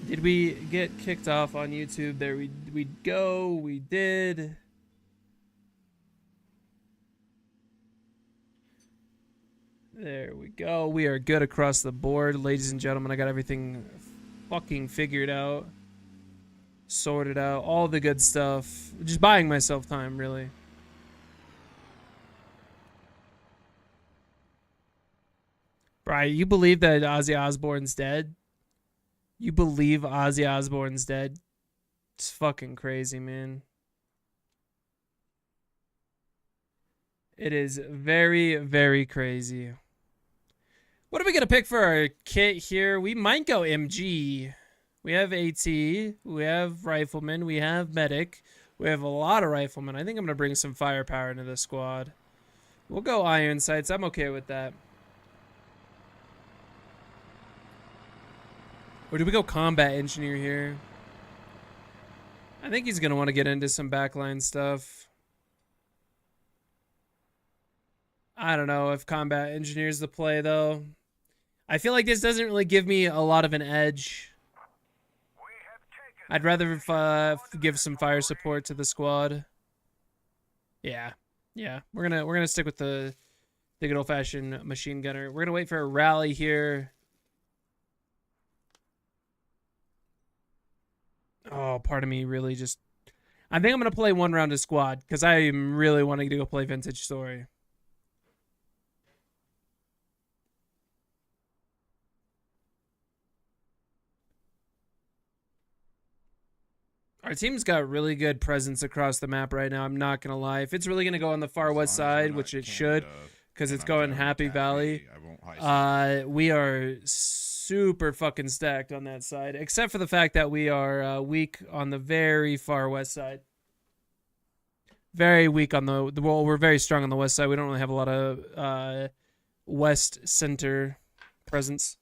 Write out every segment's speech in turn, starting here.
Did we get kicked off on YouTube? There we go. We did. There we go. We are good across the board, ladies and gentlemen. I got everything fucking figured out, sorted out, all the good stuff. Just buying myself time, really. Right, you believe that Ozzy Osbourne's dead? You believe Ozzy Osbourne's dead? It's fucking crazy, man. It is very, very crazy. What are we going to pick for our kit here? We might go MG. We have AT. We have Rifleman. We have Medic. We have a lot of Riflemen. I think I'm going to bring some firepower into the squad. We'll go Iron Sights. I'm okay with that. Or do we go Combat Engineer here? I think he's going to want to get into some backline stuff. I don't know if Combat Engineer's the play, though. I feel like this doesn't really give me a lot of an edge. I'd rather give some fire support to the squad. Yeah. We're gonna stick with the good old-fashioned machine gunner. We're gonna wait for a rally here. Oh, part of me really just... I think I'm going to play one round of squad because I am really wanting to go play Vintage Story. Our team's got really good presence across the map right now. I'm not going to lie. If it's really going to go on the far west side, which it should, because it's going Happy Valley, we are super fucking stacked on that side, except for the fact that we are weak on the very far west side. Very weak on the well, we're very strong on the west side. We don't really have a lot of west center presence.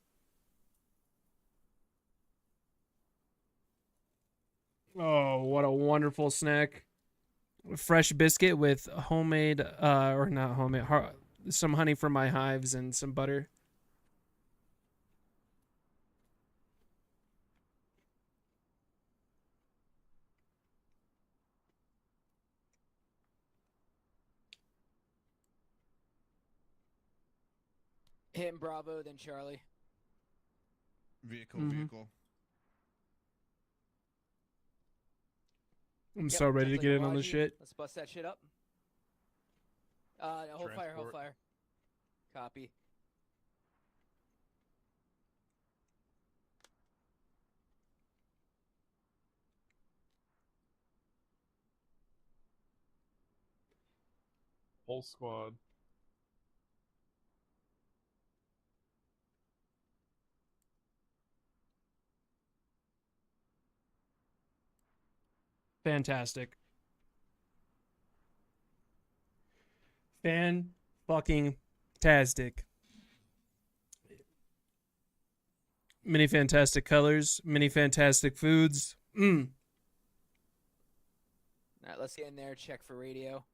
Oh, what a wonderful snack. Fresh biscuit with homemade, or not homemade, some honey from my hives and some butter. Him, Bravo, then Charlie. Vehicle. I'm so ready to get in on this shit. Let's bust that shit up. Hold fire. Copy. Whole squad. Fantastic. Fan-fucking-tastic. Many fantastic colors, many fantastic foods. All right, let's get in there, check for radio.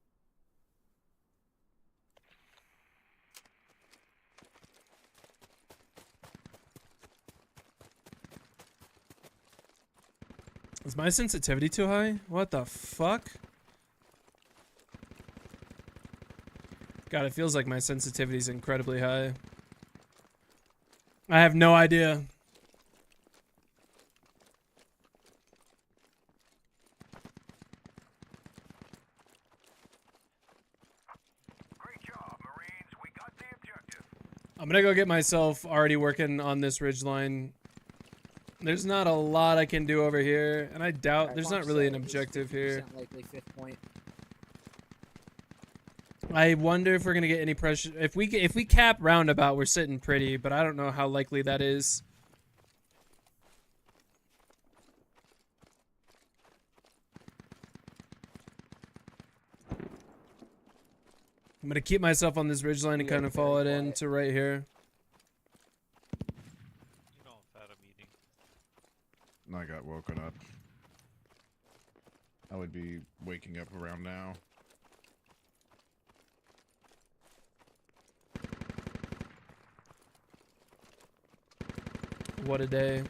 Is my sensitivity too high? What the fuck? God, it feels like my sensitivity is incredibly high. I have no idea. Great job, Marines. We got the objective. I'm gonna go get myself already working on this ridgeline. There's not a lot I can do over here, and I doubt Right, there's not really an objective here. Likely 5th point. I wonder if we're gonna get any pressure. If we cap roundabout, we're sitting pretty, but I don't know how likely that is. I'm gonna keep myself on this ridgeline and kind of follow it in to right here. You know I've had a meeting. I got woken up. I would be waking up around now. What a day.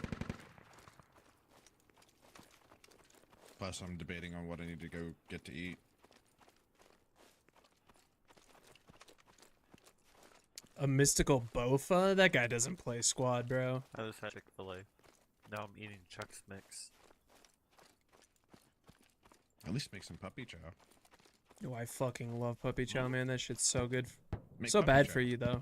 Plus, I'm debating on what I need to go get to eat. A mystical Bofa? That guy doesn't play squad, bro. I just had Chick-fil-A. Now I'm eating Chuck's Mix. At least make some puppy chow. Oh, I fucking love puppy chow, man. That shit's so good. Make So puppy bad chow. for you, though.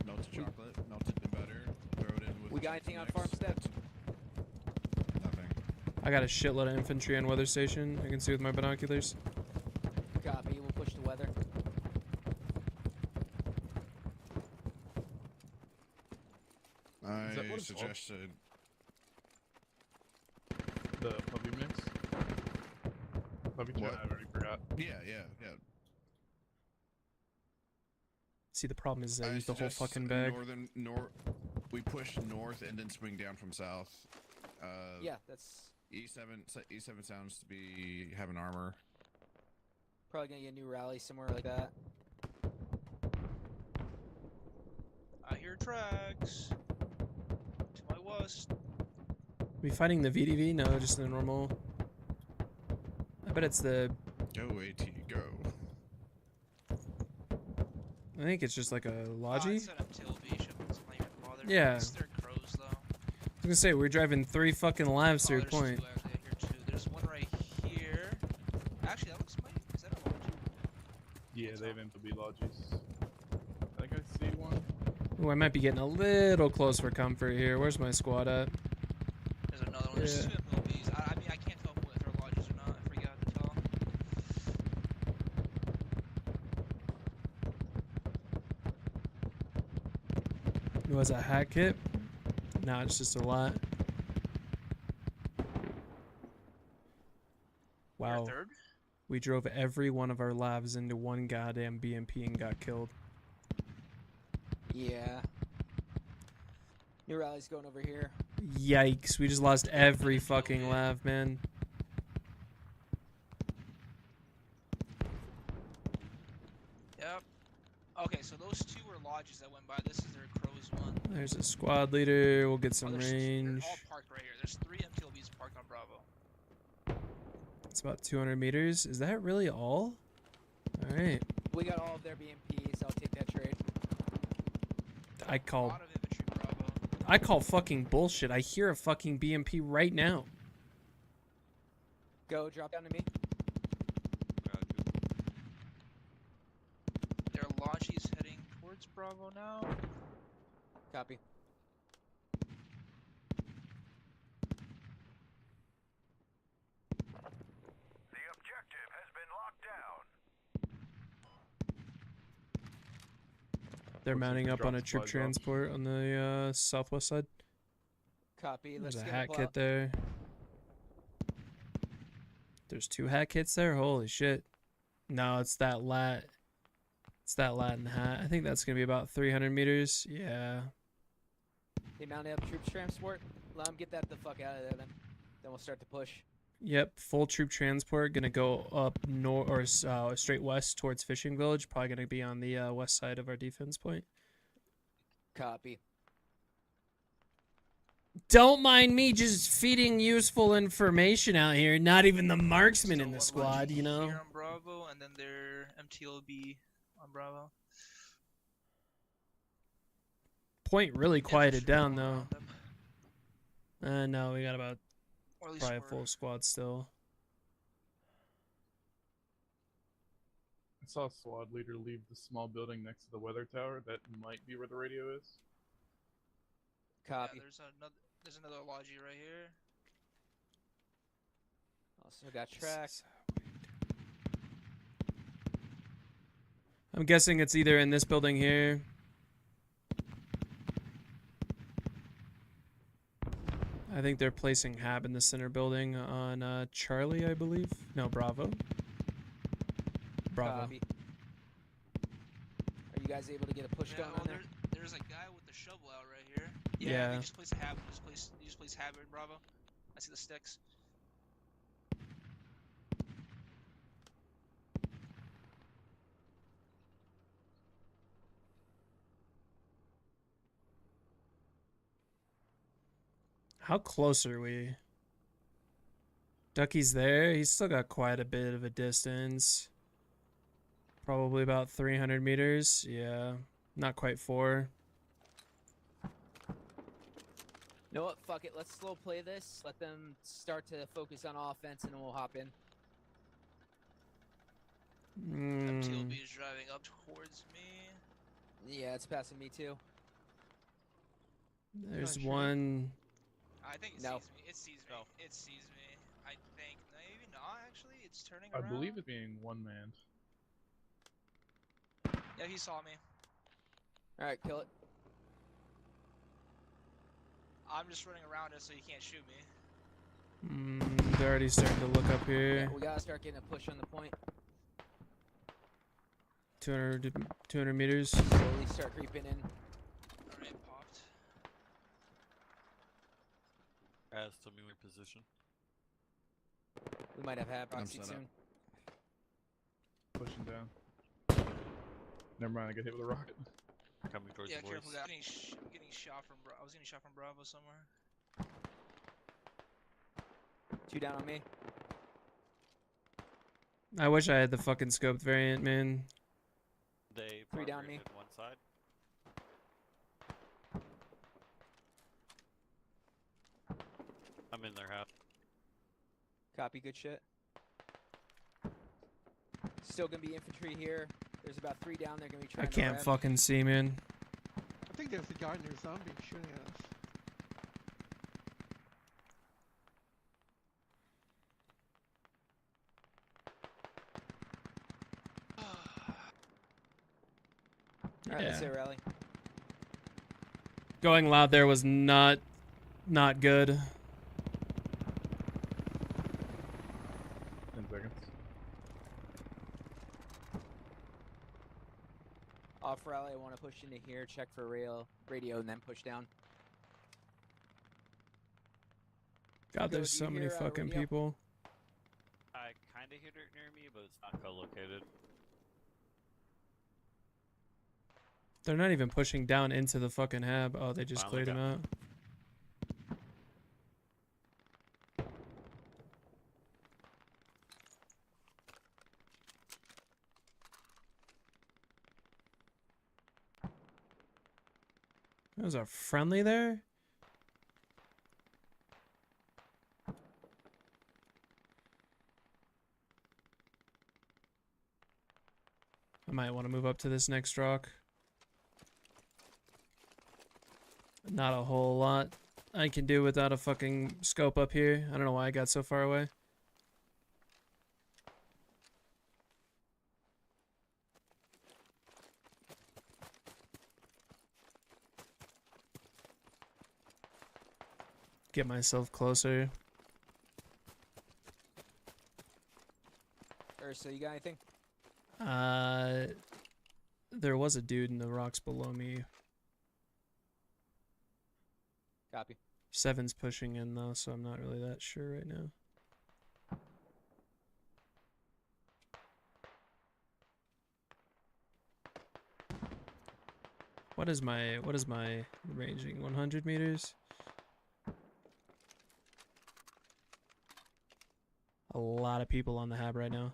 Melted chocolate, melted in butter, throw it in with. We got Chex anything on Mix. farm steps? Nothing. I got a shitload of infantry on weather station. I can see with my binoculars. Copy. We'll push the weather. I that what it's called? suggested. The puppy mix? Puppy chow, What? I already forgot. Yeah. See, the problem is I used the whole suggest fucking bag. We push north and then swing down from south. Yeah, that's E7 sounds to be having armor. probably gonna get a new rally somewhere like that. I hear tracks. To my west. We fighting the VDV? No, just the normal. I bet it's the. Go AT, go. I think it's just like a Oh, Logi. it's an MTLB ship. It's not even bothered. Yeah. It's their crows, though. I was gonna say we're driving 3 fucking lives Oh, through there's point. two out here too. There's one right here. Actually, that looks mighty. Is that a Logi? Yeah, they have MTB lodges. I think I see one. Ooh, I might be getting a little close for comfort here. Where's my squad at? There's another one. There's Yeah. two MTLBs. I mean, I can't tell if they're Lodges or not. I forgot to tell. Was a hack kit? No, it's just a lot. You're Wow. third? We drove every one of our lavs into one goddamn BMP and got killed. Yeah. New rally's going over here. Yikes, we just lost every fucking lav, man. Yep. Okay, so those two were Lodges that went by. This is their crows one. There's a squad leader. We'll get Oh, some there's they're range. all parked right here. There's 3 MTLBs parked on Bravo. It's about 200 meters. Is that really all? Alright. We got all of their BMPs. I'll take that trade. I A call lot of infantry Bravo. I call fucking bullshit. I hear a fucking BMP right now. Go, drop down to me. Their Lodges heading towards Bravo now. Copy. The objective has been locked down. They're Looks like mounting they up on a dropped troop supplies off. transport on the southwest side. Copy. There's Let's a get hat pull kit out. there. There's 2 hat kits there. Holy shit! No, it's that lat. It's that Latin hat. I think that's gonna be about 300 meters. Yeah. They mounted up troops transport. Let them get that the fuck out of there then. Then we'll start to push. Yep. Full troop transport gonna go up north or straight west towards Fishing Village. Probably gonna be on the west side of our defense point. Copy. Don't mind me just feeding useful information out here. Not even the marksman in So the one squad, Lodge you know. Here on Bravo, and then their MTLB on Bravo. Point really quieted Infantry down all though. around them. No, we got about Or at least probably a we're- full squad still. I saw a squad leader leave the small building next to the weather tower. That might be where the radio is. Copy. Yeah, there's another Logi right here. Also got tracked. I'm guessing it's either in this building here. I think they're placing Hab in the center building on Charlie, I believe. No, Bravo. Bravo. Copy. Are you guys able to get a push Yeah, going oh, on there? there's a guy with the shovel out right here. Yeah. He just placed a Hab. He just placed Hab in Bravo. I see the sticks. How close are we? Ducky's there. He's still got quite a bit of a distance. Probably about 300 meters. Yeah, not quite 4. You know what? Fuck it. Let's slow play this. Let them start to focus on offense, and then we'll hop in. MTLB Mm, is driving up towards me. Yeah, it's passing me too. there's shooting? one. I think it No. sees me. It sees me. It sees me. I think maybe not. Actually, it's turning I around. believe it being one man. Yeah, he saw me. All right, kill it. I'm just running around it so he can't shoot me. They're already starting to look up Yeah, here. we gotta start getting a push on the point. 200 meters. Slowly start creeping in. Alright, popped. As tell me your position. We might have had proxy set up. soon. Pushing down. Never mind, I got hit with a rocket. Coming towards Yeah, the careful, boys. guys. Getting shot from. I was getting shot from Bravo somewhere. 2 down on me. I wish I had the fucking scoped variant, man. They 3 down probably me. hit one side. I'm in their half. Copy, good shit. Still gonna be infantry here. There's about 3 down there gonna be trying I can't to rev. fucking see, man. I think there's a guy near zombie shooting at us. Alright, let's Yeah. say rally. Going loud there was not good. 10 seconds. Off rally, I want to push into here, check for radio, and then push down. God, Go, there's do so you many hear, fucking radio? people. I kind of hit it near me, but it's not co-located. They're not even pushing down into the fucking hab. Oh, they just Finally cleared him got out. There's a friendly there? I might want to move up to this next rock. Not a whole lot I can do without a fucking scope up here. I don't know why I got so far away. Get myself closer. So you got anything? There was a dude in the rocks below me. Copy. 7's pushing in though, so I'm not really that sure right now. What is my ranging? 100 meters? A lot of people on the hab right now.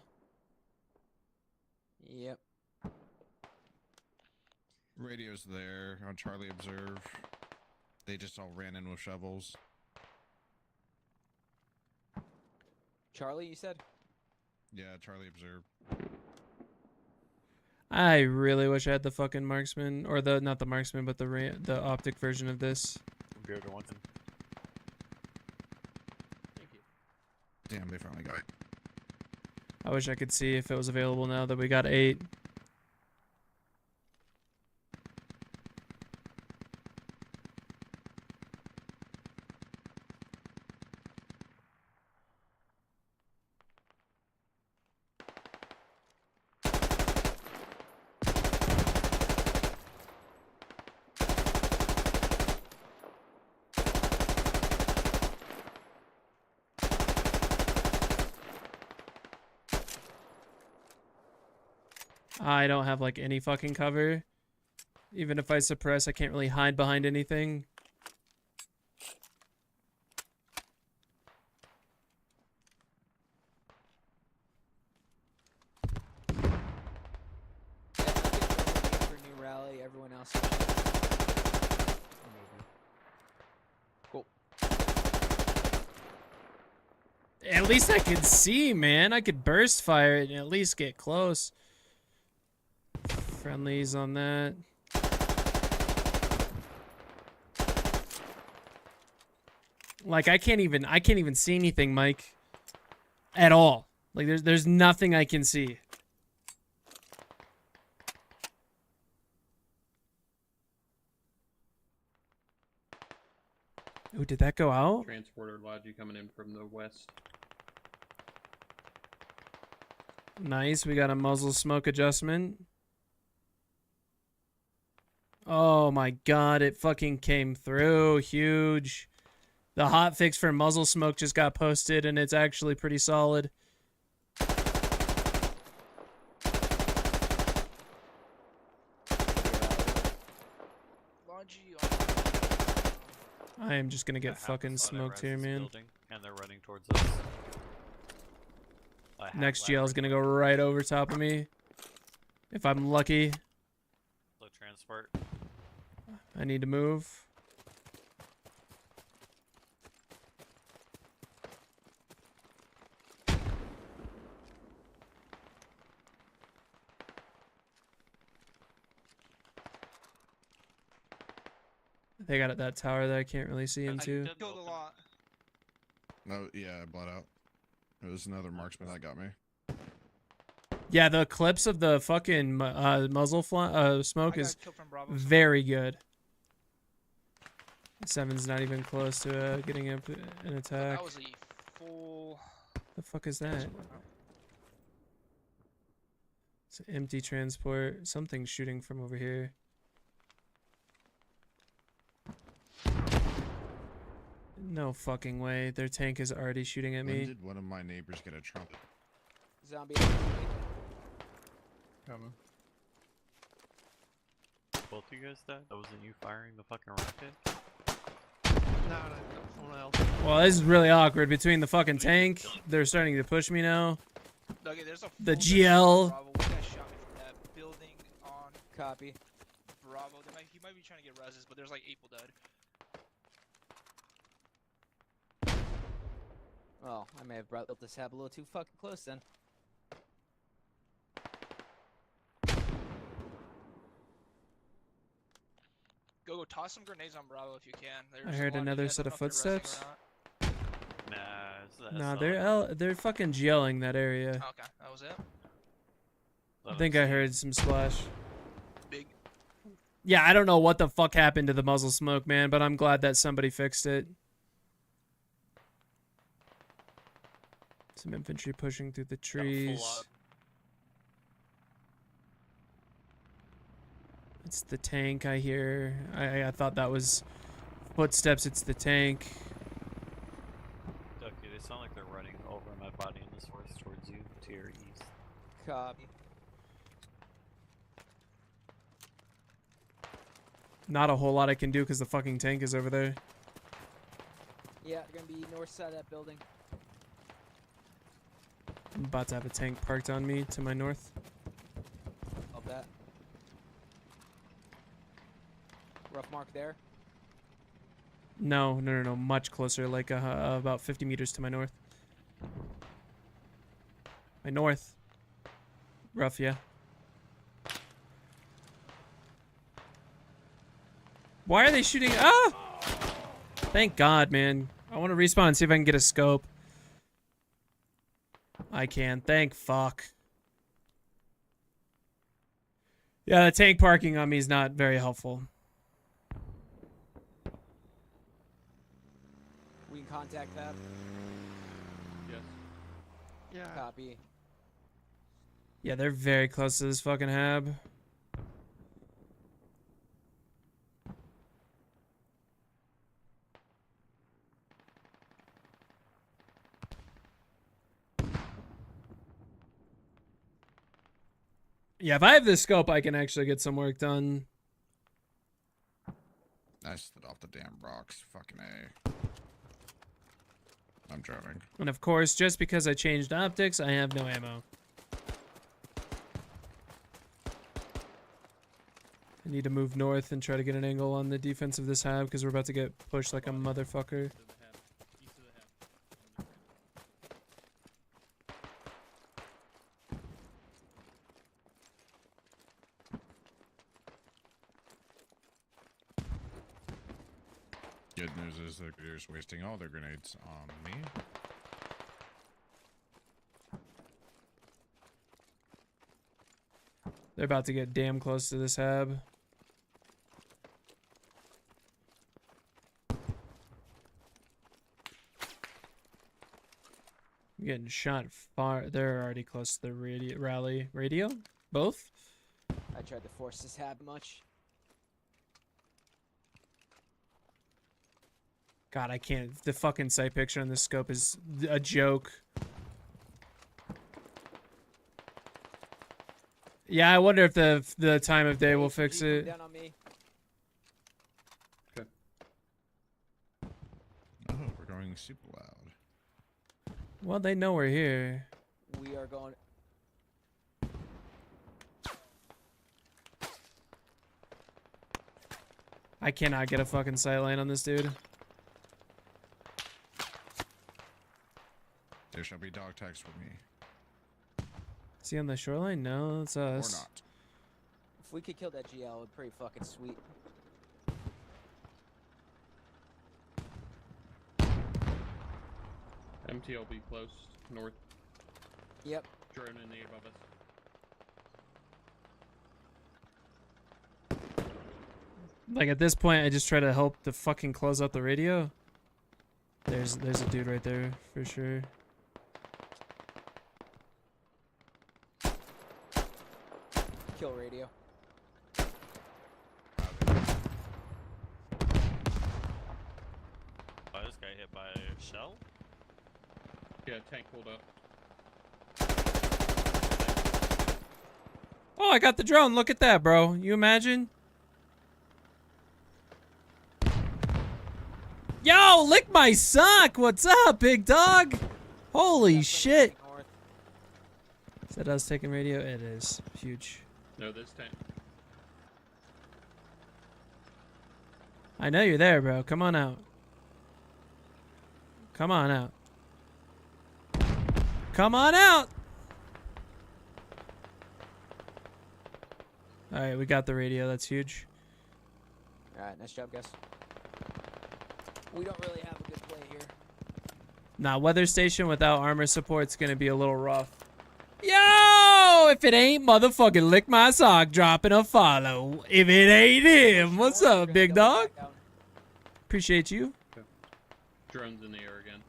Yep. Radio's there on Charlie Observe. They just all ran in with shovels. Charlie, you said? Yeah, Charlie Observe. I really wish I had the fucking marksman, or the not the marksman, but the optic version of this. Go to one. Damn, they finally got it. I wish I could see if it was available now that we got 8. I don't have like any fucking cover. Even if I suppress, I can't really hide behind anything. else. Cool. At least I could see, man. I could burst fire it and at least get close. Friendlies on that. Like I can't even see anything, Mike. At all. Like there's nothing I can see. Ooh, did that go out? Transporter Logi coming in from the west. Nice, we got a muzzle smoke adjustment. Oh my god, it fucking came through. Huge. The hotfix for muzzle smoke just got posted and it's actually pretty solid. Logi I am just gonna I get have fucking the thought I smoked res here, this man. building, and they're running towards us. I have Next ladder GL is gonna go right over top of me. If I'm lucky, slow transport. I need to move. They got that tower that I can't really see into. killed a lot. No, yeah, I bled out. It was another marksman that got me. Yeah, the clips of the fucking muzzle smoke I is got killed from Bravo. very good. Seven's not even close to getting an attack. That was a full. The fuck is that? It's an empty transport. Something's shooting from over here. No fucking way. Their tank is already shooting at When me. did one of my neighbors get a trumpet? Zombie. Coming. Both of you guys died? That wasn't you firing the fucking rocket? No, that was someone else. Well, this is really awkward between the fucking tank. They're starting to push me now. Okay, there's a The full GL. Bravo. One guy shot me from that building on Copy. Bravo. He might be trying to get reses, but there's like 8 people dead. Well, I may have built this hab a little too fucking close then. Go toss some grenades on Bravo if you can. There's I a heard lot another guys. set I of don't know if they're resing footsteps. or not. Nah, Nah, that's they're fucking GLing that area. Okay, that was it. I think I heard some splash. Big. Yeah, I don't know what the fuck happened to the muzzle smoke, man, but I'm glad that somebody fixed it. Some infantry pushing through the got a full trees. up. It's the tank I hear. I thought that was footsteps. It's the tank. Ducky, they sound like they're running over my body in this forest towards you, to your east. Copy. Not a whole lot I can do because the fucking tank is over there. Yeah, they're gonna be north side of that building. I'm about to have a tank parked on me to my north. Of that. Rough mark there. No, much closer, like about 50 meters to my north. My north. Rough, yeah. Why are they shooting? Ah! Thank God, man. I want to respawn and see if I can get a scope. I can. Thank fuck. Yeah, the tank parking on me is not very helpful. We can contact that. Yes. Yeah. Copy. Yeah, they're very close to this fucking hab. Yeah, if I have this scope, I can actually get some work done. I slid off the damn rocks. Fucking A. I'm drowning. And of course, just because I changed optics, I have no ammo. Need to move north and try to get an angle on the defense of this hab because we're about to get pushed like a motherfucker. To the head. East of the head. Good news is that they're just wasting all their grenades on me. They're about to get damn close to this hab. I'm getting shot far. They're already close to the rally. Radio? Both? I tried to force this hab much. God, I can't. The fucking sight picture on this scope is a joke. Yeah, I wonder if the time of day will fix Come it. down on me. Oh, we're going super loud. Well, they know we're here. We are going. I cannot get a fucking sight line on this dude. There shall be dog tags for me. Is he on the shoreline? No, it's us. Or not. If we could kill that GL, it'd be pretty fucking sweet. MTLB close. North. Yep. Drone in the above us. Like at this point, I just try to help to fucking close out the radio. There's a dude right there for sure. Kill radio. Oh, this guy hit by a shell? Yeah, tank pulled up. Oh, I got the drone. Look at that, bro. You imagine? Yo, lick my sock. What's up, big dog? Holy shit. North. Is that us taking radio? It is. Huge. No, this tank. I know you're there, bro. Come on out. Come on out. Come on out. All right, we got the radio. That's huge. Alright, nice job, guys. We don't really have a good play here. Nah, weather station without armor support's gonna be a little rough. Yo, if it ain't motherfucking lick my sock, dropping a follow. If it ain't him, what's up, big dog? Appreciate you. Drones in the air again.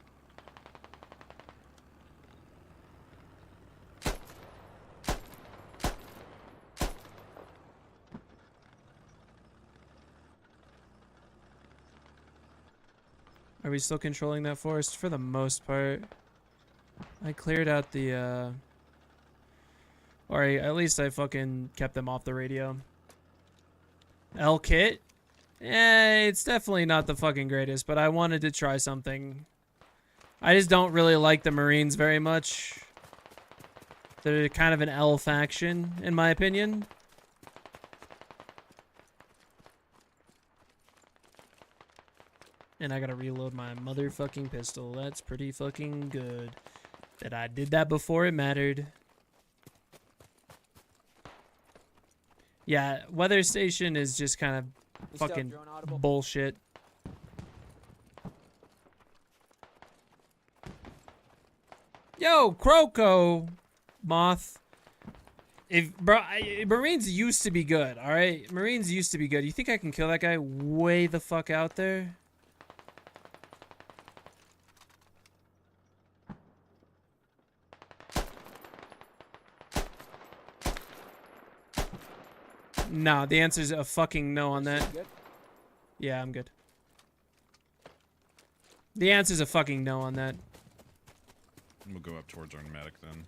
Are we still controlling that forest? For the most part. I cleared out the, or at least I fucking kept them off the radio. L-Kit? It's definitely not the fucking greatest, but I wanted to try something. I just don't really like the Marines very much. They're kind of an L faction, in my opinion. And I gotta reload my motherfucking pistol. That's pretty fucking good. That I did that before it mattered. Yeah, weather station is just kind of We still have fucking drone audible. bullshit. Yo, Croco, Moth. Marines used to be good, all right? Marines used to be good. You think I can kill that guy way the fuck out there? No, the answer's a fucking no on that. Good. Yeah, I'm good. The answer's a fucking no on that. We'll go up towards our medic then.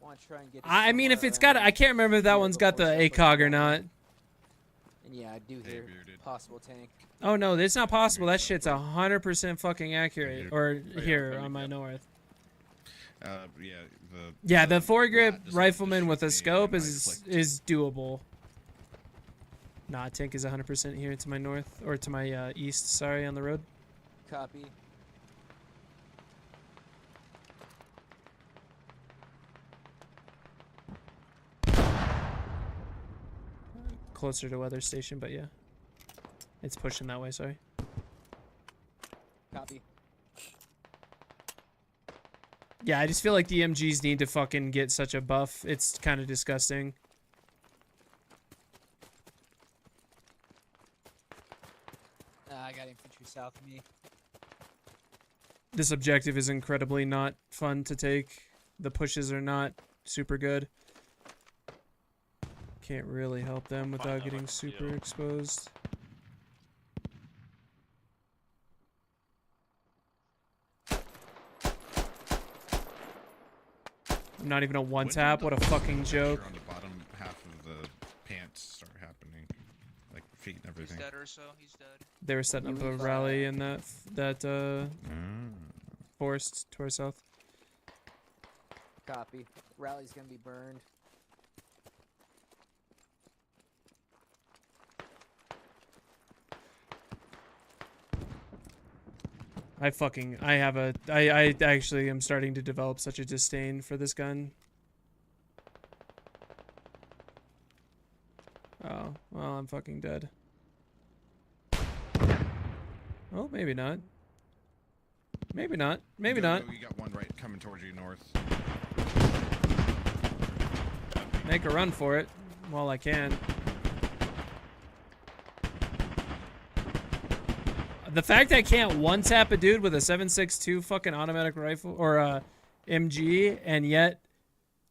Want to try and get this I mean, if somewhere it's got, around I can't remember if that here one's got the before we ACOG or push not. And yeah, I do Hey, hear bearded. possible tank. Oh no, it's not possible. That shit's 100% fucking accurate. Or yeah, here that'd on be my good. north. Yeah, Yeah, the flat foregrip just rifleman shoots with a me scope and I is clicked. doable. Nah, tank is 100% here to my north, or to my east, sorry, on the road. Copy. Closer to weather station, but yeah. It's pushing that way, sorry. Copy. Yeah, I just feel like the MGs need to fucking get such a buff. It's kind of disgusting. I got infantry south of me. This objective is incredibly not fun to take. The pushes are not super good. Can't really help them without out getting like a super deal. exposed. I'm not even a one When did tap. the What a fucking joke. pressure on the bottom half of the pants start happening, like feet and He's everything. dead or so. He's dead. They were setting up a We've, rally in that Mm. forest to our south. Copy. Rally's gonna be burned. I actually am starting to develop such a disdain for this gun. Oh, well, I'm fucking dead. Oh, maybe not. Maybe not. Maybe Go, not. go, you got one right coming towards you north. Make a run for it while I can. The fact I can't one tap a dude with a 7.62 fucking automatic rifle or a MG, and yet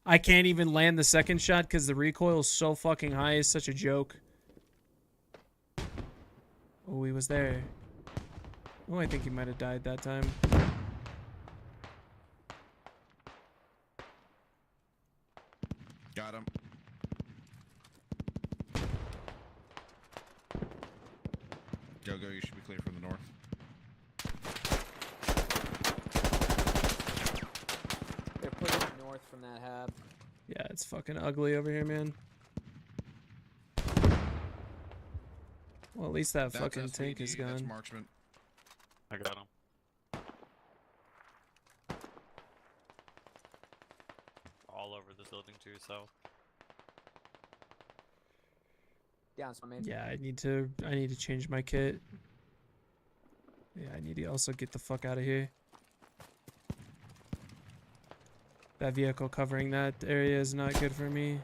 I can't even land the second shot because the recoil is so fucking high is such a joke. Oh, he was there. Oh, I think he might have died that time. Got him. Go, go, you should be clear from the north. They're pushing north from that hab. Yeah, it's fucking ugly over here, man. Well, at least that That's fucking tank is SVD, that's gone. marksman. I got him. All over the building too, so. Down, so man. Yeah, I need to change my kit. Yeah, I need to also get the fuck out of here. That vehicle covering that area is not good for me.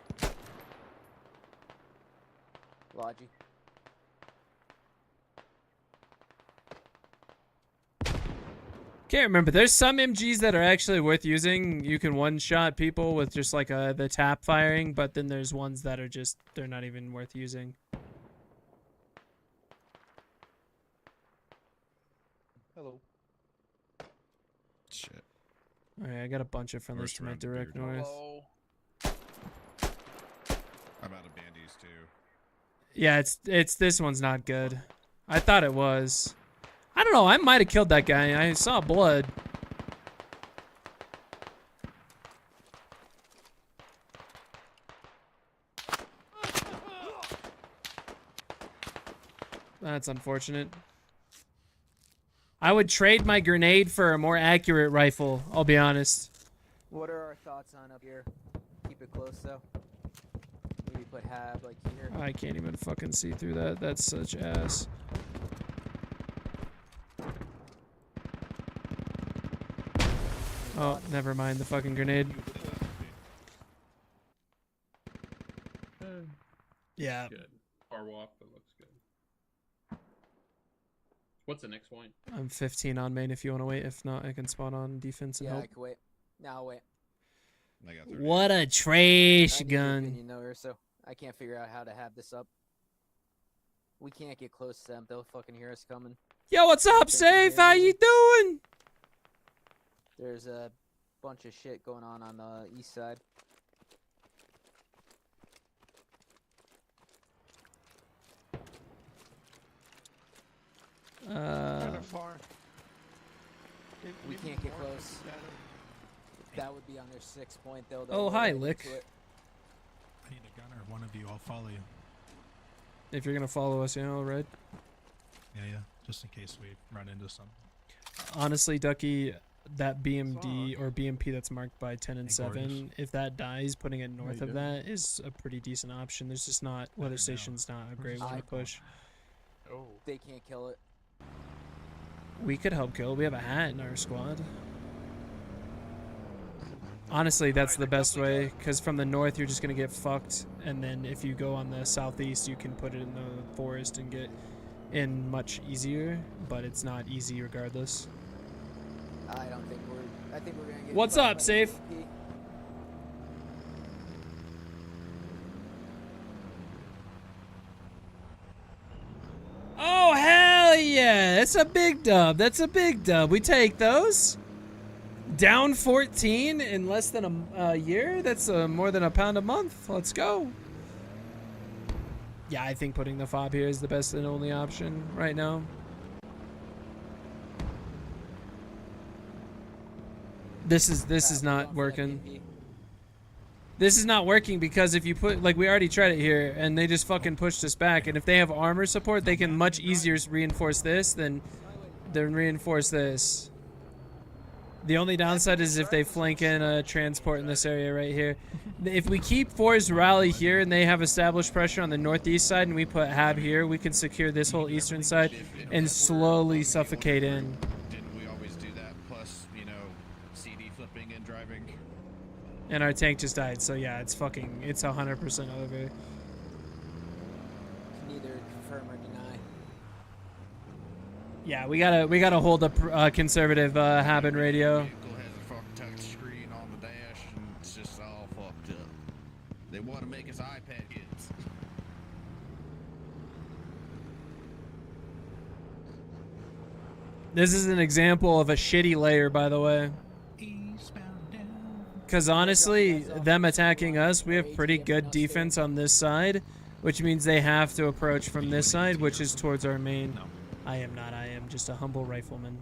Logi. Can't remember. There's some MGs that are actually worth using. You can one-shot people with just like the tap firing, but then there's ones that are just, they're not even worth using. Hello. Shit. Alright, I got a bunch of friendlies First to my round, direct dude. north. Hello. I'm out of bandies too. Yeah, it's this one's not good. I thought it was. I don't know. I might have killed that guy. I saw blood. That's unfortunate. I would trade my grenade for a more accurate rifle, I'll be honest. What are our thoughts on up here? Keep it close though. Maybe put hab like here. I can't even fucking see through that. That's such ass. Oh, never mind the fucking grenade. Yeah. Good. Far walk, that looks good. What's the next point? I'm 15 on main if you want to wait. If not, I can spawn on defense and Yeah, I help. can wait. No, I'll wait. I got 30. What a I trash need your gun. opinion though, Urso. I can't figure out how to have this up. We can't get close to them. They'll fucking hear us coming. Yo, what's up, Think you hear Safe? How me? you doing? There's a bunch of shit going on the east side. Kind of far. We Maybe can't get more. close. Yeah, That would be on their 6 point though. Oh, hi, Lick. I need a gunner. One of you, I'll follow you. If you're gonna follow us, Red. Yeah. Just in case we run into something. Honestly, Ducky, that BMD or BMP that's marked by 10 and Hey, 7, gorgeous. if that dies, putting it north you of doing? that is a pretty decent option. There's just not Better weather now. station's not a great Where's one to the circle? push. Oh. They can't kill it. We could help kill. We have a hat in our squad. Honestly, that's the best way, because from the north you're just gonna get fucked, and then if you go on the southeast, you can put it in the forest and get in much easier. But it's not easy regardless. I don't think we're. I think we're gonna get. What's fucked up, by Safe? BMP. Oh hell yeah! That's a big dub. That's a big dub. We take those. Down 14 in less than a year. That's more than £1 a month. Let's go. Yeah, I think putting the fob here is the best and only option right now. This is We're not going for that working. BMP. This is not working because if you put, like, we already tried it here and they just fucking pushed us back. And if they have armor support, they can much easier reinforce this than reinforce this. The only downside is if they flank in a transport in this area right here. If we keep Force Rally here and they have established pressure on the northeast side and we put Hab here, we can secure this whole eastern side and slowly suffocate in. Didn't we always do that? Plus, CD flipping and driving. And our tank just died, so yeah, it's 100% over. Can neither confirm or deny. Yeah, we gotta hold a conservative Habin radio. Vehicle has a fucking touch screen on the dash, and it's just all fucked up. They want to make us iPad kids. This is an example of a shitty layer, by the way. Eastbound down. Because honestly, them attacking us, we have pretty good defense on this side, which means they have to approach from this side, which is towards our main. No. I am not. I am just a humble rifleman.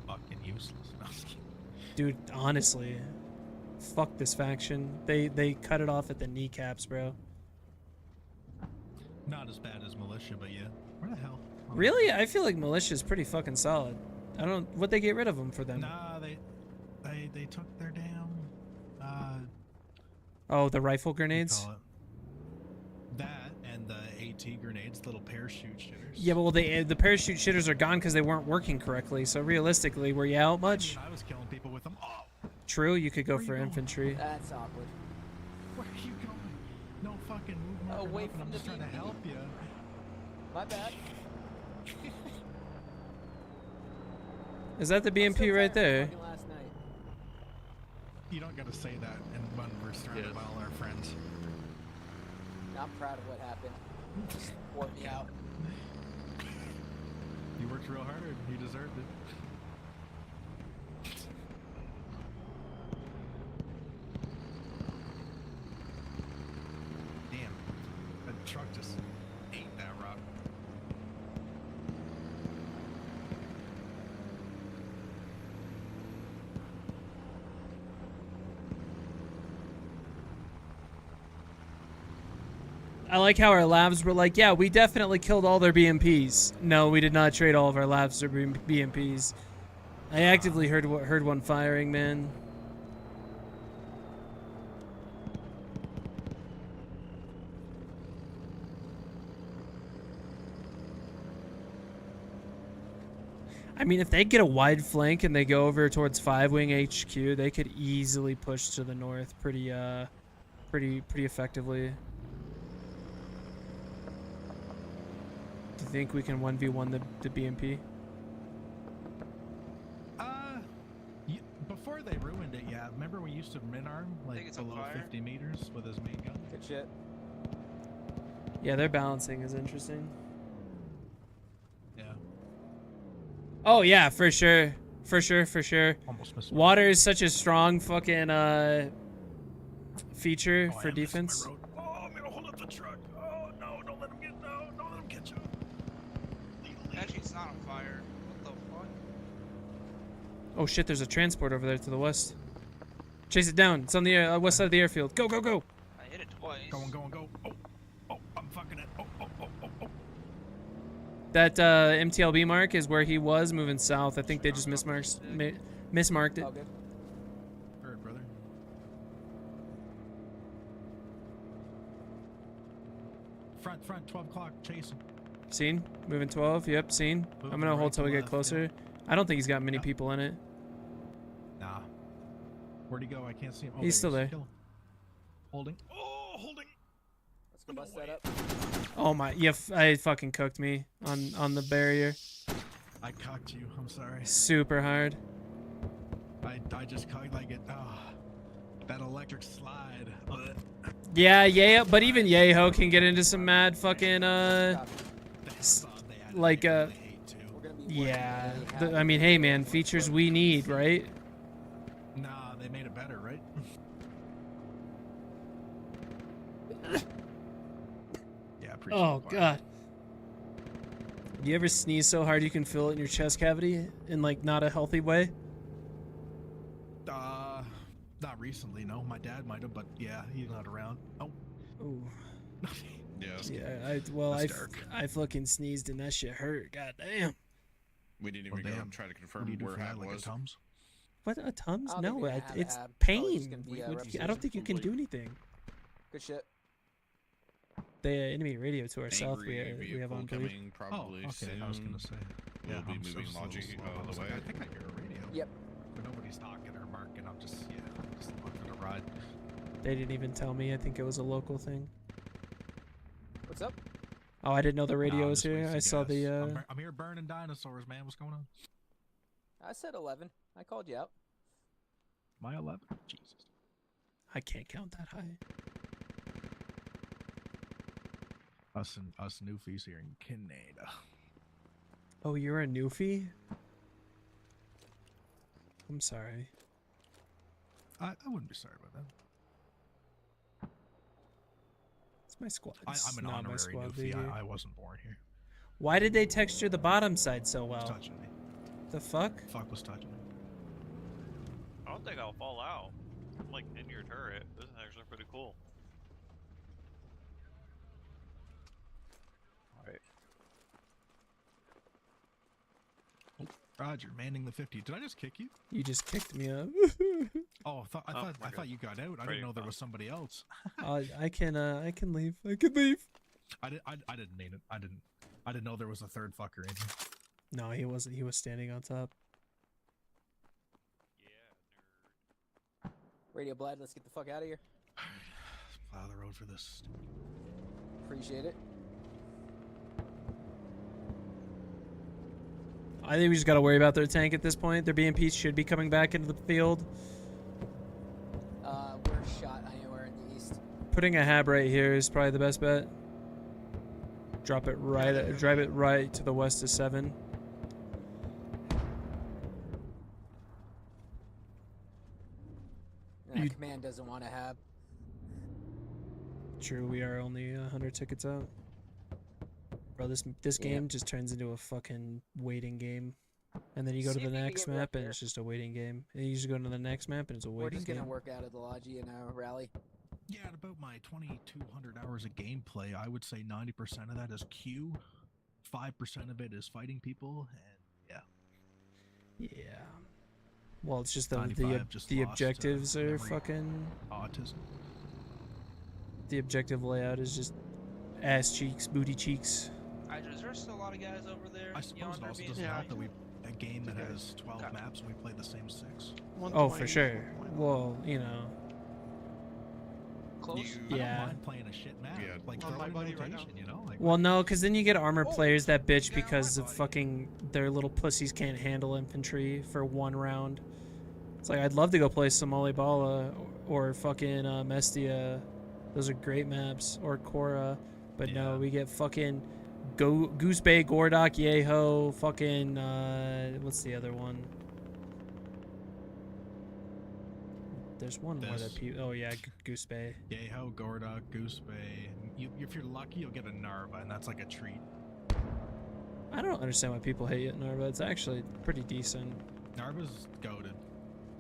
Fucking useless. No, I'm just kidding. Dude, honestly, fuck this faction. They cut it off at the kneecaps, bro. Not as bad as militia, but yeah. Where the hell? Oh, Really? I feel like militia is pretty fucking solid. I don't. What'd they get rid of them for then? Nah, they took their damn. Oh, the rifle What do you grenades. call it? That and the AT grenades, little parachute shitters. Yeah, but well, the parachute shitters are gone because they weren't working correctly. So realistically, were you out much? I mean, I was killing people with them. Oh, True, you could go Where you for going? infantry. That's awkward. where are you going? No fucking movement. or Away nothing, from I'm the just trying to BMP. help you. My bad. Is that the I'm still BMP right tired from there? fucking last night. You don't gotta say that and when we're surrounded by all our friends. I'm proud of what happened. Just wore me out. You worked real hard. You deserved it. Damn. That truck just ate that rock. I like how our labs were like, yeah, we definitely killed all their BMPs. No, we did not trade all of our labs for BMPs. I actively heard one firing, man. I mean, if they get a wide flank and they go over towards 5-Wing HQ, they could easily push to the north pretty effectively. Do you think we can 1v1 the BMP? Before they ruined it, yeah. Remember we used to min-arm like it's on below fire. 50 meters with his main gun? Good shit. Yeah, their balancing is interesting. Yeah. Oh yeah, for sure. For sure. Almost missed. Water is such a strong fucking feature Oh, I for am missing my defense. road. Oh, I'm gonna hold up the truck. Oh no, don't let him get you. Actually, it's not on fire. What the fuck? Oh shit, there's a transport over there to the west. Chase it down. It's on the west side of the airfield. Go, go, go. I hit it twice. Go. Oh, I'm fucking it. Oh. That MTLB mark is where he was moving south. I think they just mismarked it. All good. Heard, brother. Front, 12 o'clock, chasing. Seen? Moving 12. Yep, seen. I'm Moving gonna right hold till to we get left, closer. yeah. I don't think he's got many Yeah. people in it. Nah. Where'd he go? I can't see him. Oh, He's still he is. there. Kill him. Holding. Oh, holding. Let's go bust that up. Oh my, yeah, I fucking cooked me on the barrier. I cocked you. I'm sorry. Super hard. I just cocked like it. That electric slide. Yeah, but even Yeho can get into some mad fucking Copy. like We're gonna be yeah. working really I hard. mean, hey man, features we need, right? Nah, they made it better, right? Yeah, appreciate Oh it, god. You ever sneeze so hard you can feel it in your chest cavity in like not a healthy way? Not recently, no. My dad might have, but yeah, he's not around. Oh. Ooh. Yes. Yeah, That's dark. I fucking sneezed and that shit hurt. God damn. We didn't Well, even go damn. and try to What do confirm you do where for that, Hab like a was. Tums? What a Tums? I don't think No, we're gonna have it's Hab. Probably just pain. gonna be, I representation don't think you can from do anything. Good shit. The enemy radio to our south we Angry have on vehicle bleed. coming Oh, probably okay. soon. I was gonna say. We'll be I'm so moving slow. logic I out was of the like, way. I think I hear a radio. Yep. But nobody's talking or marking. I'm just looking for the ride. They didn't even tell me. I think it was a local thing. What's up? Oh, I didn't know the Nah, radio I'm was just here. wasting I saw gas. the I'm here burning dinosaurs, man. What's going on? I said 11. I called you out. My 11. Jesus. I can't count that high. Us newfies here in Canada. Oh, you're a newfie? I'm sorry. I wouldn't be sorry about that. It's my squad. I'm It's an not my honorary squad newfie. leader. I wasn't born here. Why did they texture the bottom side so Who's well? touching me? The fuck? Fuck was touching me. I don't think I'll fall out. I'm like in your turret. This is actually pretty cool. Alright. Roger, manning the 50. Did I just kick you? You just kicked me up. Oh, I Oh, thought my God. you got out. I Ready didn't know there to was somebody else. I can leave. I can leave. I didn't mean it. I didn't know there was a third fucker in here. No, he wasn't. He was standing on top. Yeah, Radio Blad, let's get the fuck out of here. Plow the road for this. Appreciate it. I think we just gotta worry about their tank at this point. Their BMP should be coming back into the field. We're shot anywhere in the east. Putting a hab right here is probably the best bet. Drop it right. Drive it right to the west of 7. You- Command doesn't want to have. True, we are only 100 tickets out. Bro, this Yeah. game just turns into a fucking waiting game. And then you go See to the if you can next get me up map and here. it's just a waiting game. And you just go to the next map and it's a We're waiting just game. gonna work out of the Logi in our rally. Yeah, at about my 2,200 hours of gameplay, I would say 90% of that is queue, 5% of it is fighting people, and yeah, Yeah. Well, it's just the 95 just the lost, objectives are memory. fucking. autism. The objective layout is just ass cheeks, booty cheeks. Is there still a lot of guys over there? I suppose it yonder also being doesn't Yeah. help spotted? that a game that has 12 Okay. maps and we play the same 6. Oh, for sure. Well, you know. Close? I Yeah. don't mind playing a shit map. Yeah. Like On throw my it in buddy right rotation, now. you know? Like, Well, no, because then you get armor Oh, players that bitch you got because my of buddy. fucking their little pussies can't handle infantry for one round. It's like I'd love to go play Somali Bala or fucking Mestia. Those are great maps, or Korra, but no, Yeah. we get fucking Goose Bay, Gordok, Yeho, fucking what's the other one? There's one more that This. people. Oh yeah, Goose Bay. Yeho, Gordok, Goose Bay. If you're lucky, you'll get a Narva, and that's like a treat. I don't understand why people hate it, Narva. It's actually pretty decent. Narva's goated.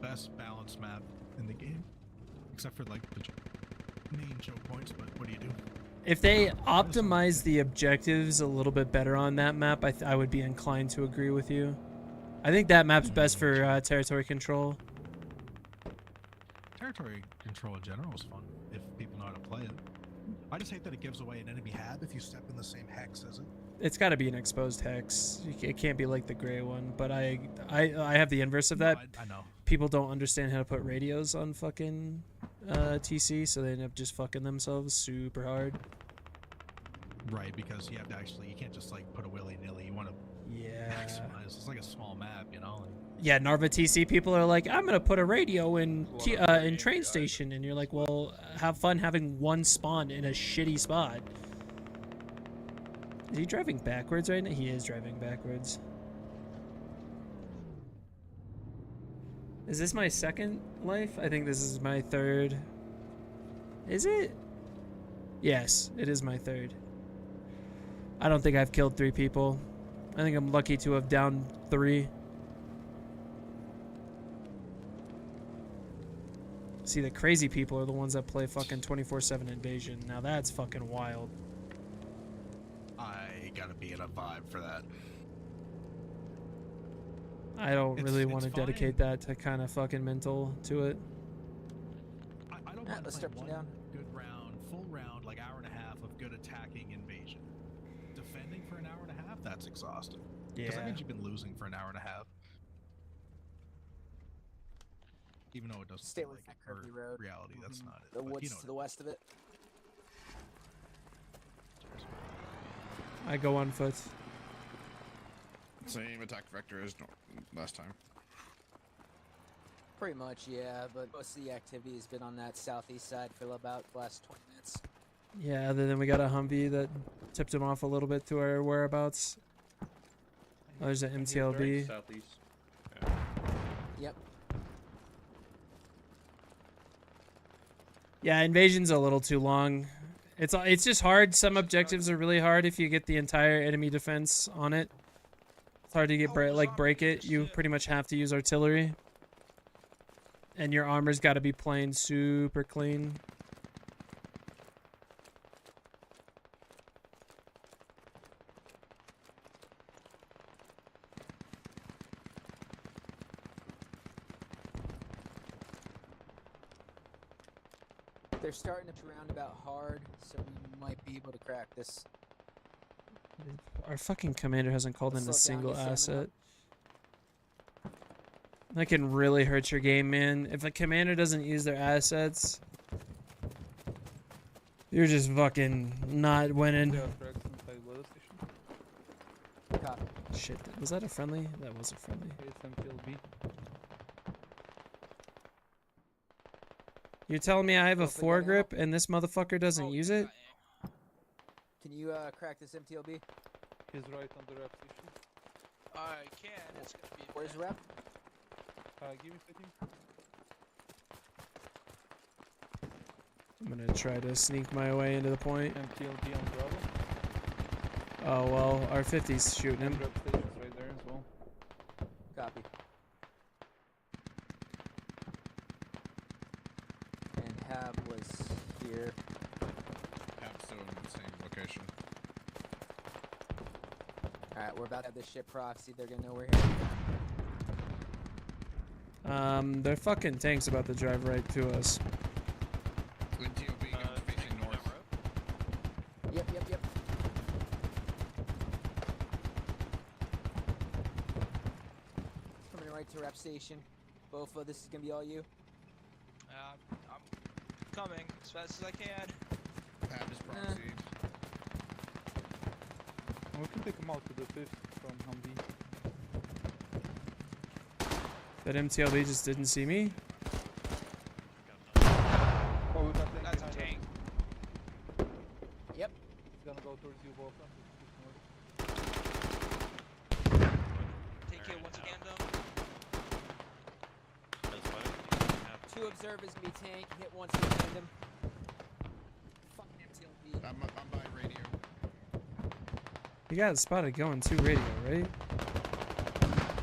Best balanced map in the game, except for like the main choke points. But what do you do? If they optimize the objectives a little bit better on that map, I would be inclined to agree with you. I think that map's best for territory control. Territory control in general is fun if people know how to play it. I just hate that it gives away an enemy hab if you step in the same hex as it. It's got to be an exposed hex. It can't be like the gray one. But I have the inverse of that. I know. People don't understand how to put radios on fucking TC, so they end up just fucking themselves super hard. Right, because you have to actually, you can't just like put a willy-nilly. You want to maximize. It's like a small map, you know. Yeah, Narva TC people are like, I'm gonna put a radio in train station, and you're like, well, have fun having one spawn in a shitty spot. Is he driving backwards right now? He is driving backwards. Is this my second life? I think this is my third. Is it? Yes, it is my third. I don't think I've killed 3 people. I think I'm lucky to have downed 3. See, the crazy people are the ones that play fucking 24/7 Invasion. Now that's fucking wild. I gotta be in a vibe for that. I don't really want to fine. dedicate that to kind of fucking mental to it. I don't Yeah, mind let's playing start one down. good round, full round, like hour and a half of good attacking invasion. Defending for an hour and a half, that's exhausting. Because that Yeah. means you've been losing for an hour and a half. Even though it doesn't Stay feel with like that curvy road. reality, that's not it. The but woods you know to the west of it. I go on foot. Same attack vector as last time. Pretty much, yeah, but most of the activity has been on that southeast side for about the last 20 minutes. Yeah, other than we got a Humvee that tipped him off a little bit to our whereabouts. Oh, there's an MTLB. Southeast. Yep. Yeah, Invasion's a little too long. It's just hard. Some objectives are really hard if you get the entire enemy defense on it. It's hard to get break it. You pretty much have to use artillery. And your armor's got to be playing super clean. They're starting to roundabout hard, so we might be able to crack this. Our fucking commander hasn't called in Let's a slow down, single get stamina asset. up. That can really hurt your game, man. If a commander doesn't use their assets, you're just fucking not winning. Copy. Shit, was that a friendly? That was a friendly. You're telling me I have a Hopefully that'll foregrip and this motherfucker doesn't use it? Can you crack this MTLB? He's right on the rep station. I can. It's gonna be. Where's the rep? Give me 15. I'm gonna try to sneak my way into the point. MTLB on Bravo. Oh well, our 50's shooting him. Rep station's right there as well. Copy. And Hab was here. Hab's still in the same location. Alright, we're about to have this ship proxy. They're gonna know we're here. Their fucking tank's about to drive right to us. NTOB facing north. Yep. Coming right to rep station. Bofa, this is gonna be all you. I'm coming as fast as I can. Hab is proxied. We can take him out to the 5th from Humvee. That MTLB just didn't see me. Oh, we got That's a tank. Yep. He's gonna go towards you, Bofa. Take it once again, though. That's fine. 2 observers gonna be tank. Hit once in tandem. Fucking MTLB. I'm by radio. You got it spotted going to radio, right?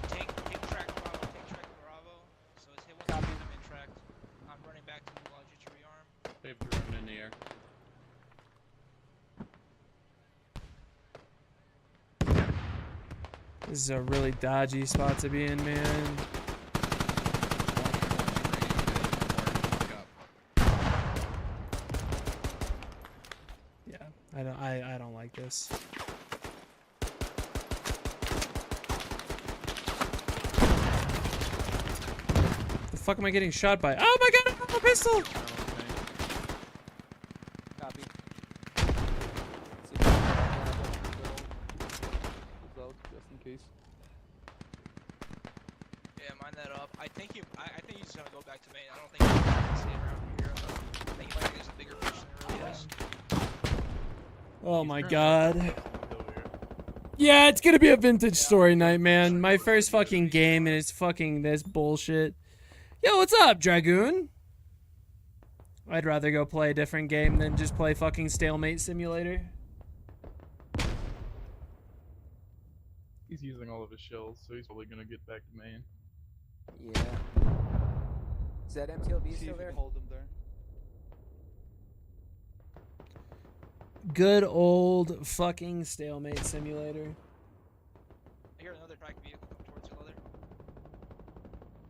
Take track Bravo. So it's hit once again. I'm in track. This is a really dodgy spot to be in, man. Yeah, I don't like this. The fuck am I getting shot by? Oh my god, I have a pistol! Copy. See if I can Close out, just in case. Yeah, mine that up. I think he's gonna go back to main. I don't think he's gonna stay around here. I think he might think there's a bigger fish than there really is. Oh my god. Yeah, it's gonna be a vintage story night, man. My first fucking game and it's fucking this bullshit. Yo, what's up, Dragoon? I'd rather go play a different game than just play fucking Stalemate Simulator. He's using all of his shells, so he's probably gonna get back to main. Yeah. Is that MTLB still there? Hold him there. Good old fucking Stalemate Simulator. I hear another track vehicle coming towards you, Leather.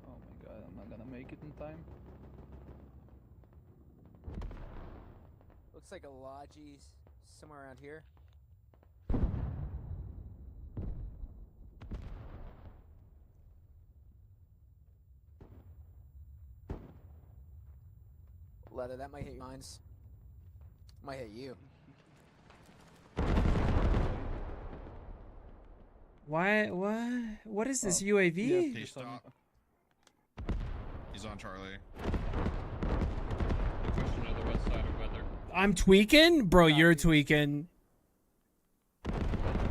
Oh my god, I'm not gonna make it in time. Looks like a Logi's somewhere around here. Leather, that might hit your mines. Might hit you. Why? What is this UAV? He stopped. He's on Charlie. Question of the west side of weather. I'm tweaking? Bro, you're tweaking.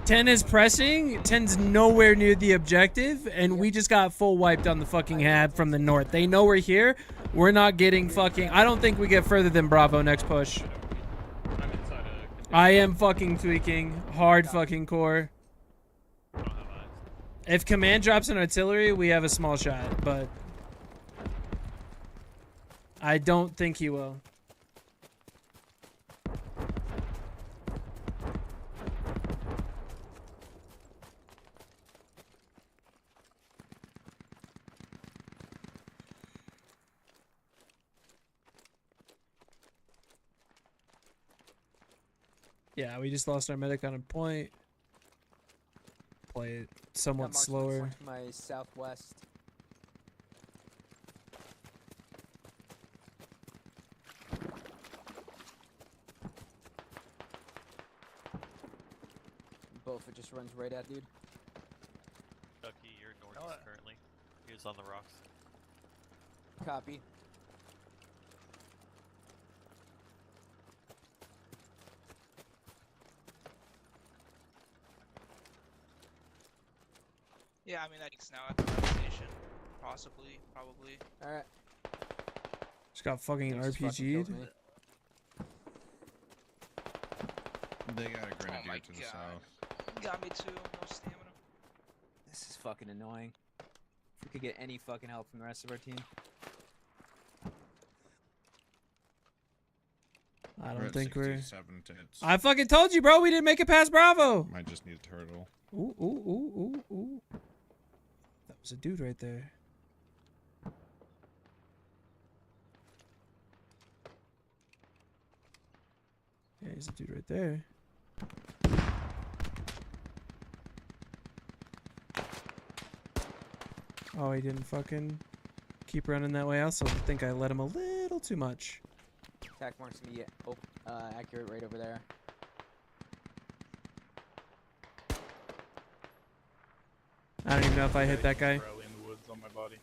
10 is pressing. 10's nowhere near the objective, and we just got full wiped on the fucking hab from the north. They know we're here. We're not getting fucking... I don't think we get further than Bravo next push. I'm inside a I am fucking tweaking. Hard fucking core. I don't have eyes. If command drops an artillery, we have a small shot, but... I don't think he will. Yeah, we just lost our medic on a point. Play it somewhat Got marked slower. to my southwest. Bofa just runs right at dude. Ducky, you're northeast currently. He was on the rocks. Copy. Yeah, I mean that's now at the red station. Possibly, probably. Alright. Just got fucking Just fucking killed RPG'd. me. They got a grenadier my to the God. south. Got me too. No stamina. This is fucking annoying. If we could get any fucking help from the rest of our team. I We're don't at think we're... 67 tits. I fucking told you, bro. We didn't make it past Bravo. Might just need a turtle. Ooh, ooh, ooh, ooh, ooh. That was a dude right there. Yeah, he's a dude right there. Oh, he didn't fucking keep running that way. I also think I let him a little too much. Attack marks gonna be accurate right over there. I don't even know if I hit that guy. Rally in the woods on my body.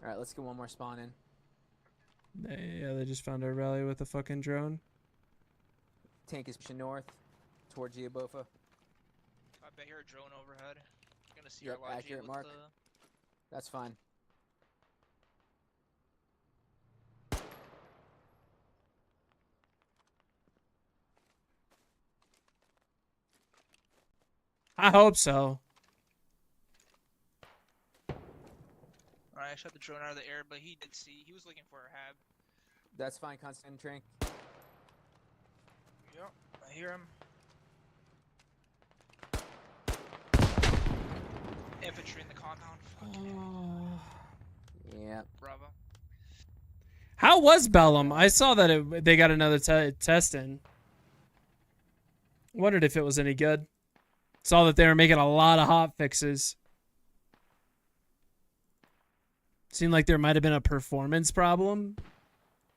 Alright, let's get one more spawn in. Yeah, they just found our rally with a fucking drone. Tank is pushing north towards you, Bofa. I bet you're a drone overhead. Gonna see Yep, our Logi accurate with mark. the... That's fine. I hope so. Alright, I shot the drone out of the air, but he did see. He was looking for a hab. That's fine, constant trank. Yep, I hear him. Infantry in the compound. Fuck yeah. Yeah. Bravo. How was Bellum? I saw that they got another test in. Wondered if it was any good. Saw that they were making a lot of hot fixes. Seemed like there might have been a performance problem.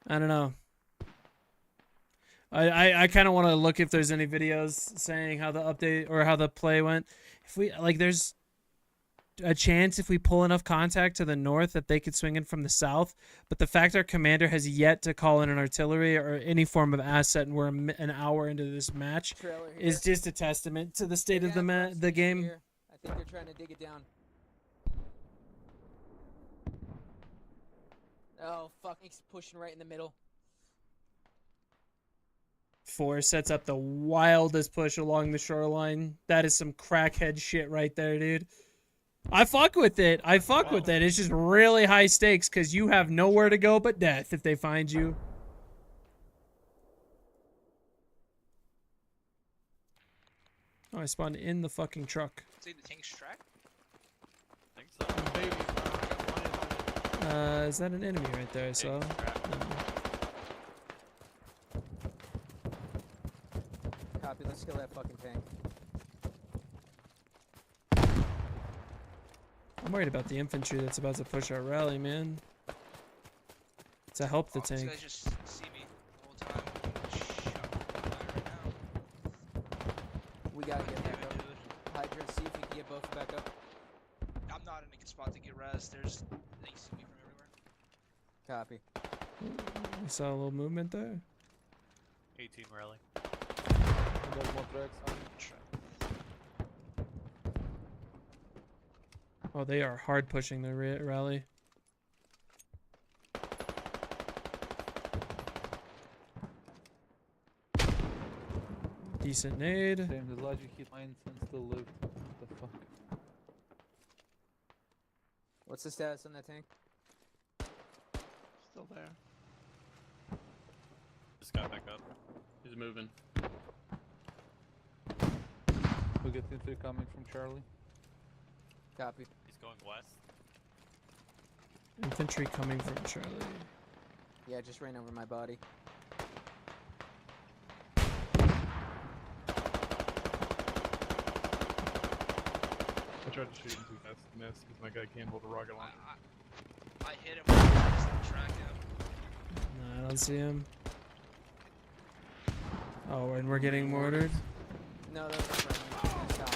I don't know. I kind of want to look if there's any videos saying how the update or how the play went. If we like, there's a chance if we pull enough contact to the north that they could swing in from the south. But the fact our commander has yet to call in an artillery or any form of asset, and we're an hour into this match, Trailer here. is just a testament to the state of Yeah, the game. here. I think they're trying to dig it down. Oh fuck! He's pushing right in the middle. 4 sets up the wildest push along the shoreline. That is some crackhead shit right there, dude. I fuck with it. I fuck with it. It's just really high stakes because you have nowhere to go but death if they find you. Oh, I spawned in the fucking truck. See the tank's track? I think so. Baby. Is that an enemy right there? I saw. Copy. Let's kill that fucking tank. I'm worried about the infantry that's about to push our rally, man. To help the Oh, these tank. guys just see me the whole time. Shut up right now. We gotta get Damn back it, up. dude. Hydra, see if you can get both back up. I'm not in a good spot to get res. They see me from everywhere. Copy. I saw a little movement there. 18 rally. Oh, they are hard pushing the rally. Decent nade. Damn, the logic hit mine and still lived. What the fuck? What's the status on that tank? Still there. Just got back up. He's moving. We get infantry coming from Charlie. Copy. He's going west. Infantry coming from Charlie. Yeah, just ran over my body. I tried to shoot him too fast and missed because my guy can't hold a rocket launcher. I hit him. I just didn't track him. No, I don't see him. Oh, and we're getting mortared. No, those are friendly. Nice shot.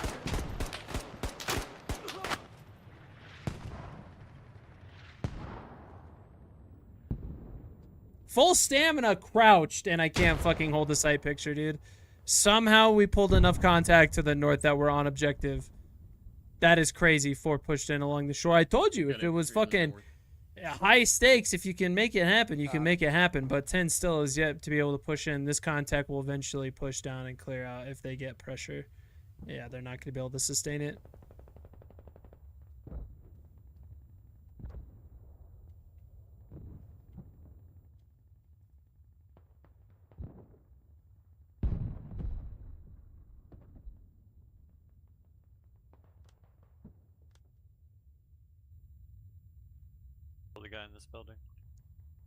Full stamina crouched, and I can't fucking hold the sight picture, dude. Somehow we pulled enough contact to the north that we're on objective. That is crazy. 4 pushed in along the shore. I told you, if it was fucking high stakes, if you can make it happen, you can make it happen. But 10 still is yet to be able to push in. This contact will eventually push down and clear out if they get pressure. Yeah, they're not going to be able to sustain it. The guy in this building.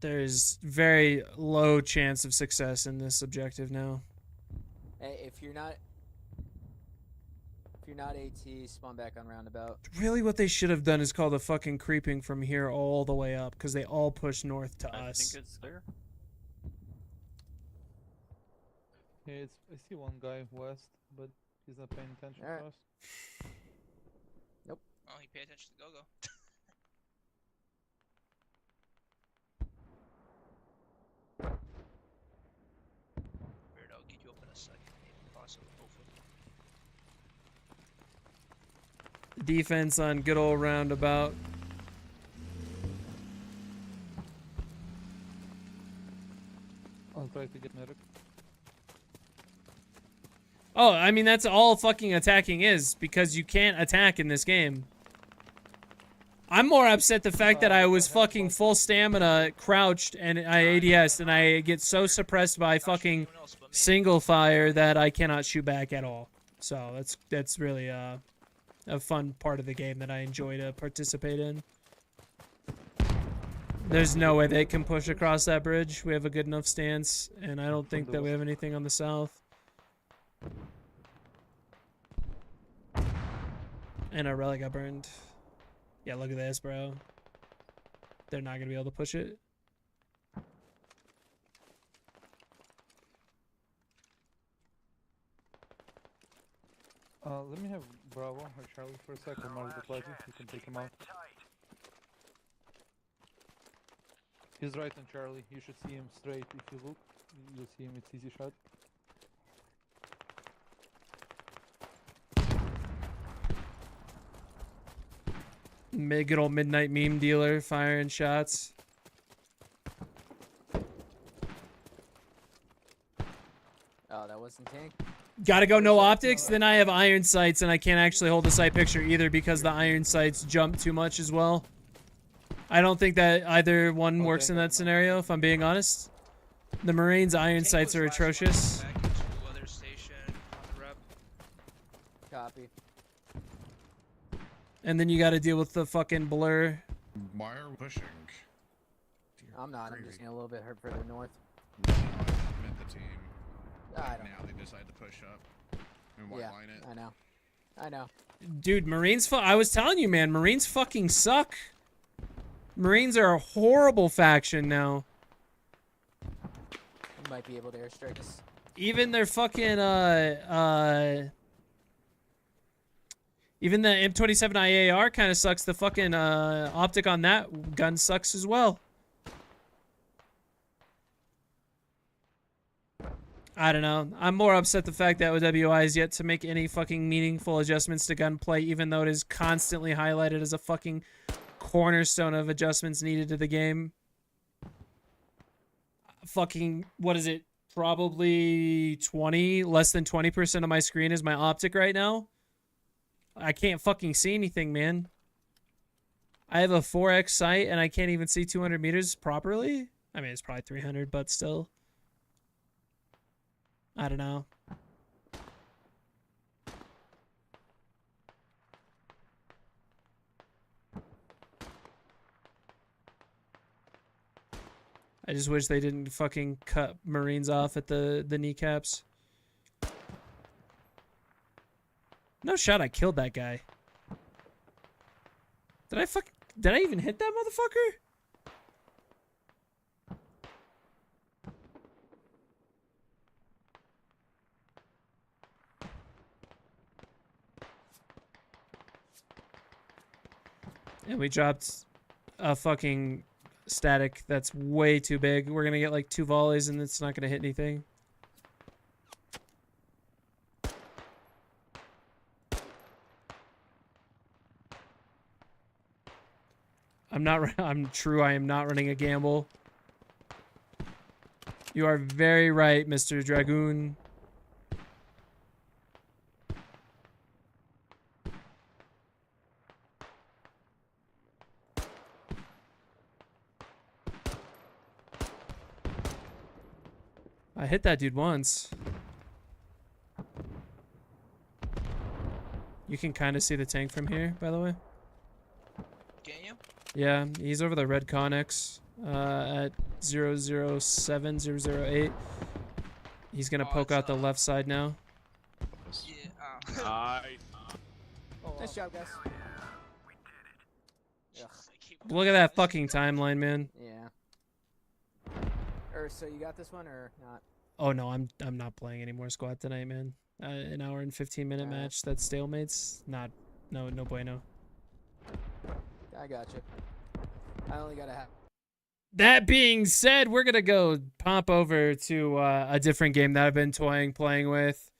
There's very low chance of success in this objective now. Hey, if you're not AT, spawn back on roundabout. Really, what they should have done is call the fucking creeping from here all the way up, because they all push north to I us. think it's clear. Yeah, I see one guy west, but he's not paying attention Alright. to us. Oh, he paid attention to Gogo. Weird, I'll get you up in a second. Maybe possibly, hopefully. Defense on good old roundabout. I'll try to get medic. Oh, I mean, that's all fucking attacking is, because you can't attack in this game. I'm more upset the fact that I was fucking full stamina, crouched, and I ADS, and I get so suppressed by fucking single fire that I cannot shoot back at all. So that's really a fun part of the game that I enjoy to participate in. There's no way they can push across that bridge. We have a good enough stance, and I don't think that we have anything on the south. And our relic got burned. Yeah, look at this, bro. They're not gonna be able to push it. Let me have Bravo or Charlie for a second. Mark the plaza. You can take him out. He's right on Charlie. You should see him straight. If you look, you'll see him. It's easy shot. Good old midnight meme dealer firing shots. Oh, that wasn't tank. Gotta go no optics. Then I have iron sights, and I can't actually hold the sight picture either because the iron sights jump too much as well. I don't think that either one works in that scenario, if I'm being honest. The Marines' iron Tank sights was are last one atrocious. back into weather station on the rep. Copy. And then you gotta deal with the fucking blur. Why are we pushing? I'm not. I'm just a little bit hurt further north. No, I meant the team. I don't Now they decide to push up and white Yeah, line it. I know. I know. Dude, Marines, I was telling you, man, Marines fucking suck. Marines are a horrible faction now. You might be able to airstrike us. Even their fucking, even the M27 IAR kind of sucks. The fucking, optic on that gun sucks as well. I don't know. I'm more upset the fact that OWI is yet to make any fucking meaningful adjustments to gunplay, even though it is constantly highlighted as a fucking cornerstone of adjustments needed to the game. Fucking, what is it? Probably less than 20% of my screen is my optic right now. I can't fucking see anything, man. I have a 4x sight and I can't even see 200 meters properly. I mean, it's probably 300, but still. I don't know. I just wish they didn't fucking cut Marines off at the kneecaps. No shot I killed that guy. Did I even hit that motherfucker? And we dropped a fucking static that's way too big. We're gonna get like 2 volleys and it's not gonna hit anything. I'm true, I am not running a gamble. You are very right, Mr. Dragoon. I hit that dude once. You can kind of see the tank from here, by the way. Can you? Yeah, he's over the red Connex at 007, 008. He's gonna poke out the left side now. Yeah. Nice job, guys. Ugh. Look at that fucking timeline, man. Yeah. So you got this one or not? Oh no, I'm not playing any more squad tonight, man. An hour and 15-minute match that's stalemates. No bueno. I got you. I only gotta have. That being said, we're gonna go pop over to a different game that I've been playing with.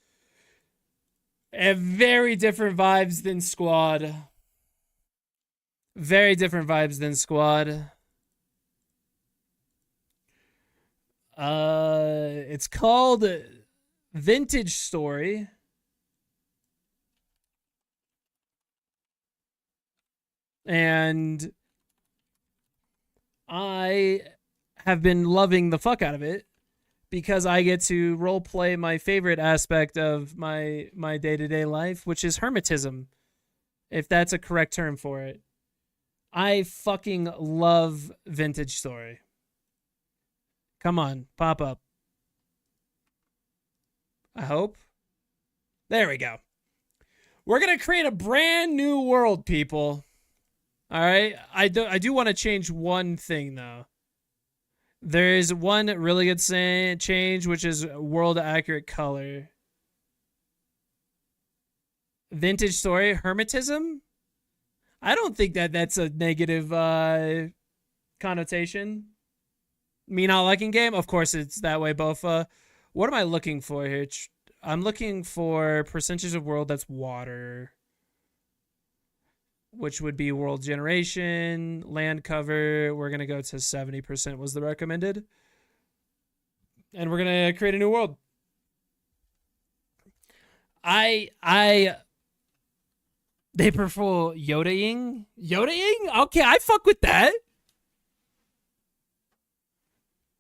Very different vibes than squad. Very different vibes than squad. It's called Vintage Story. And I have been loving the fuck out of it because I get to role play my favorite aspect of my day-to-day life, which is hermetism, if that's a correct term for it. I fucking love Vintage Story. Come on, pop up. I hope. There we go. We're going to create a brand new world, people. All right? I do want to change one thing, though. There's one really good change, which is world accurate color. Vintage Story, hermetism? I don't think that's a negative connotation. Me not liking game? Of course it's that way, Bofa. What am I looking for here? I'm looking for percentage of world that's water, which would be world generation, land cover. We're going to go to 70% was the recommended. And we're going to create a new world. They prefer Yoda-ing? Yoda-ing? Okay, I fuck with that.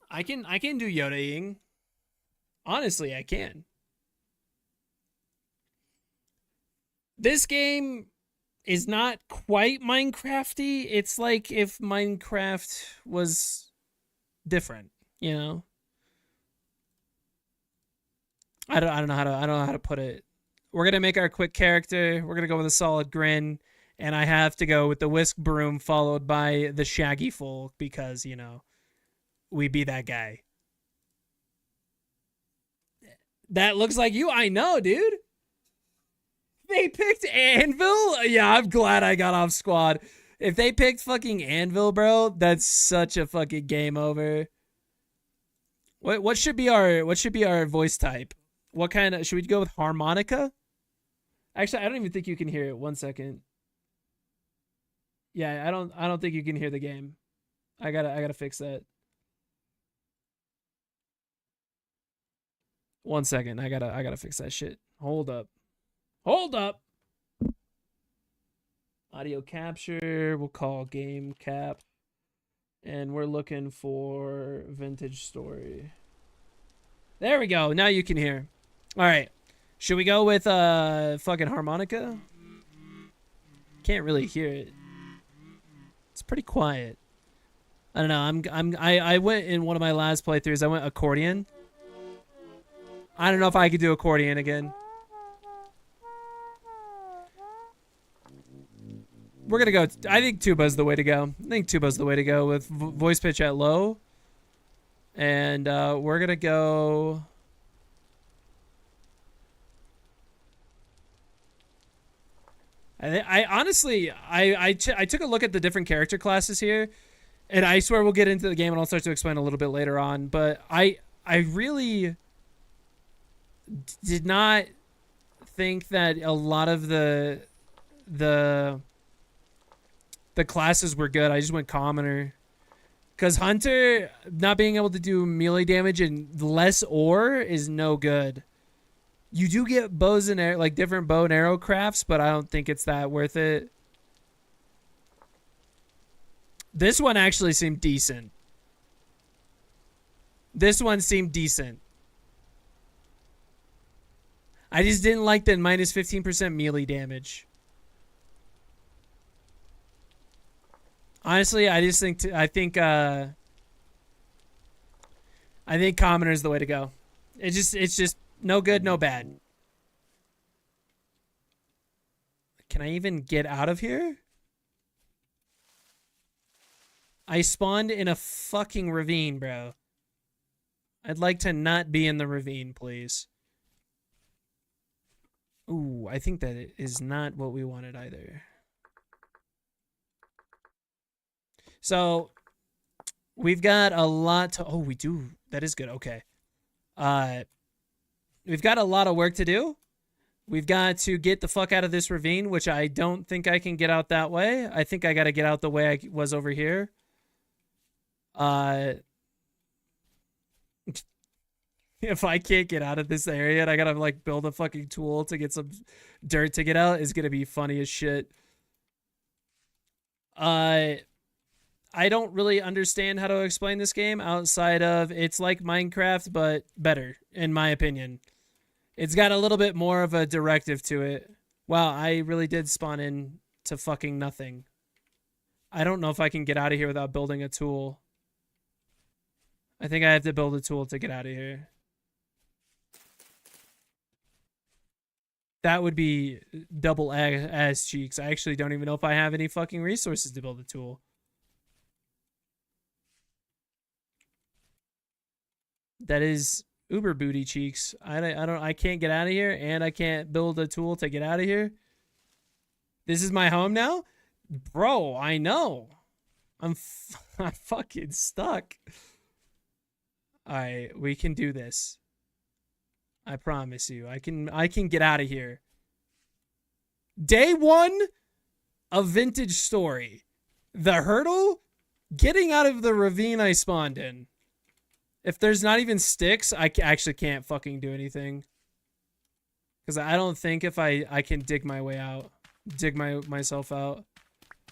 I can do Yoda-ing. Honestly, I can. This game is not quite Minecrafty. It's like if Minecraft was different, you know? I don't know how to put it. We're gonna make our quick character. We're gonna go with a solid grin, and I have to go with the whisk broom followed by the shaggy folk because, you know, we be that guy. That looks like you. I know, dude. They picked Anvil? Yeah, I'm glad I got off squad. If they picked fucking Anvil, bro, that's such a fucking game over. What should be our voice type? What kind of, should we go with harmonica? Actually, I don't even think you can hear it. 1 second. Yeah, I don't think you can hear the game. I gotta fix that. 1 second. I gotta fix that shit. Hold up. Audio capture. We'll call game cap. And we're looking for Vintage Story. There we go. Now you can hear. All right. Should we go with fucking harmonica? Can't really hear it. It's pretty quiet. I don't know. I went in one of my last playthroughs. I went accordion. I don't know if I could do accordion again. We're gonna go. I think tuba's the way to go. With voice pitch at low. And we're gonna go. I honestly took a look at the different character classes here, and I swear we'll get into the game and I'll start to explain a little bit later on. But I really did not think that a lot of the classes were good. I just went commoner. Because Hunter not being able to do melee damage and less ore is no good. You do get bows and arrow, like different bow and arrow crafts, but I don't think it's that worth it. This one actually seemed decent. I just didn't like the minus 15% melee damage. Honestly, I think commoner is the way to go. It's just no good, no bad. Can I even get out of here? I spawned in a fucking ravine, bro. I'd like to not be in the ravine, please. Ooh, I think that is not what we wanted either. So, we've got a lot to... Oh, we do. That is good. Okay. We've got a lot of work to do. We've got to get the fuck out of this ravine, which I don't think I can get out that way. I think I got to get out the way I was over here. If I can't get out of this area and I got to, like, build a fucking tool to get some dirt to get out, is going to be funny as shit. I don't really understand how to explain this game outside of it's like Minecraft, but better, in my opinion. It's got a little bit more of a directive to it. Wow, I really did spawn in to fucking nothing. I don't know if I can get out of here without building a tool. I think I have to build a tool to get out of here. That would be double ass cheeks. I actually don't even know if I have any fucking resources to build a tool. That is uber booty cheeks. I can't get out of here, and I can't build a tool to get out of here. This is my home now? Bro, I know. I'm fucking stuck. Alright, we can do this. I promise you. I can get out of here. Day 1 of Vintage Story. The hurdle? Getting out of the ravine I spawned in. If there's not even sticks, I actually can't fucking do anything. Because I don't think if I can dig my way out. Dig myself out.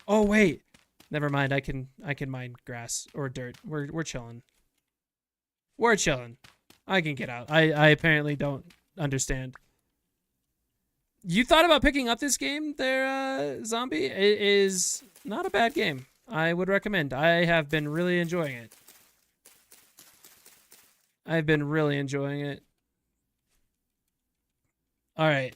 Oh, wait. Never mind. I can mine grass or dirt. We're chilling. We're chilling. I can get out. I apparently don't understand. You thought about picking up this game there, Zombie? It is not a bad game. I would recommend. I have been really enjoying it. I've been really enjoying it. All right.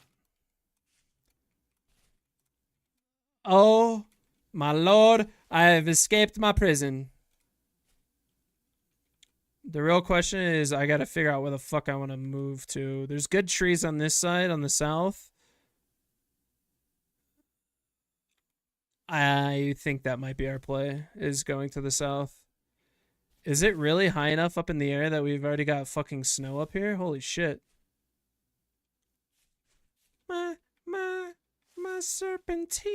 Oh, my lord. I have escaped my prison. The real question is I got to figure out where the fuck I want to move to. There's good trees on this side, on the south. I think that might be our play, is going to the south. Is it really high enough up in the air that we've already got fucking snow up here? Holy shit. My serpentine.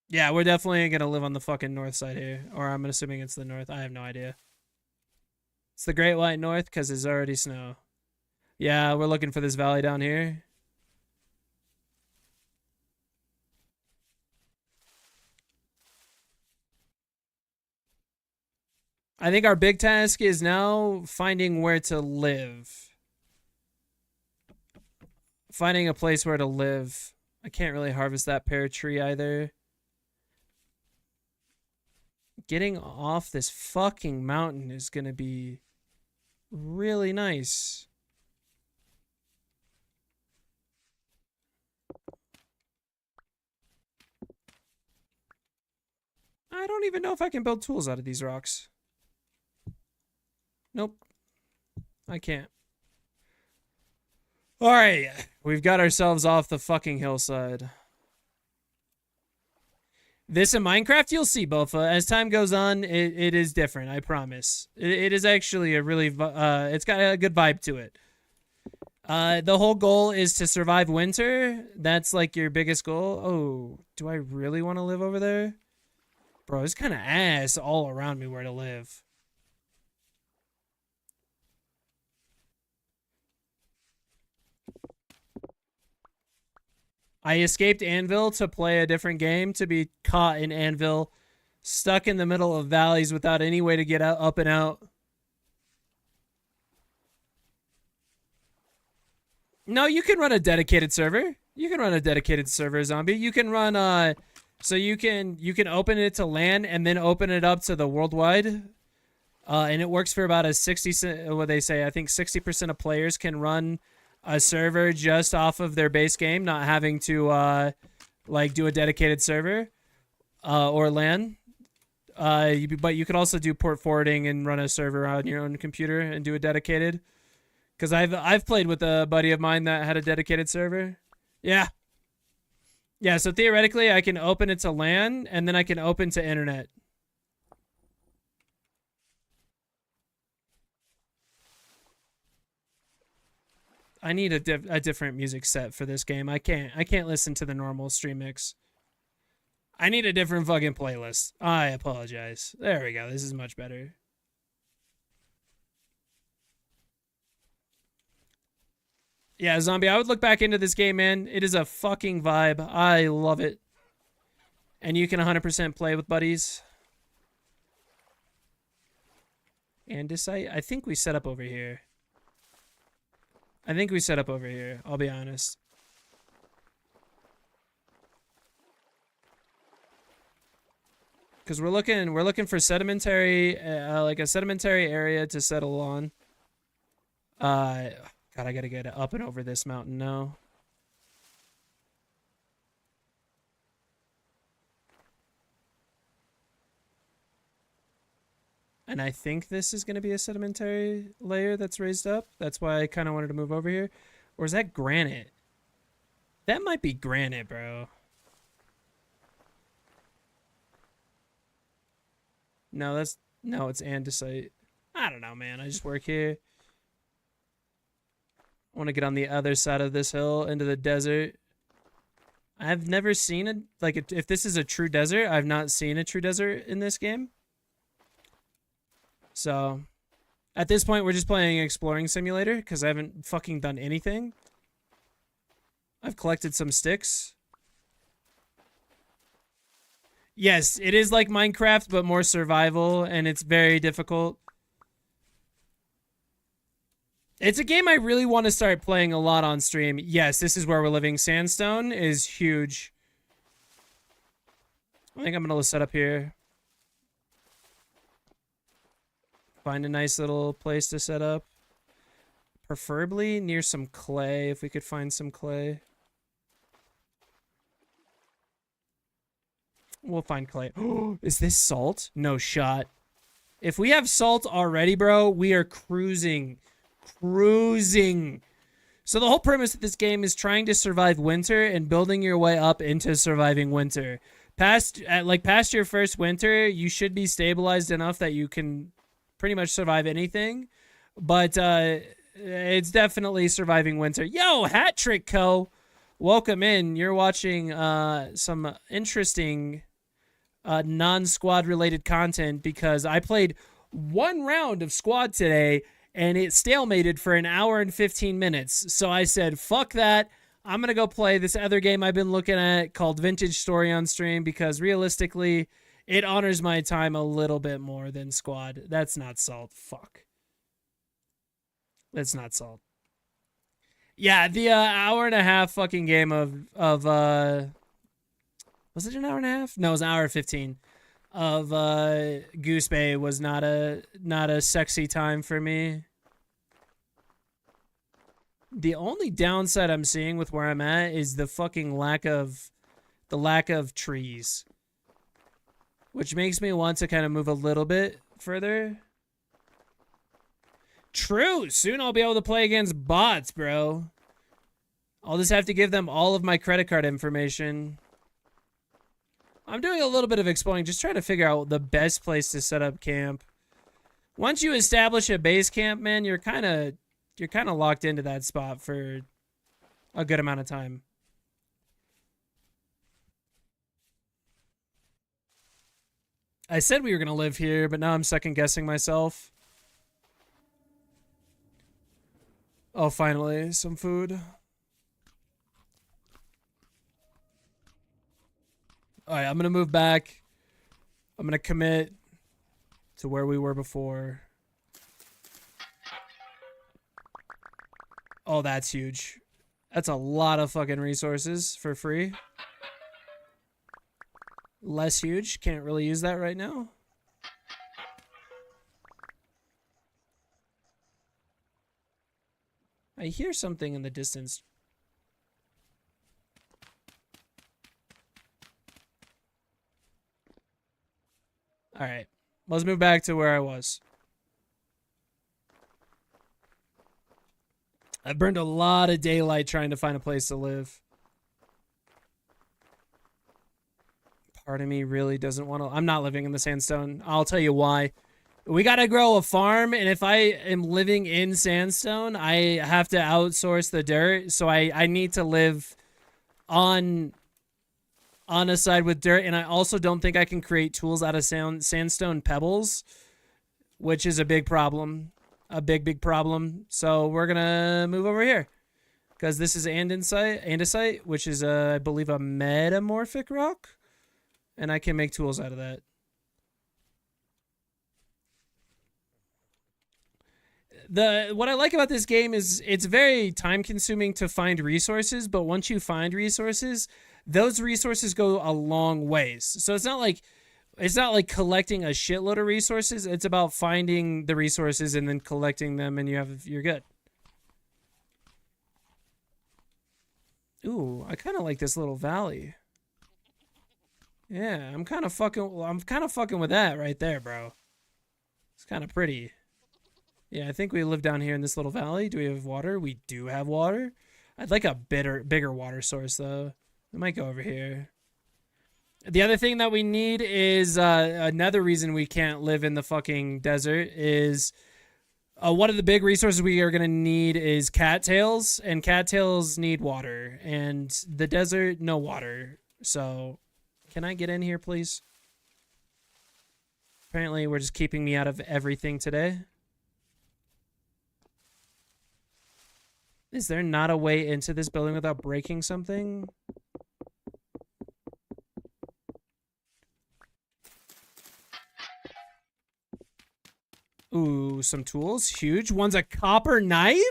Yeah, we're definitely going to live on the fucking north side here. Or I'm assuming it's the north. I have no idea. It's the Great White North because there's already snow. Yeah, we're looking for this valley down here. I think our big task is now finding where to live. Finding a place where to live. I can't really harvest that pear tree either. Getting off this fucking mountain is going to be really nice. I don't even know if I can build tools out of these rocks. Nope. I can't. Alright. We've got ourselves off the fucking hillside. This in Minecraft, you'll see, Bofa. As time goes on, it is different, I promise. It is actually a really... it's got a good vibe to it. The whole goal is to survive winter. That's like your biggest goal. Oh, do I really want to live over there? Bro, it's kind of ass all around me where to live. I escaped Anvil to play a different game, to be caught in Anvil, stuck in the middle of valleys without any way to get out, up and out. No, you can run a dedicated server. You can run a dedicated server, Zombie. You can run so you can open it to LAN and then open it up to the worldwide. And it works for about a 60, what they say, I think 60% of players can run a server just off of their base game, not having to like do a dedicated server or LAN. But you could also do port forwarding and run a server on your own computer and do a dedicated. Because I've played with a buddy of mine that had a dedicated server. Yeah. Yeah, so theoretically I can open it to LAN and then I can open to internet. I need a different music set for this game. I can't listen to the normal stream mix. I need a different fucking playlist. I apologize. There we go. This is much better. Yeah, Zombie, I would look back into this game, man. It is a fucking vibe. I love it. And you can 100% play with buddies. Andesite? I think we set up over here. I'll be honest. Because we're looking for sedimentary, like a sedimentary area to settle on. God, I gotta get up and over this mountain now. And I think this is going to be a sedimentary layer that's raised up. That's why I kind of wanted to move over here. Or is that granite? That might be granite, bro. No, it's andesite. I don't know, man. I just work here. I want to get on the other side of this hill into the desert. I've never seen it. Like, if this is a true desert, I've not seen a true desert in this game. So, at this point, we're just playing Exploring Simulator because I haven't fucking done anything. I've collected some sticks. Yes, it is like Minecraft, but more survival, and it's very difficult. It's a game I really want to start playing a lot on stream. Yes, this is where we're living. Sandstone is huge. I think I'm going to set up here. Find a nice little place to set up. Preferably near some clay, if we could find some clay. We'll find clay. Oh, is this salt? No shot. If we have salt already, bro, we are cruising. Cruising. So the whole premise of this game is trying to survive winter and building your way up into surviving winter. Past your first winter, you should be stabilized enough that you can pretty much survive anything. But it's definitely surviving winter. Yo, Hat Trick Co. Welcome in. You're watching some interesting non-squad related content because I played one round of squad today and it stalemated for an hour and 15 minutes. So I said, fuck that. I'm going to go play this other game I've been looking at called Vintage Story on stream because realistically, it honors my time a little bit more than squad. That's not salt. Fuck. That's not salt. Yeah, the hour and a half fucking game of was it an hour and a half? No, it was an hour and 15 of Goose Bay was not a sexy time for me. The only downside I'm seeing with where I'm at is the fucking lack of trees, which makes me want to kind of move a little bit further. True. Soon I'll be able to play against bots, bro. I'll just have to give them all of my credit card information. I'm doing a little bit of exploring, just trying to figure out the best place to set up camp. Once you establish a base camp, man, you're kind of locked into that spot for a good amount of time. I said we were going to live here, but now I'm second guessing myself. Oh, finally, some food. All right, I'm going to move back. I'm going to commit to where we were before. Oh, that's huge. That's a lot of fucking resources for free. Less huge. Can't really use that right now. I hear something in the distance. All right. Let's move back to where I was. I burned a lot of daylight trying to find a place to live. Part of me really doesn't want to... I'm not living in the sandstone. I'll tell you why. We got to grow a farm, and if I am living in sandstone, I have to outsource the dirt, so I need to live on a side with dirt, and I also don't think I can create tools out of sandstone pebbles, which is a big problem. A big problem. So we're going to move over here, because this is andesite, which is, I believe, a metamorphic rock. and I can make tools out of that. What I like about this game is it's very time consuming to find resources, but once you find resources, those resources go a long ways. So it's not like collecting a shitload of resources. It's about finding the resources and then collecting them, and you're good. Ooh, I kind of like this little valley. Yeah, I'm kind of fucking with that right there, bro. It's kind of pretty. Yeah, I think we live down here in this little valley. Do we have water? We do have water. I'd like a bigger water source, though. We might go over here. The other thing that we need is another reason we can't live in the fucking desert is one of the big resources we are going to need is cattails, and cattails need water, and the desert, no water. So can I get in here, please? Apparently, we're just keeping me out of everything today. Is there not a way into this building without breaking something? Ooh, some tools. Huge. One's a copper knife?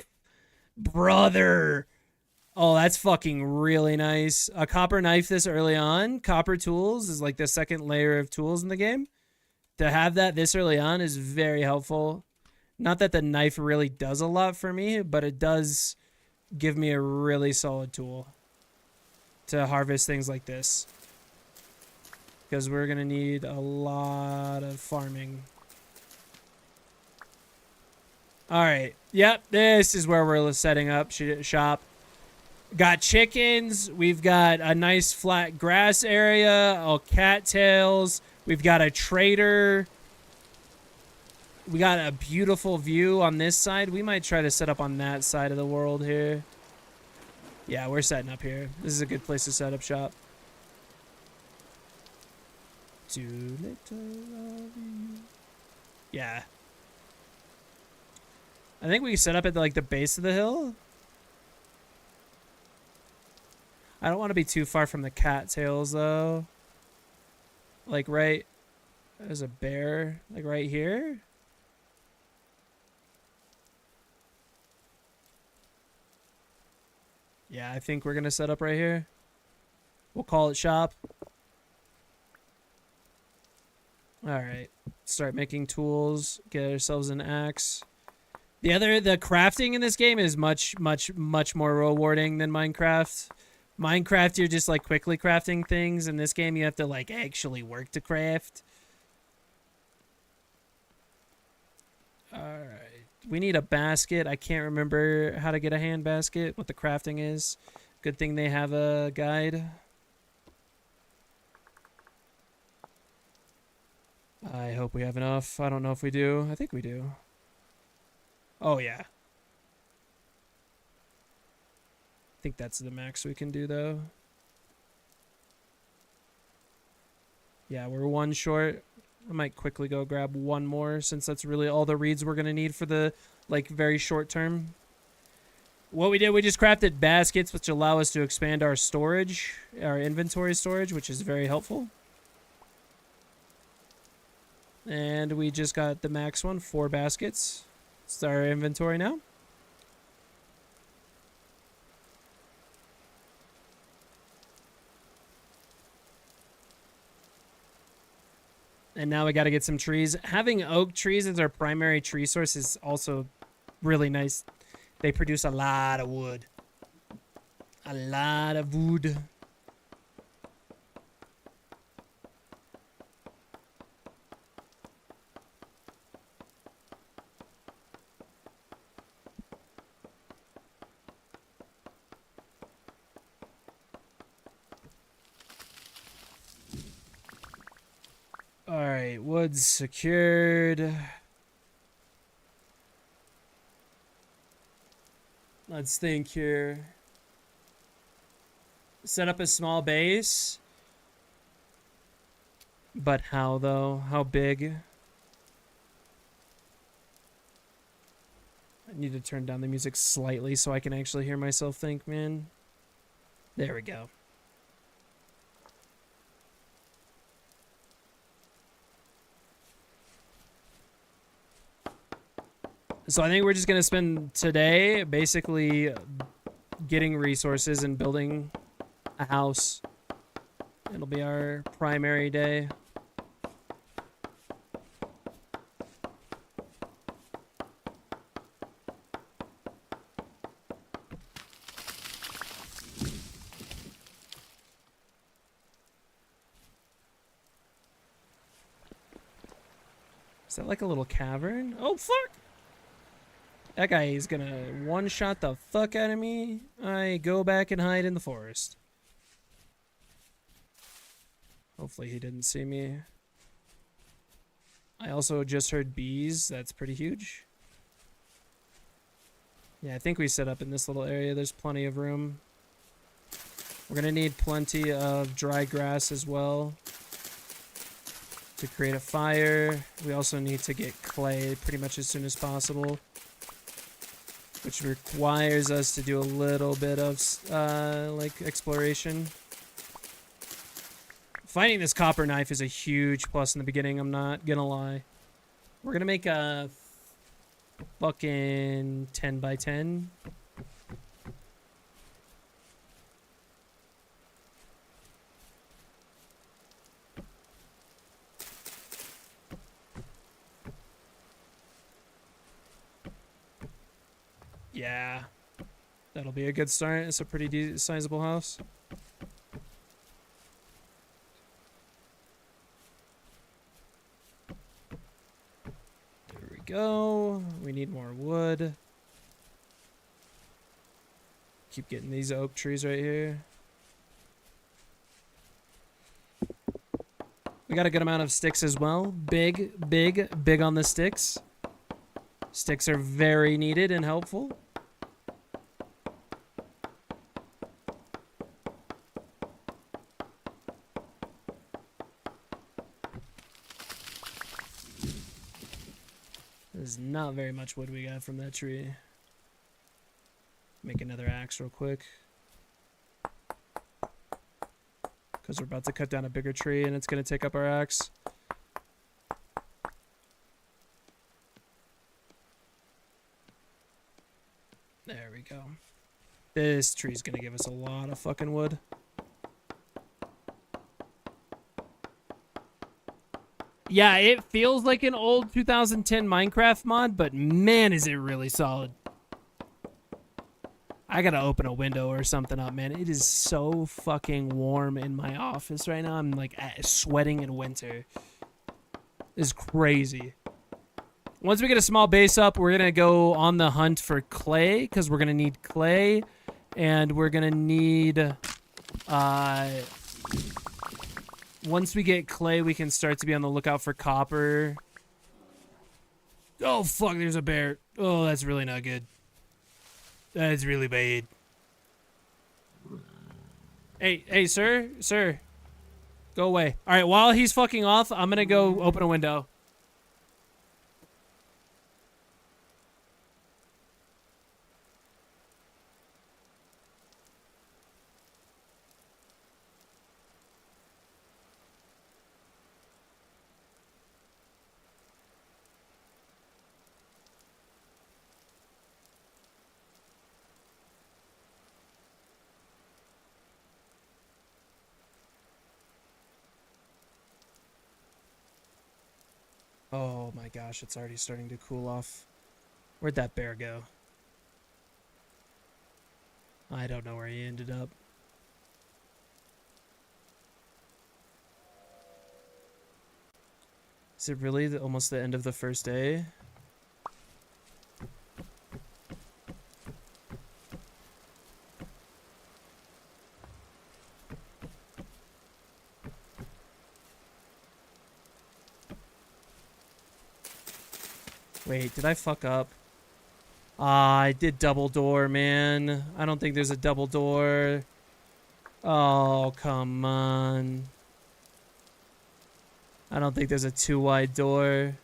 Brother. Oh, that's fucking really nice. A copper knife this early on. Copper tools is like the second layer of tools in the game. To have that this early on is very helpful. Not that the knife really does a lot for me, but it does give me a really solid tool to harvest things like this. Because we're going to need a lot of farming. Alright. Yep, this is where we're setting up shop. Got chickens. We've got a nice flat grass area. All cattails. We've got a trader. We got a beautiful view on this side. We might try to set up on that side of the world here. Yeah, we're setting up here. This is a good place to set up shop. Too little of you. Yeah. I think we can set up at like the base of the hill. I don't want to be too far from the cattails though. Like right, there's a bear like right here. Yeah, I think we're gonna set up right here. We'll call it shop. Alright. Start making tools. Get ourselves an axe. The crafting in this game is much more rewarding than Minecraft. Minecraft, you're just like quickly crafting things. In this game, you have to like actually work to craft. Alright. We need a basket. I can't remember how to get a hand basket, what the crafting is. Good thing they have a guide. I hope we have enough. I don't know if we do. I think we do. Oh, yeah. I think that's the max we can do, though. Yeah, we're one short. I might quickly go grab one more, since that's really all the reeds we're going to need for the, like, very short term. What we did, we just crafted baskets, which allow us to expand our storage, our inventory storage, which is very helpful. And we just got the max one, 4 baskets. It's our inventory now. And now we got to get some trees. Having oak trees as our primary tree source is also really nice. They produce a lot of wood. A lot of wood. Alright, wood's secured. Let's think here. Set up a small base. But how, though? How big? I need to turn down the music slightly so I can actually hear myself think, man. There we go. So I think we're just going to spend today basically getting resources and building a house. It'll be our primary day. Is that like a little cavern? Oh, fuck! That guy is gonna one-shot the fuck out of me. I go back and hide in the forest. Hopefully he didn't see me. I also just heard bees. That's pretty huge. Yeah, I think we set up in this little area. There's plenty of room. We're gonna need plenty of dry grass as well to create a fire. We also need to get clay pretty much as soon as possible, which requires us to do a little bit of like exploration. Finding this copper knife is a huge plus in the beginning, I'm not gonna lie. We're gonna make a fucking 10 by 10. Yeah, that'll be a good start. It's a pretty sizable house. There we go. We need more wood. Keep getting these oak trees right here. We got a good amount of sticks as well. Big on the sticks. Sticks are very needed and helpful. There's not very much wood we got from that tree. Make another axe real quick. Because we're about to cut down a bigger tree and it's going to take up our axe. There we go. This tree's going to give us a lot of fucking wood. Yeah, it feels like an old 2010 Minecraft mod, but man, is it really solid. I gotta open a window or something up, man. It is so fucking warm in my office right now. I'm like sweating in winter. It's crazy. Once we get a small base up, we're gonna go on the hunt for clay, because we're gonna need clay, and we're gonna need once we get clay, we can start to be on the lookout for copper. Oh, fuck, there's a bear. Oh, that's really not good. That's really bad. Hey, sir. Go away. All right, while he's fucking off, I'm going to go open a window. Oh my gosh, it's already starting to cool off. Where'd that bear go? I don't know where he ended up. Is it really almost the end of the first day? Wait, did I fuck up? I did double door, man. I don't think there's a double door. Oh, come on. I don't think there's a 2-wide door.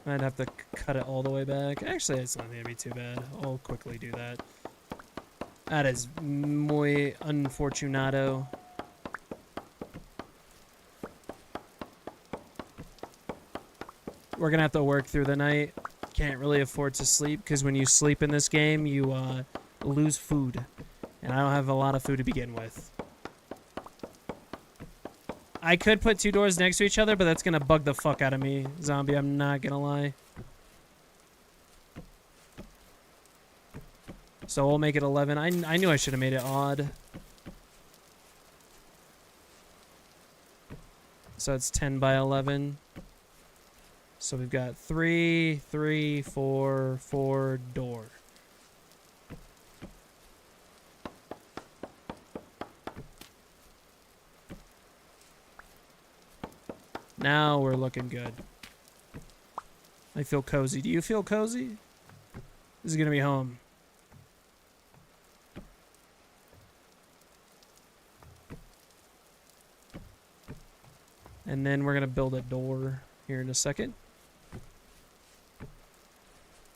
I'd have to cut it all the way back. Actually, it's not going to be too bad. I'll quickly do that. That is muy unfortunado. we're gonna have to work through the night. Can't really afford to sleep because when you sleep in this game, you lose food, and I don't have a lot of food to begin with. I could put 2 doors next to each other, but that's gonna bug the fuck out of me, zombie. I'm not gonna lie. So we'll make it 11. I knew I should have made it odd. So it's 10 by 11. So we've got 3, 3, 4, 4 door. Now we're looking good. I feel cozy. Do you feel cozy? This is gonna be home. And then we're gonna build a door here in a second.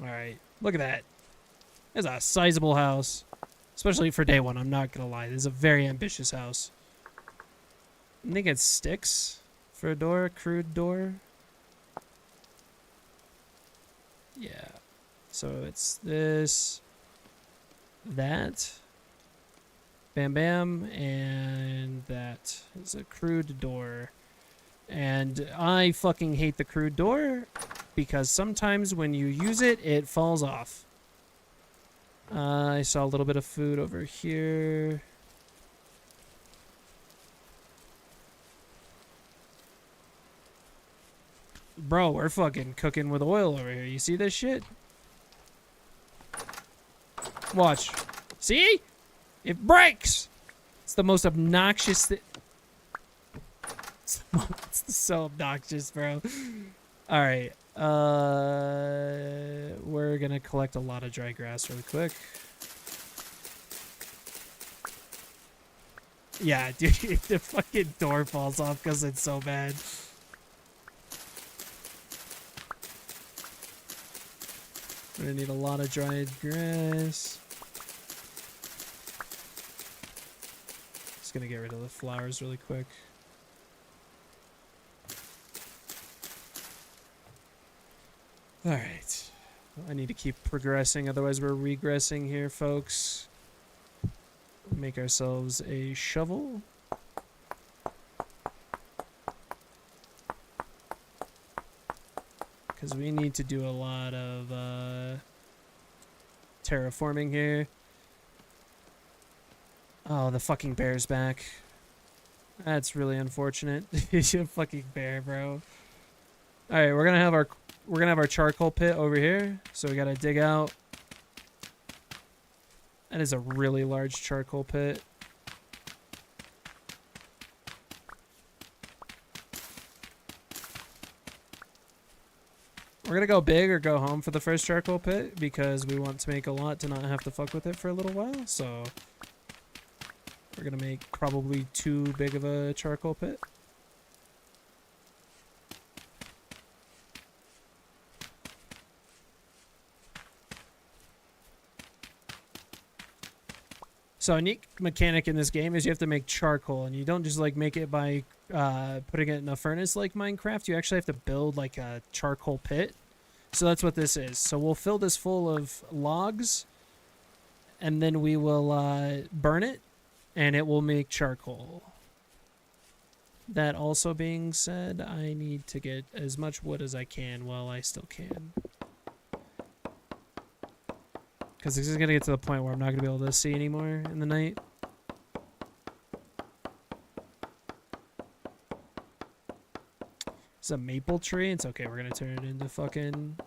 Alright, look at that. It's a sizable house. Especially for day one, I'm not gonna lie. This is a very ambitious house. I think it's sticks for a door, crude door. Yeah. So it's this, that, bam bam, and that is a crude door. And I fucking hate the crude door because sometimes when you use it, it falls off. I saw a little bit of food over here. Bro, we're fucking cooking with oil over here. You see this shit? Watch. See? It breaks! It's the most obnoxious thing. It's so obnoxious, bro. Alright. We're gonna collect a lot of dry grass really quick. Yeah, dude, the fucking door falls off because it's so bad. We're gonna need a lot of dried grass. Just gonna get rid of the flowers really quick. Alright. I need to keep progressing, otherwise we're regressing here, folks. Make ourselves a shovel. Because we need to do a lot of terraforming here. Oh, the fucking bear's back. That's really unfortunate. He's a fucking bear, bro. Alright, we're gonna have our charcoal pit over here. So we gotta dig out. That is a really large charcoal pit. We're gonna go big or go home for the first charcoal pit because we want to make a lot to not have to fuck with it for a little while. So we're gonna make probably too big of a charcoal pit. So a neat mechanic in this game is you have to make charcoal, and you don't just like make it by putting it in a furnace like Minecraft. You actually have to build like a charcoal pit. So that's what this is. So we'll fill this full of logs, and then we will burn it, and it will make charcoal. That also being said, I need to get as much wood as I can while I still can. Because this is going to get to the point where I'm not going to be able to see anymore in the night. It's a maple tree. It's okay. We're going to turn it into fucking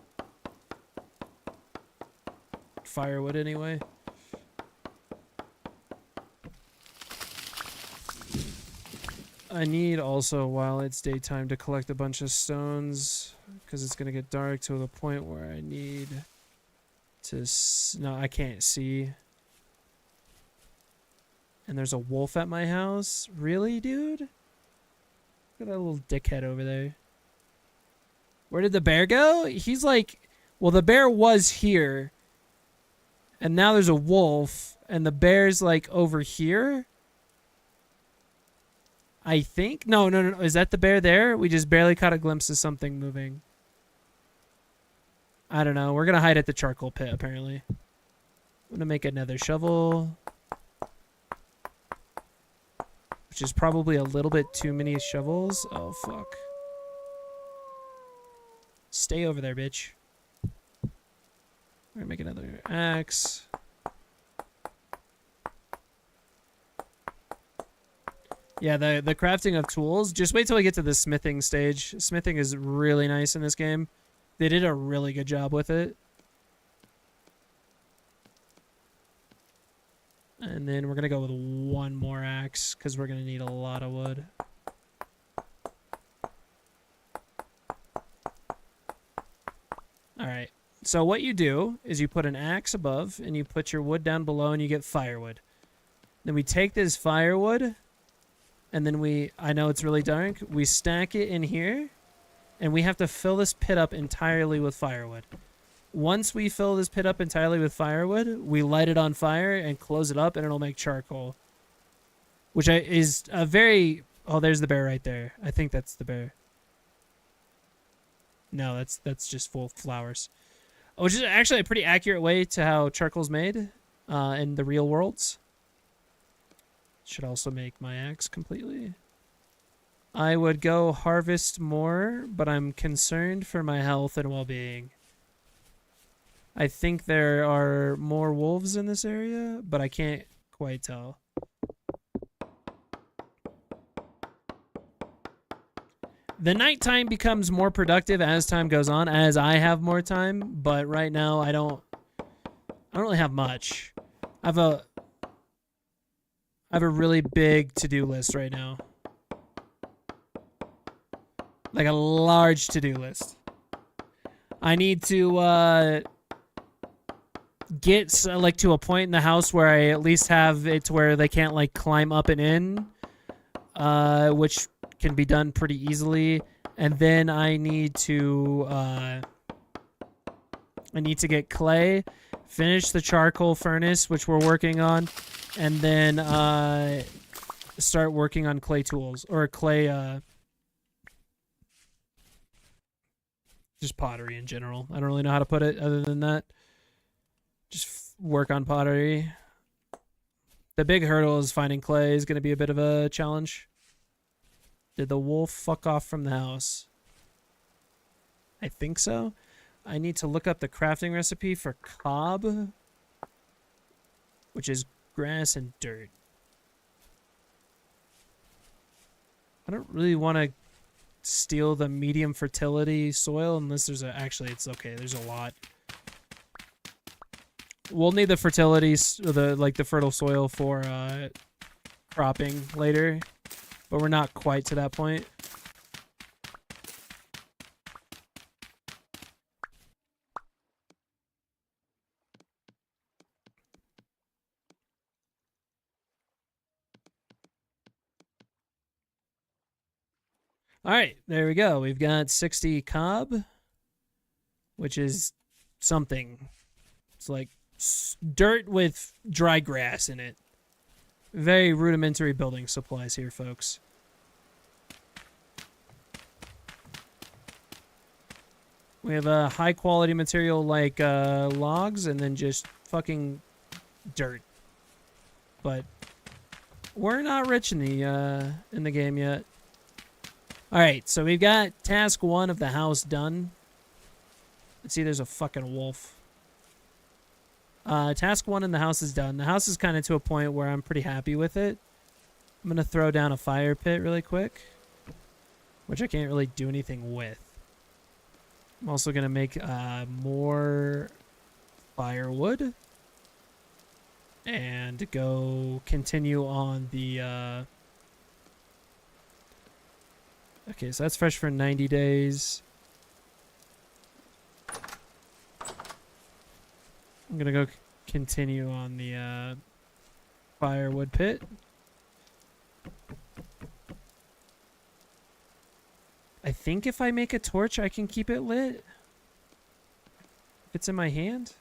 firewood anyway. I need also, while it's daytime, to collect a bunch of stones. Because it's going to get dark to the point where I need... No, I can't see. And there's a wolf at my house? Really, dude? Look at that little dickhead over there. Where did the bear go? He's like... Well, the bear was here. And now there's a wolf. And the bear's like over here? I think? No. Is that the bear there? We just barely caught a glimpse of something moving. I don't know. We're gonna hide at the charcoal pit apparently. I'm gonna make another shovel, which is probably a little bit too many shovels. Oh fuck! Stay over there, bitch. We're gonna make another axe. Yeah, the crafting of tools. Just wait till we get to the smithing stage. Smithing is really nice in this game. They did a really good job with it. And then we're going to go with one more axe because we're going to need a lot of wood. Alright, so what you do is you put an axe above and you put your wood down below and you get firewood. Then we take this firewood and then I know it's really dark, we stack it in here and we have to fill this pit up entirely with firewood. Once we fill this pit up entirely with firewood, we light it on fire and close it up and it'll make charcoal. Which is a very... Oh, there's the bear right there. I think that's the bear. No, that's just full of flowers. Which is actually a pretty accurate way to how charcoal's made in the real worlds. Should also make my axe completely. I would go harvest more, but I'm concerned for my health and well-being. I think there are more wolves in this area, but I can't quite tell. The nighttime becomes more productive as time goes on, as I have more time, but right now I don't really have much. I have a really big to-do list right now. Like a large to-do list. I need to get like to a point in the house where I at least have it to where they can't like climb up and in, which can be done pretty easily. And then I need to get clay, finish the charcoal furnace, which we're working on, and then start working on clay tools or clay. Just pottery in general. I don't really know how to put it other than that. Just work on pottery. The big hurdle is finding clay is going to be a bit of a challenge. Did the wolf fuck off from the house? I think so. I need to look up the crafting recipe for cob, which is grass and dirt. I don't really want to steal the medium fertility soil unless there's actually it's okay, there's a lot. We'll need the fertility, the fertile soil for cropping later, but we're not quite to that point. All right, there we go. We've got 60 cob, which is something. It's like dirt with dry grass in it. Very rudimentary building supplies here, folks. We have a high quality material like logs and then just fucking dirt. But we're not rich in the game yet. All right, so we've got task 1 of the house done. Let's see, there's a fucking wolf. Task 1 in the house is done. The house is kind of to a point where I'm pretty happy with it. I'm going to throw down a fire pit really quick, which I can't really do anything with. I'm also going to make more firewood and go continue on the... Okay, so that's fresh for 90 days. I'm gonna go continue on the firewood pit. I think if I make a torch, I can keep it lit. If it's in my hand.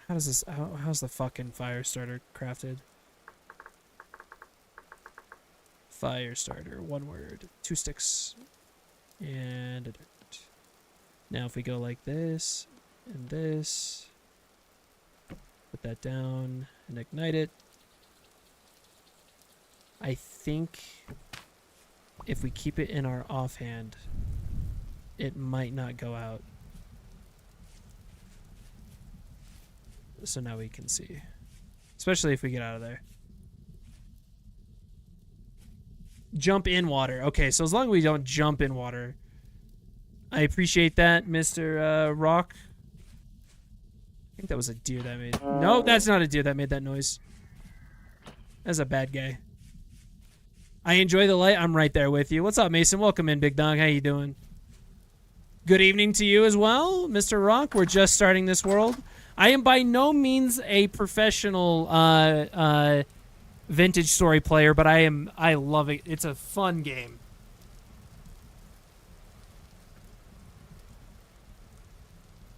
How does this? How's the fucking fire starter crafted? Fire starter, 1 word, 2 sticks. And a dirt. Now if we go like this and this, put that down and ignite it. I think if we keep it in our offhand, it might not go out. So now we can see. Especially if we get out of there. Jump in water. Okay, so as long as we don't jump in water. I appreciate that, Mr. Rock. I think that was a deer that made... No, that's not a deer that made that noise. That's a bad guy. I enjoy the light. I'm right there with you. What's up, Mason? Welcome in, big dog. How you doing? Good evening to you as well, Mr. Rock. We're just starting this world. I am by no means a professional Vintage Story player, but I love it. It's a fun game.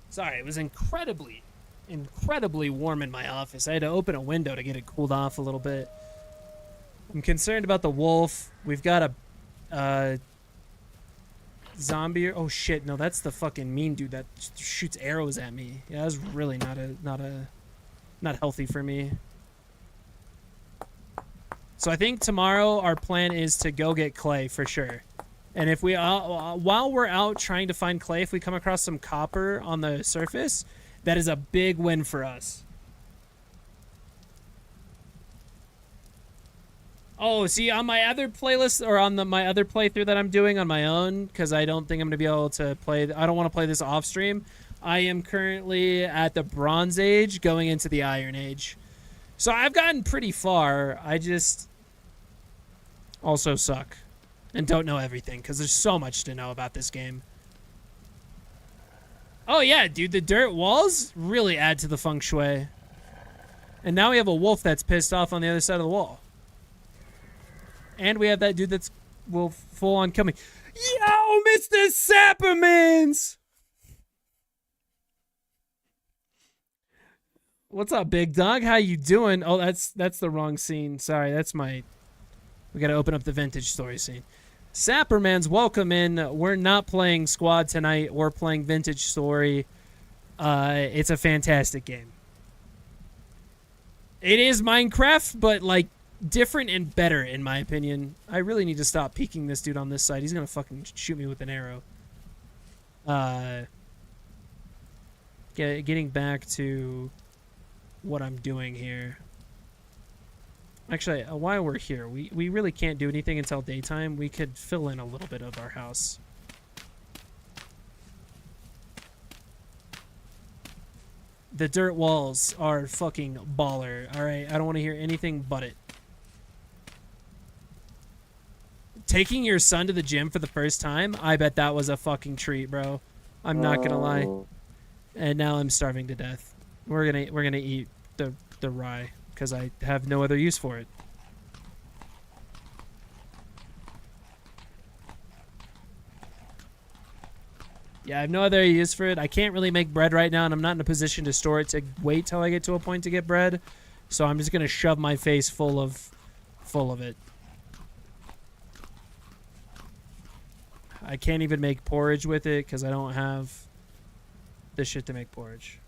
Sorry, it was incredibly warm in my office. I had to open a window to get it cooled off a little bit. I'm concerned about the wolf. We've got a zombie. Oh shit! No, that's the fucking mean dude that shoots arrows at me. Yeah, that's really not healthy for me. So I think tomorrow our plan is to go get clay for sure. And if we while we're out trying to find clay, if we come across some copper on the surface, that is a big win for us. Oh, see, on my other playlist, or on my other playthrough that I'm doing on my own, because I don't think I'm going to be able to play... I don't want to play this off stream. I am currently at the Bronze Age, going into the Iron Age. So I've gotten pretty far. I just also suck and don't know everything, because there's so much to know about this game. Oh, yeah, dude, the dirt walls really add to the feng shui. And now we have a wolf that's pissed off on the other side of the wall. And we have that dude that's full on coming. Yo, Mr. Sappermans! What's up, big dog? How you doing? Oh, that's the wrong scene. Sorry, that's my... We gotta open up the Vintage Story scene. Sappermans, welcome in. We're not playing Squad tonight. We're playing Vintage Story. It's a fantastic game. It is Minecraft, but, like, different and better, in my opinion. I really need to stop peeking this dude on this side. He's gonna fucking shoot me with an arrow. Getting back to what I'm doing here. Actually, while we're here, we really can't do anything until daytime. We could fill in a little bit of our house. The dirt walls are fucking baller. Alright, I don't want to hear anything but it. Taking your son to the gym for the first time, I bet that was a fucking treat, bro. I'm not gonna lie. And now I'm starving to death. We're gonna eat the rye because I have no other use for it. Yeah, I have no other use for it. I can't really make bread right now, and I'm not in a position to store it to wait till I get to a point to get bread. So I'm just gonna shove my face full of it. I can't even make porridge with it because I don't have the shit to make porridge.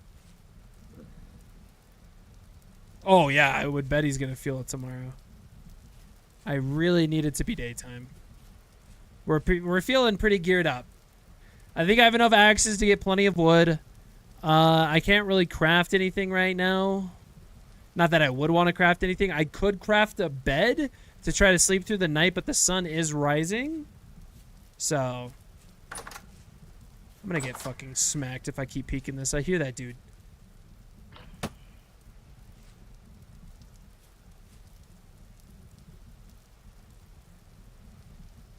Oh, yeah, I would bet he's going to feel it tomorrow. I really need it to be daytime. We're feeling pretty geared up. I think I have enough axes to get plenty of wood. I can't really craft anything right now. Not that I would want to craft anything. I could craft a bed to try to sleep through the night, but the sun is rising. So, I'm gonna get fucking smacked if I keep peeking this. I hear that dude.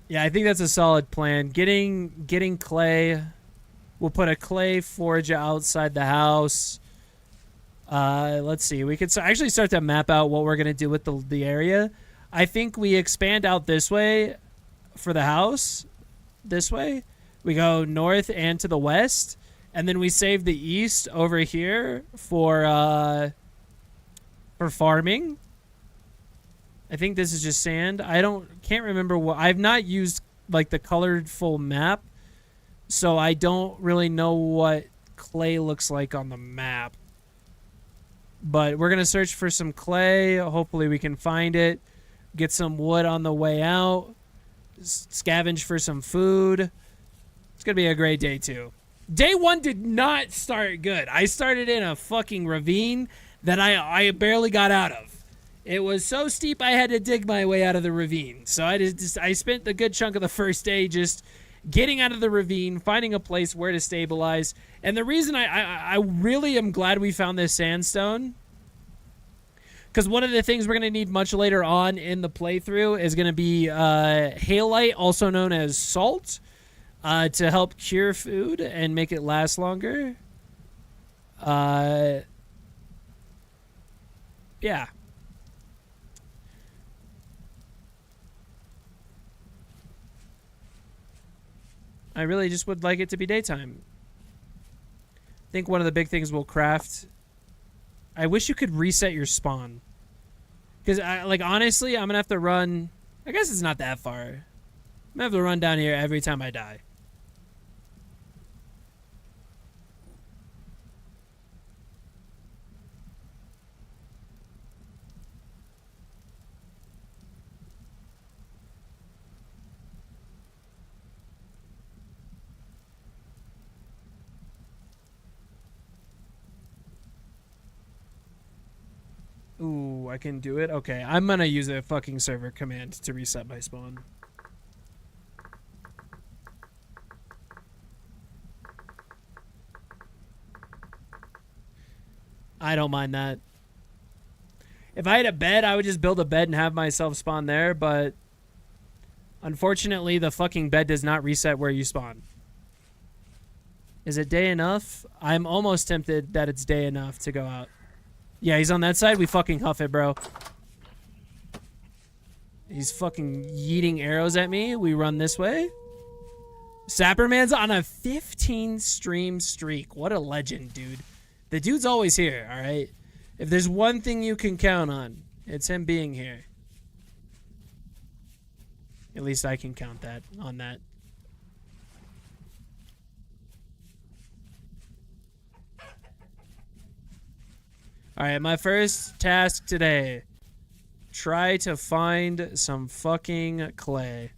Yeah, I think that's a solid plan. Getting clay. We'll put a clay forge outside the house. Let's see. We could actually start to map out what we're gonna do with the area. I think we expand out this way for the house. This way we go north and to the west, and then we save the east over here for farming. I think this is just sand. Can't remember what. I've not used like the colorful map, so I don't really know what clay looks like on the map. But we're gonna search for some clay. Hopefully we can find it. Get some wood on the way out. Scavenge for some food. It's gonna be a great day too. Day 1 did not start good. I started in a fucking ravine that I barely got out of. It was so steep I had to dig my way out of the ravine. So I spent the good chunk of the first day just getting out of the ravine, finding a place where to stabilize. And the reason I really am glad we found this sandstone, because one of the things we're going to need much later on in the playthrough is going to be halite, also known as salt, to help cure food and make it last longer. Yeah. I really just would like it to be daytime. I think one of the big things we'll craft... I wish you could reset your spawn. Because, like, honestly, I'm going to have to run... I guess it's not that far. I'm going to have to run down here every time I die. Ooh, I can do it? Okay, I'm gonna use a fucking server command to reset my spawn. I don't mind that. If I had a bed, I would just build a bed and have myself spawn there, but unfortunately, the fucking bed does not reset where you spawn. Is it day enough? I'm almost tempted that it's day enough to go out. Yeah, he's on that side. We fucking huff it, bro. He's fucking yeeting arrows at me. We run this way. Sapperman's on a 15 stream streak. What a legend, dude. The dude's always here, all right? If there's one thing you can count on, it's him being here. At least I can count that on that. All right, my first task today. Try to find some fucking clay.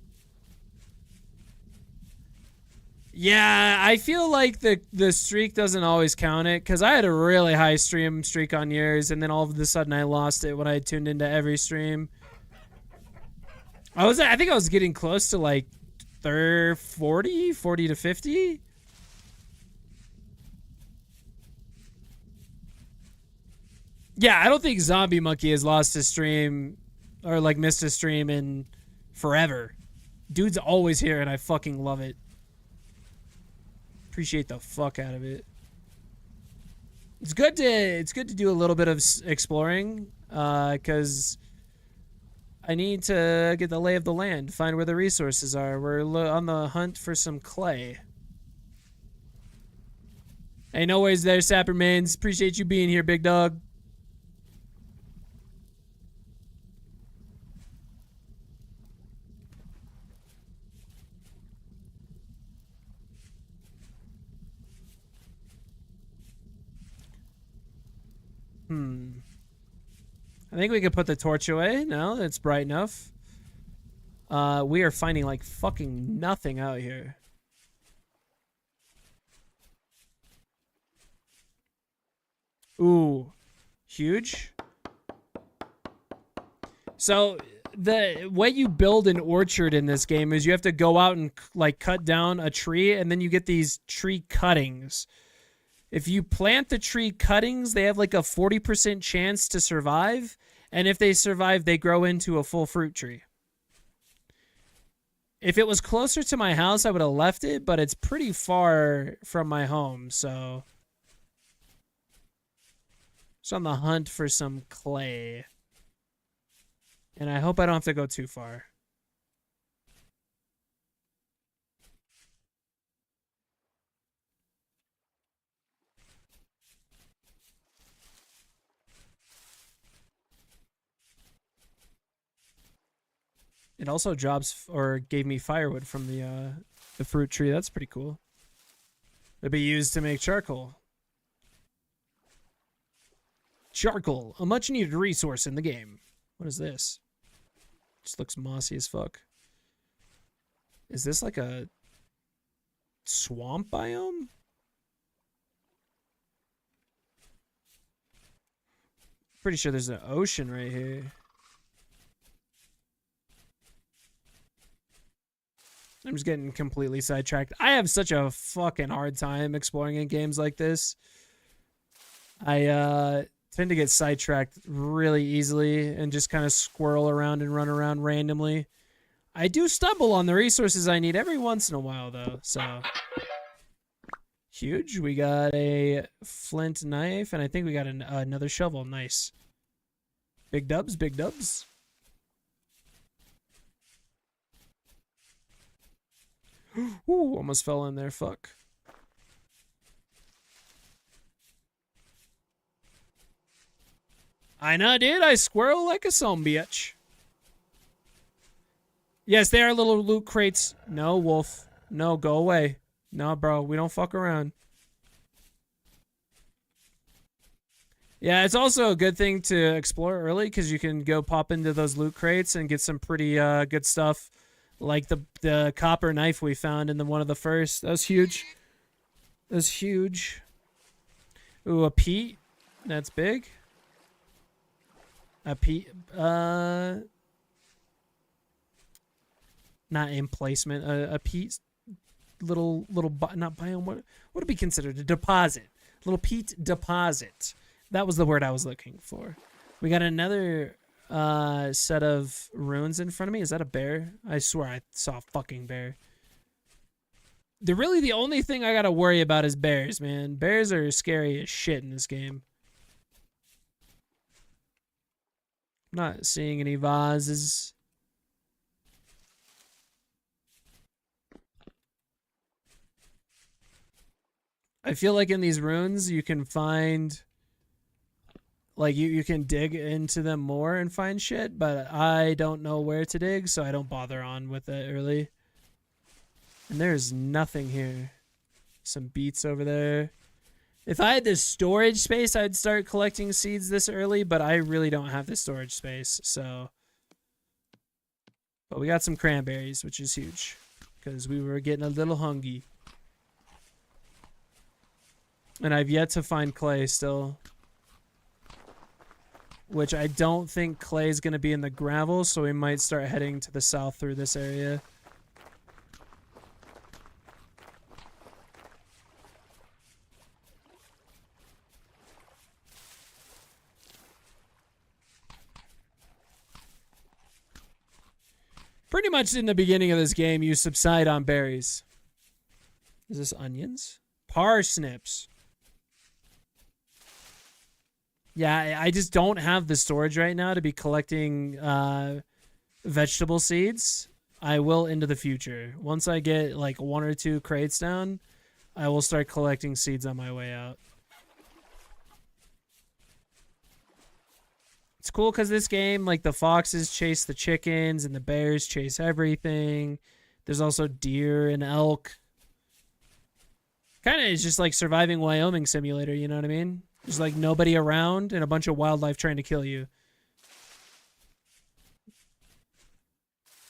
Yeah, I feel like the streak doesn't always count it, because I had a really high stream streak on yours, and then all of a sudden I lost it when I tuned into every stream. I think I was getting close to like 40 to 50. Yeah, I don't think Zombie Monkey has lost a stream or like missed a stream in forever. Dude's always here and I fucking love it. Appreciate the fuck out of it. It's good to do a little bit of exploring cuz I need to get the lay of the land, find where the resources are. We're on the hunt for some clay. Hey, no worries there, Sappermans. Appreciate you being here, big dog. I think we could put the torch away. No, it's bright enough. We are finding like fucking nothing out here. Ooh, huge. So the way you build an orchard in this game is you have to go out and like cut down a tree, and then you get these tree cuttings. If you plant the tree cuttings, they have like a 40% chance to survive. And if they survive, they grow into a full fruit tree. If it was closer to my house, I would have left it, but it's pretty far from my home, so... Just on the hunt for some clay. And I hope I don't have to go too far. It also drops or gave me firewood from the fruit tree. That's pretty cool. It'd be used to make charcoal. Charcoal, a much needed resource in the game. What is this? Just looks mossy as fuck. Is this like a swamp biome? Pretty sure there's an ocean right here. I'm just getting completely sidetracked. I have such a fucking hard time exploring in games like this. I tend to get sidetracked really easily and just kind of squirrel around and run around randomly. I do stumble on the resources I need every once in a while, though, so... Huge. We got a flint knife, and I think we got another shovel. Nice. Big dubs, big dubs. Ooh, almost fell in there. Fuck. I know, dude. I squirrel like a son bitch. Yes, they are little loot crates. No, wolf. No, go away. No, bro. We don't fuck around. Yeah, it's also a good thing to explore early because you can go pop into those loot crates and get some pretty good stuff. Like the copper knife we found in one of the first. That was huge. That was huge. Ooh, a peat. That's big. A peat. Not emplacement. A peat. Little not biome. What would it be considered? A deposit. Little peat deposit. That was the word I was looking for. We got another set of runes in front of me. Is that a bear? I swear I saw a fucking bear. The only thing I gotta worry about is bears, man. Bears are scary as shit in this game. I'm not seeing any vases. I feel like in these runes you can find... Like, you can dig into them more and find shit, but I don't know where to dig, so I don't bother on with it early. And there's nothing here. Some beets over there. If I had this storage space, I'd start collecting seeds this early, but I really don't have the storage space, so... But we got some cranberries, which is huge, because we were getting a little hungry. And I've yet to find clay still. Which I don't think clay is going to be in the gravel, so we might start heading to the south through this area. Pretty much in the beginning of this game, you subside on berries. Is this onions? Parsnips. Yeah, I just don't have the storage right now to be collecting vegetable seeds. I will into the future. Once I get like 1 or 2 crates down, I will start collecting seeds on my way out. It's cool because this game, like the foxes chase the chickens and the bears chase everything. There's also deer and elk. Kind of is just like surviving Wyoming Simulator, you know what I mean? There's like nobody around and a bunch of wildlife trying to kill you.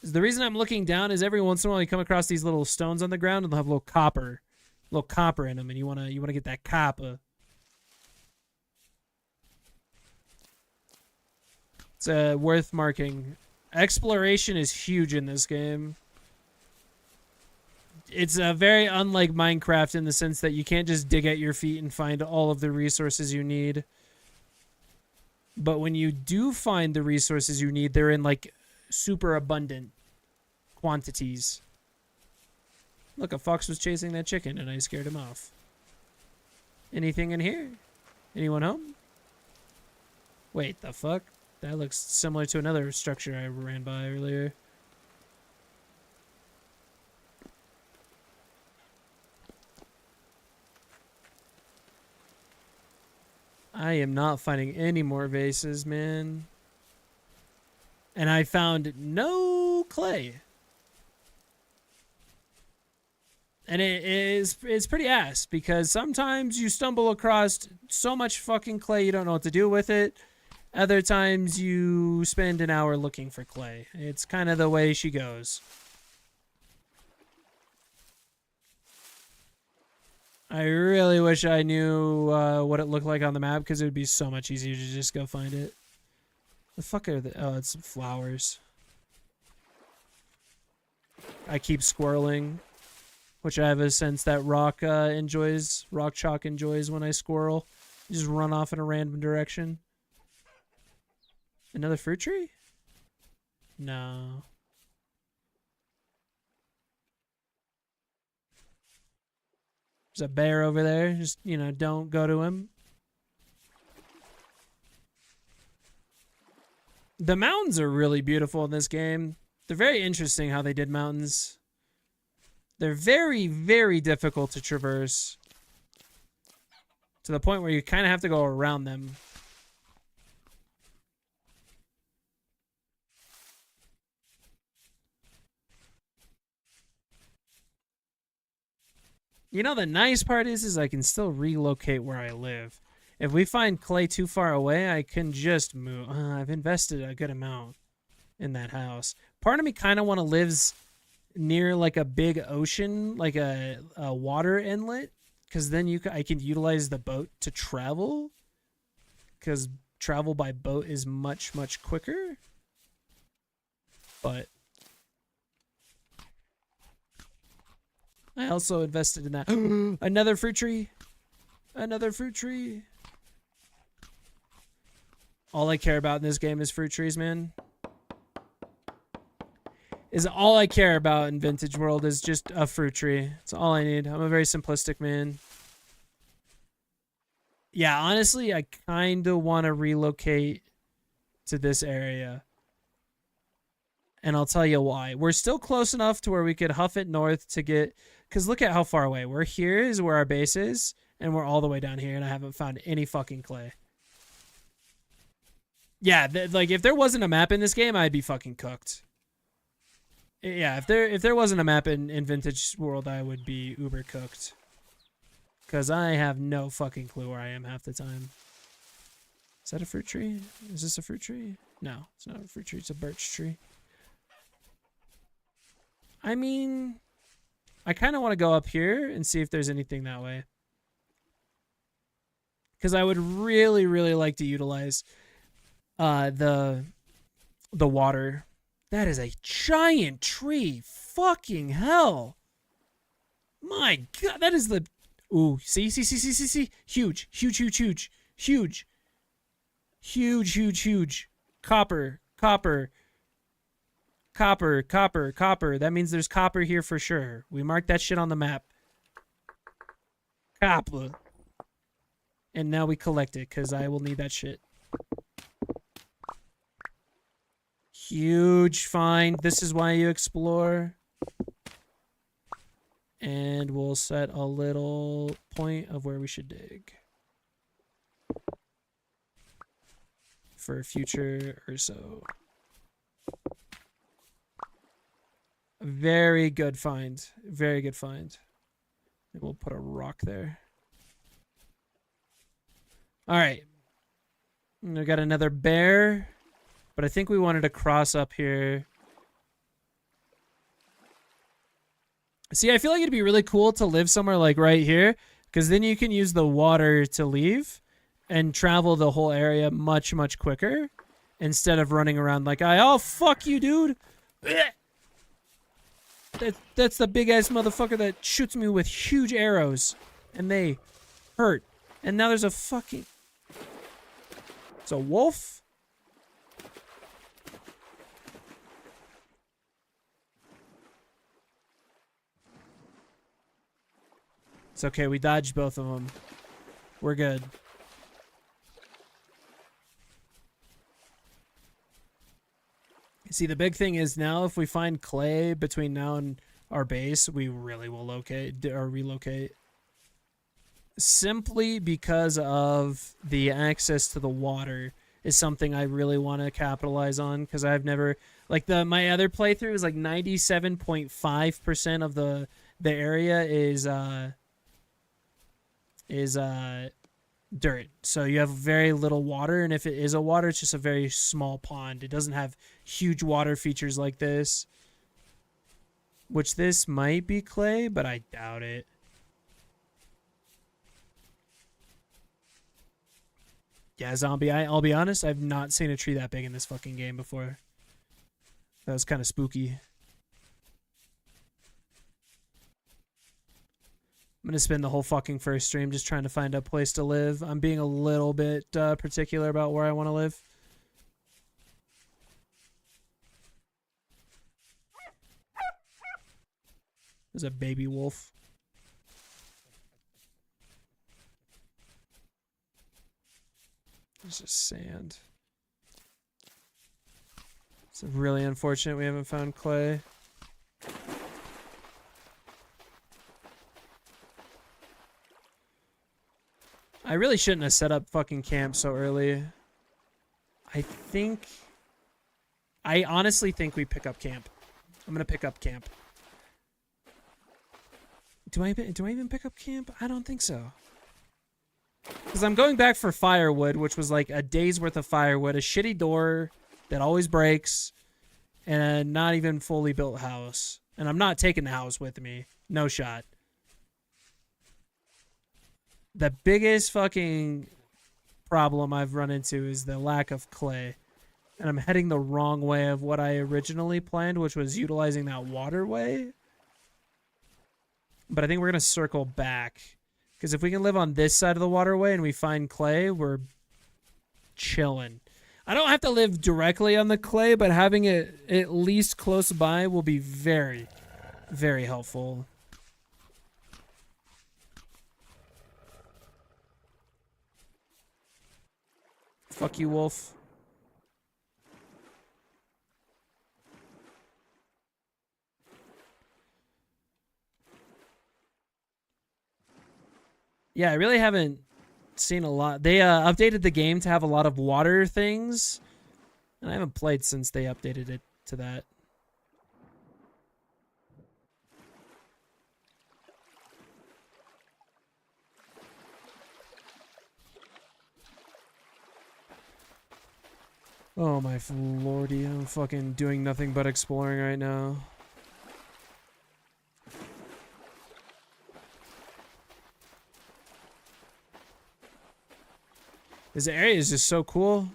The reason I'm looking down is every once in a while you come across these little stones on the ground and they'll have a little copper in them, and you wanna get that copper. It's worth marking. Exploration is huge in this game. It's very unlike Minecraft in the sense that you can't just dig at your feet and find all of the resources you need. But when you do find the resources you need, they're in like super abundant quantities. Look, a fox was chasing that chicken and I scared him off. Anything in here? Anyone home? Wait, the fuck? That looks similar to another structure I ran by earlier. I am not finding any more vases, man. And I found no clay. And it's pretty ass because sometimes you stumble across so much fucking clay you don't know what to do with it. Other times you spend an hour looking for clay. It's kind of the way she goes. I really wish I knew what it looked like on the map because it would be so much easier to just go find it. The fuck are the... Oh, it's flowers. I keep squirreling, which I have a sense that Rock Chalk enjoys when I squirrel. Just run off in a random direction. Another fruit tree? No. There's a bear over there. Just, you know, don't go to him. The mountains are really beautiful in this game. They're very interesting how they did mountains. They're very, very difficult to traverse. To the point where you kind of have to go around them. You know, the nice part is I can still relocate where I live. If we find clay too far away, I can just move. I've invested a good amount in that house. Part of me kind of want to live near like a big ocean, like a water inlet, because then I can utilize the boat to travel. Because travel by boat is much, much quicker. But I also invested in that. Another fruit tree. Another fruit tree. All I care about in this game is fruit trees, man. Is all I care about in Vintage World is just a fruit tree. That's all I need. I'm a very simplistic man. Yeah, honestly, I kind of want to relocate to this area. And I'll tell you why. We're still close enough to where we could huff it north to get... Because look at how far away. We're here is where our base is. And we're all the way down here. And I haven't found any fucking clay. Yeah, like if there wasn't a map in this game, I'd be fucking cooked. Yeah, if there wasn't a map in Vintage World, I would be uber cooked. Because I have no fucking clue where I am half the time. Is that a fruit tree? Is this a fruit tree? No, it's not a fruit tree. It's a birch tree. I mean, I kind of want to go up here and see if there's anything that way. Because I would really, really like to utilize the water. That is a giant tree. Fucking hell. My God, that is the... Ooh, see? Huge. Huge. Copper. That means there's copper here for sure. We marked that shit on the map. Copper. And now we collect it, because I will need that shit. Huge find. This is why you explore. And we'll set a little point of where we should dig. For future or so. Very good find. Very good find. And we'll put a rock there. Alright. We got another bear. But I think we wanted to cross up here. See, I feel like it'd be really cool to live somewhere like right here. Because then you can use the water to leave. And travel the whole area much, much quicker. Instead of running around like oh, fuck you, dude. That's the big-ass motherfucker that shoots me with huge arrows. And they hurt. And now there's a fucking... It's a wolf? It's okay, we dodged both of them. We're good. See, the big thing is now if we find clay between now and our base, we really will relocate. Simply because of the access to the water is something I really want to capitalize on, because I've never... Like my other playthrough is like 97.5% of the area is dirt. So you have very little water, and if it is a water, it's just a very small pond. It doesn't have huge water features like this. Which this might be clay, but I doubt it. Yeah, zombie, I'll be honest, I've not seen a tree that big in this fucking game before. That was kind of spooky. I'm going to spend the whole fucking first stream just trying to find a place to live. I'm being a little bit particular about where I want to live. There's a baby wolf. There's just sand. It's really unfortunate we haven't found clay. I really shouldn't have set up fucking camp so early. I honestly think we pick up camp. I'm gonna pick up camp. Do I even pick up camp? I don't think so. Because I'm going back for firewood, which was like a day's worth of firewood, a shitty door that always breaks, and a not even fully built house. And I'm not taking the house with me. No shot. The biggest fucking problem I've run into is the lack of clay. And I'm heading the wrong way of what I originally planned, which was utilizing that waterway. But I think we're going to circle back. Because if we can live on this side of the waterway and we find clay, we're chilling. I don't have to live directly on the clay, but having it at least close by will be very, very helpful. Fuck you, wolf. Yeah, I really haven't seen a lot. They updated the game to have a lot of water things, and I haven't played since they updated it to that. Oh my lordy, I'm fucking doing nothing but exploring right now. This area is just so cool.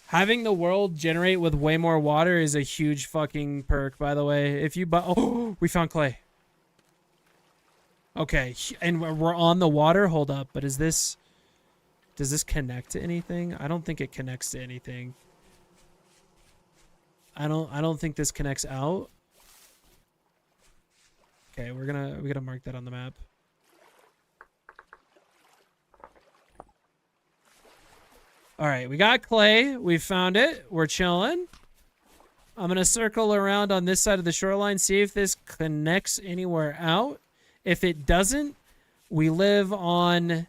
Having the world generate with way more water is a huge fucking perk, by the way. If you oh, we found clay. Okay, and we're on the water. Hold up, but is this... Does this connect to anything? I don't think it connects to anything. I don't think this connects out. Okay, we gotta mark that on the map. All right, we got clay. We found it. We're chilling. I'm gonna circle around on this side of the shoreline, see if this connects anywhere out. If it doesn't, we live on...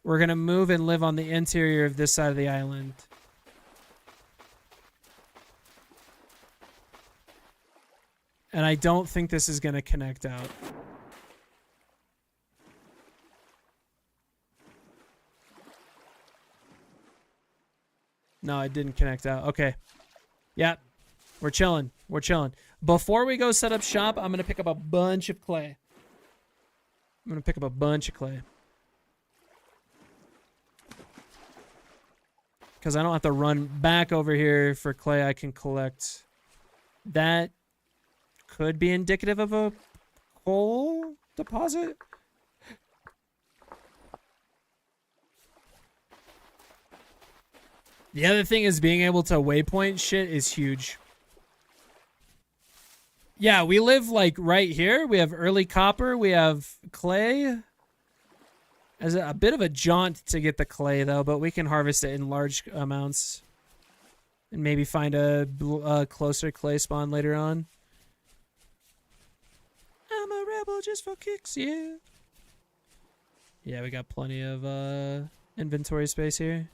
We're going to move and live on the interior of this side of the island. And I don't think this is going to connect out. No, it didn't connect out. Okay. Yep. We're chilling. We're chilling. Before we go set up shop, I'm going to pick up a bunch of clay. I'm going to pick up a bunch of clay. Because I don't have to run back over here for clay I can collect. That could be indicative of a coal deposit. The other thing is being able to waypoint shit is huge. Yeah, we live like right here. We have early copper. We have clay. As a bit of a jaunt to get the clay, though, but we can harvest it in large amounts. And maybe find a closer clay spawn later on. I'm a rebel just for kicks, yeah. Yeah, we got plenty of inventory space here.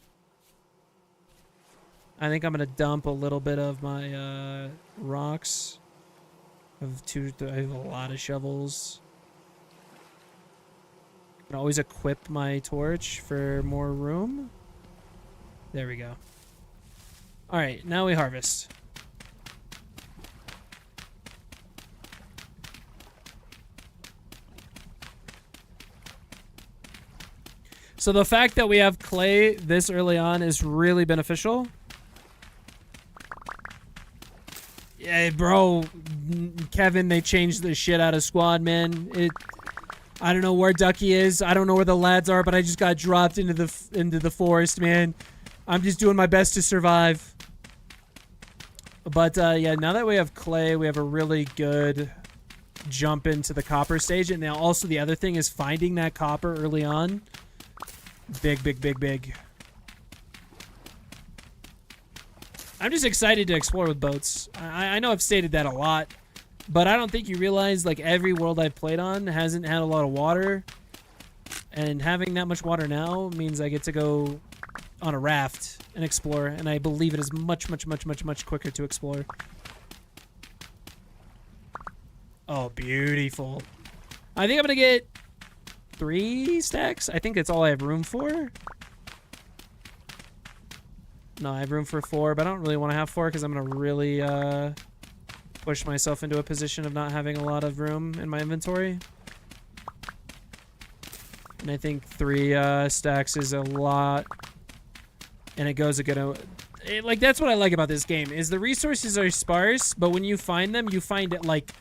I think I'm gonna dump a little bit of my rocks. I have a lot of shovels. I can always equip my torch for more room. There we go. All right, now we harvest. So the fact that we have clay this early on is really beneficial. Yeah, bro, Kevin, they changed the shit out of squad, man. I don't know where Ducky is. I don't know where the lads are, but I just got dropped into the forest, man. I'm just doing my best to survive. But yeah, now that we have clay, we have a really good jump into the copper stage. And now also the other thing is finding that copper early on. Big, big, big, big. I'm just excited to explore with boats. I know I've stated that a lot, but I don't think you realize, like, every world I've played on hasn't had a lot of water. And having that much water now means I get to go on a raft and explore, and I believe it is much, much, much, much, much quicker to explore. Oh, beautiful. I think I'm gonna get 3 stacks. I think that's all I have room for. No, I have room for 4, but I don't really want to have 4 because I'm gonna really push myself into a position of not having a lot of room in my inventory. And I think 3 stacks is a lot. And it goes a good... like, that's what I like about this game, is the resources are sparse, but when you find them, you find it, like,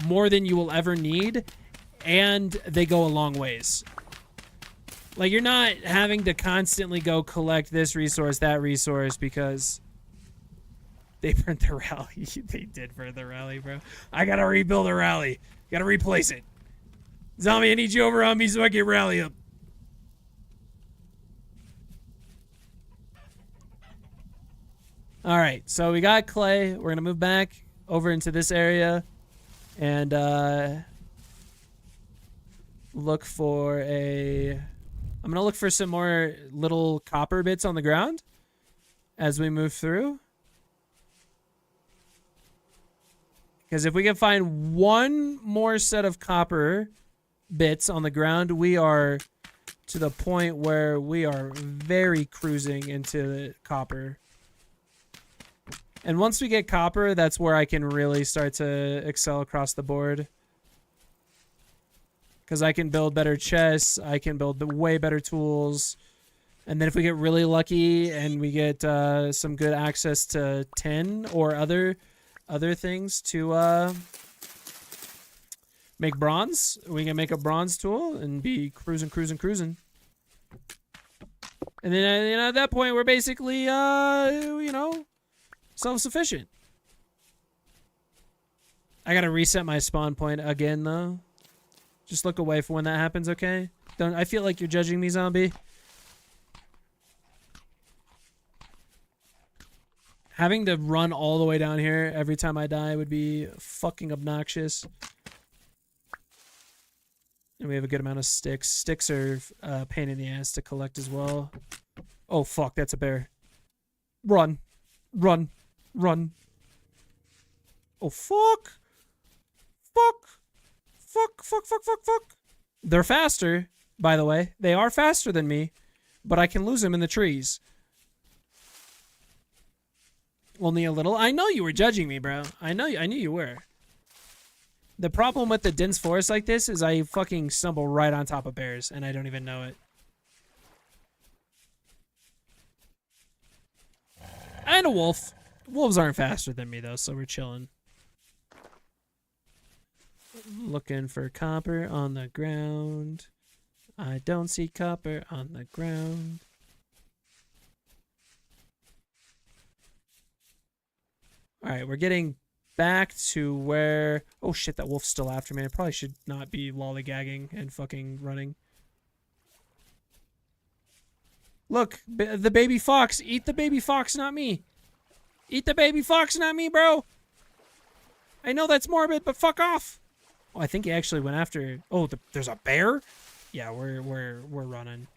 more than you will ever need, and they go a long ways. Like, you're not having to constantly go collect this resource, that resource, because they burnt the rally. They did burn the rally, bro. I gotta rebuild a rally. Gotta replace it. Zombie, I need you over on me so I can rally up. All right, so we got clay. We're gonna move back over into this area and look for I'm gonna look for some more little copper bits on the ground as we move through. Because if we can find one more set of copper bits on the ground, we are to the point where we are very cruising into the copper. And once we get copper, that's where I can really start to excel across the board. Because I can build better chests, I can build way better tools. And then if we get really lucky and we get some good access to tin or other things to make bronze, we can make a bronze tool and be cruising. And then at that point, we're basically, self-sufficient. I gotta reset my spawn point again, though. Just look away for when that happens, okay? I feel like you're judging me, zombie. Having to run all the way down here every time I die would be fucking obnoxious. And we have a good amount of sticks. Sticks are a pain in the ass to collect as well. Oh, fuck, that's a bear. Run. Run. Run. Oh, fuck. Fuck. They're faster, by the way. They are faster than me, but I can lose them in the trees. Only a little. I know you were judging me, bro. I knew you were. The problem with the dense forest like this is I fucking stumble right on top of bears, and I don't even know it. And a wolf. Wolves aren't faster than me, though, so we're chilling. Looking for copper on the ground. I don't see copper on the ground. Alright, we're getting back to where... Oh shit, that wolf's still after me. I probably should not be lollygagging and fucking running. Look, the baby fox. Eat the baby fox, not me. Eat the baby fox, not me, bro. I know that's morbid, but fuck off. Oh, I think he actually went after... Oh, there's a bear? Yeah, we're running.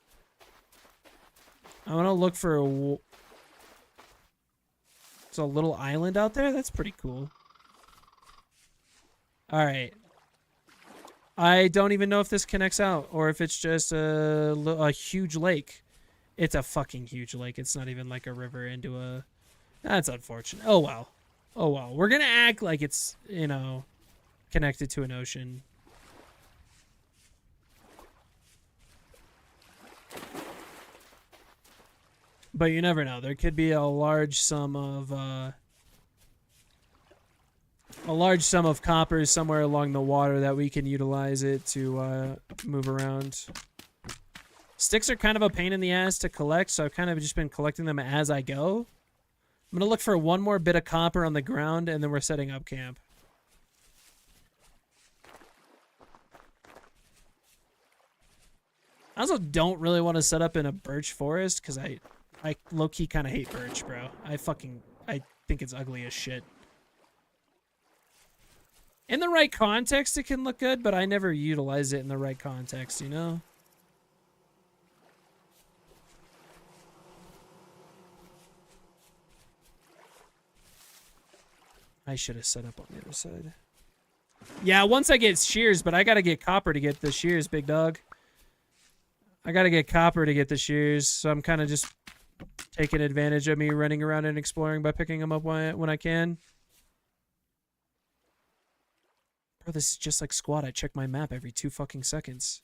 I want to look for a... It's a little island out there. That's pretty cool. All right. I don't even know if this connects out or if it's just a huge lake. It's a fucking huge lake. It's not even like a river into a... That's unfortunate. Oh, well. Oh, well. We're going to act like it's, you know, connected to an ocean. But you never know. There could be a large sum of copper somewhere along the water that we can utilize it to move around. Sticks are kind of a pain in the ass to collect, so I've kind of just been collecting them as I go. I'm gonna look for one more bit of copper on the ground, and then we're setting up camp. I also don't really want to set up in a birch forest because I low-key kind of hate birch, bro. I think it's ugly as shit. In the right context, it can look good, but I never utilize it in the right context, you know? I should have set up on the other side. Yeah, once I get shears, but I gotta get copper to get the shears, big dog. I gotta get copper to get the shears, so I'm kind of just taking advantage of me running around and exploring by picking them up when I can. Bro, this is just like Squad. I check my map every 2 fucking seconds.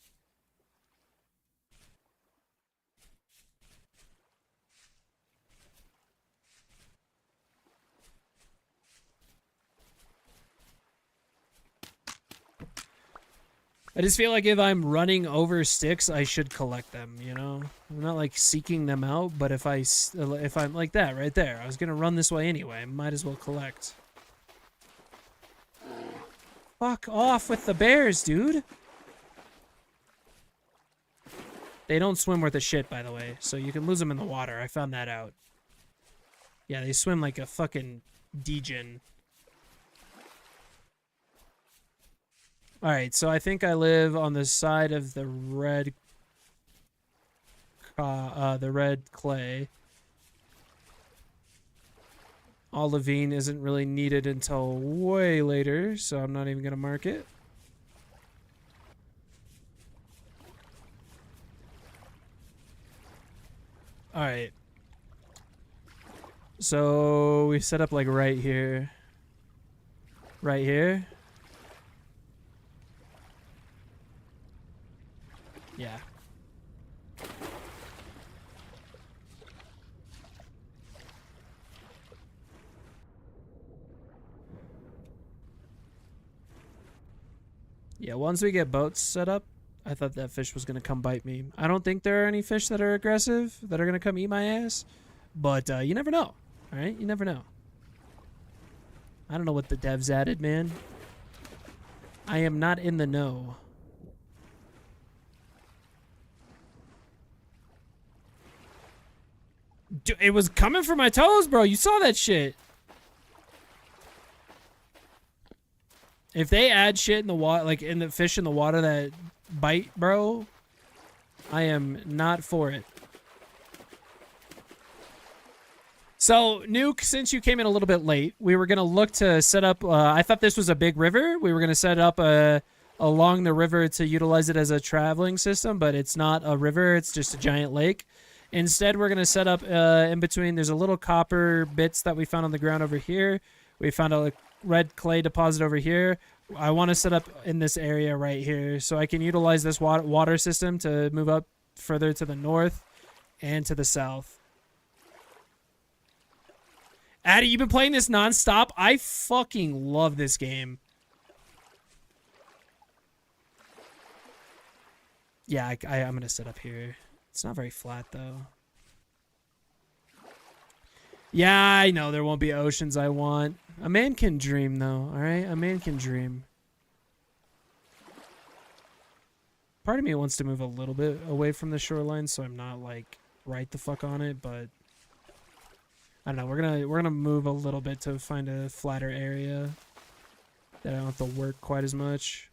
I just feel like if I'm running over sticks, I should collect them, you know? I'm not, like, seeking them out, but if I'm like that right there, I was gonna run this way anyway. I might as well collect. Fuck off with the bears, dude! They don't swim worth a shit, by the way, so you can lose them in the water. I found that out. Yeah, they swim like a fucking degen. Alright, so I think I live on the side of the red clay. Olivine isn't really needed until way later, so I'm not even going to mark it. Alright. So we set up like right here. Right here. Yeah. Yeah, once we get boats set up, I thought that fish was going to come bite me. I don't think there are any fish that are aggressive, that are going to come eat my ass. But you never know, alright? You never know. I don't know what the devs added, man. I am not in the know. Dude, it was coming for my toes, bro. You saw that shit. If they add shit in the water, like in the fish in the water that bite, bro, I am not for it. So, Nuke, since you came in a little bit late, we were going to look to set up, I thought this was a big river. We were going to set up along the river to utilize it as a traveling system, but it's not a river. It's just a giant lake. Instead, we're going to set up in between. There's a little copper bits that we found on the ground over here. We found a red clay deposit over here. I want to set up in this area right here so I can utilize this water system to move up further to the north and to the south. Addy, you've been playing this nonstop? I fucking love this game. Yeah, I'm going to set up here. It's not very flat, though. Yeah, I know there won't be oceans I want. A man can dream, though, alright? A man can dream. Part of me wants to move a little bit away from the shoreline so I'm not, like, right the fuck on it, but... I don't know, we're gonna move a little bit to find a flatter area that I don't have to work quite as much.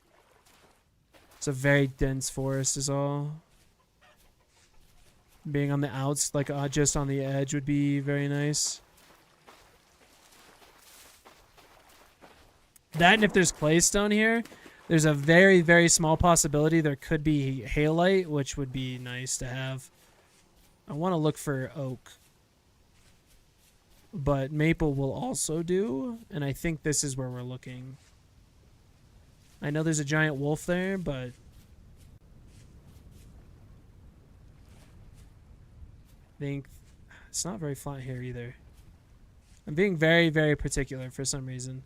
It's a very dense forest is all. Being on the outs, like just on the edge would be very nice. That and if there's claystone here, there's a very, very small possibility there could be halite, which would be nice to have. I want to look for oak. But maple will also do, and I think this is where we're looking. I know there's a giant wolf there, but... I think it's not very flat here either. I'm being very, very particular for some reason.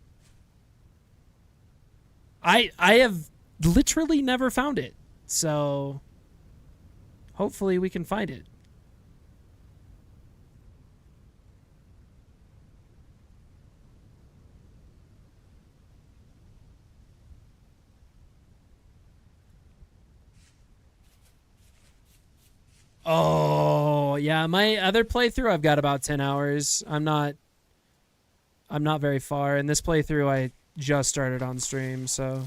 I have literally never found it, so hopefully we can find it. Oh, yeah, my other playthrough I've got about 10 hours. I'm not very far, and this playthrough I just started on stream, so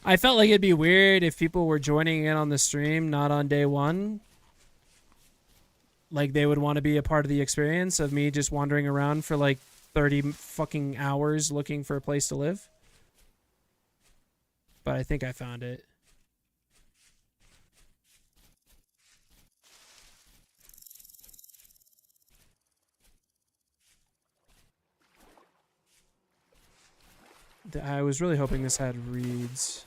I felt like it'd be weird if people were joining in on the stream not on day one. Like they would want to be a part of the experience of me just wandering around for like 30 fucking hours looking for a place to live. But I think I found it. I was really hoping this had reeds.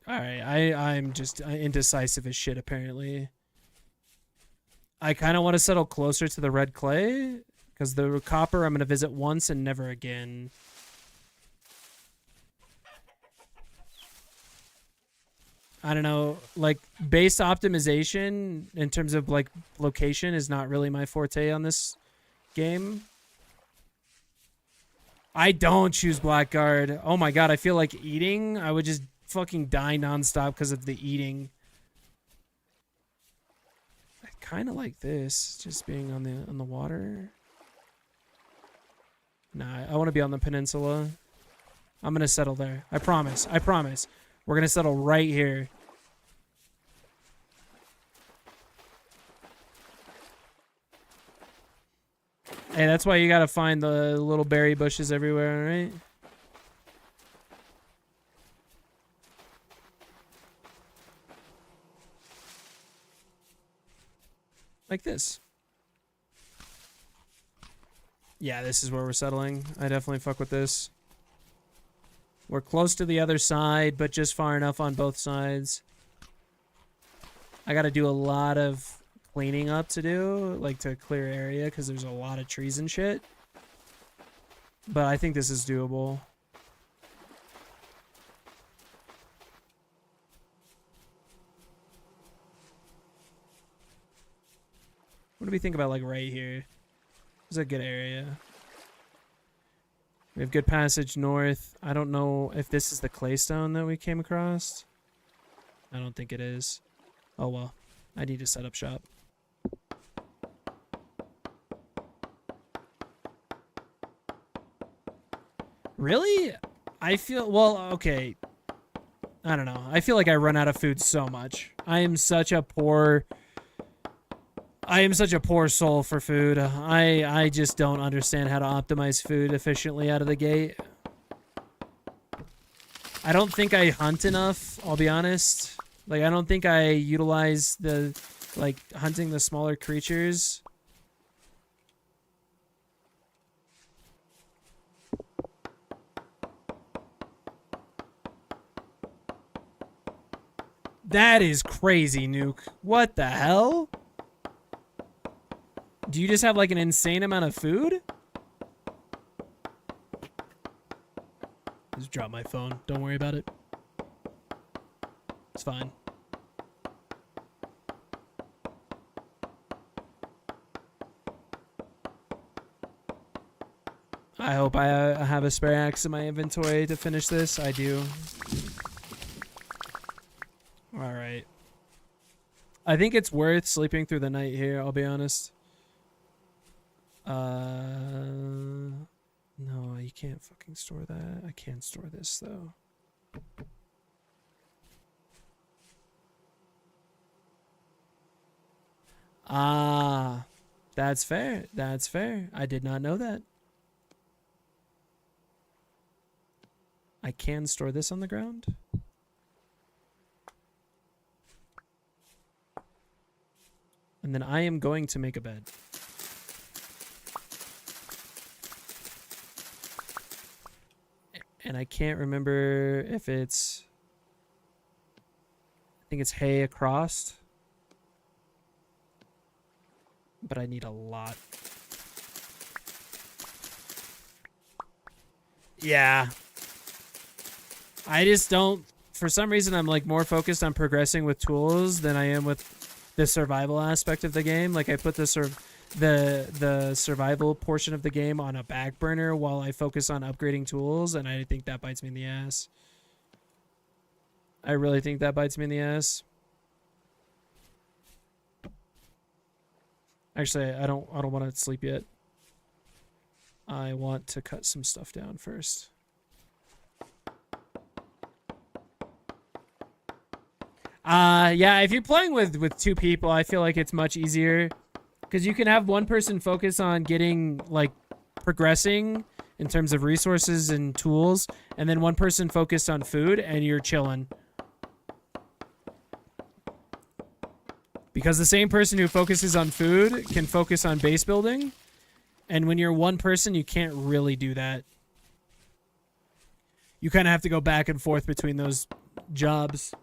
Alright, I'm just indecisive as shit, apparently. I kind of want to settle closer to the red clay, because the copper I'm going to visit once and never again. I don't know, like, base optimization in terms of, like, location is not really my forte on this game. I don't choose Blackguard. Oh my god, I feel like eating. I would just fucking die nonstop because of the eating. I kind of like this, just being on the water. Nah, I want to be on the peninsula. I'm going to settle there. I promise. I promise. We're going to settle right here. Hey, that's why you got to find the little berry bushes everywhere, right? Like this. Yeah, this is where we're settling. I definitely fuck with this. We're close to the other side, but just far enough on both sides. I got to do a lot of cleaning up to do, like to clear area, because there's a lot of trees and shit. But I think this is doable. What do we think about, like, right here? This is a good area. We have good passage north. I don't know if this is the claystone that we came across. I don't think it is. Oh well. I need to set up shop. Really? I feel... Well, okay. I don't know. I feel like I run out of food so much. I am such a poor soul for food. I just don't understand how to optimize food efficiently out of the gate. I don't think I hunt enough, I'll be honest. Like, I don't think I utilize the, like, hunting the smaller creatures. That is crazy, Nuke. What the hell? Do you just have, like, an insane amount of food? Just drop my phone. Don't worry about it. It's fine. I hope I have a spare axe in my inventory to finish this. I do. Alright. I think it's worth sleeping through the night here, I'll be honest. No, you can't fucking store that. I can't store this, though. Ah. That's fair. That's fair. I did not know that. I can store this on the ground. And then I am going to make a bed. And I can't remember if it's... I think it's hay across. But I need a lot. Yeah. I just don't... For some reason, I'm like more focused on progressing with tools than I am with the survival aspect of the game. Like I put the survival portion of the game on a back burner while I focus on upgrading tools, and I think that bites me in the ass. I really think that bites me in the ass. Actually, I don't want to sleep yet. I want to cut some stuff down first. Yeah, if you're playing with two people, I feel like it's much easier because you can have one person focus on getting like progressing in terms of resources and tools, and then one person focused on food, and you're chilling. Because the same person who focuses on food can focus on base building, and when you're one person, you can't really do that. You kind of have to go back and forth between those jobs.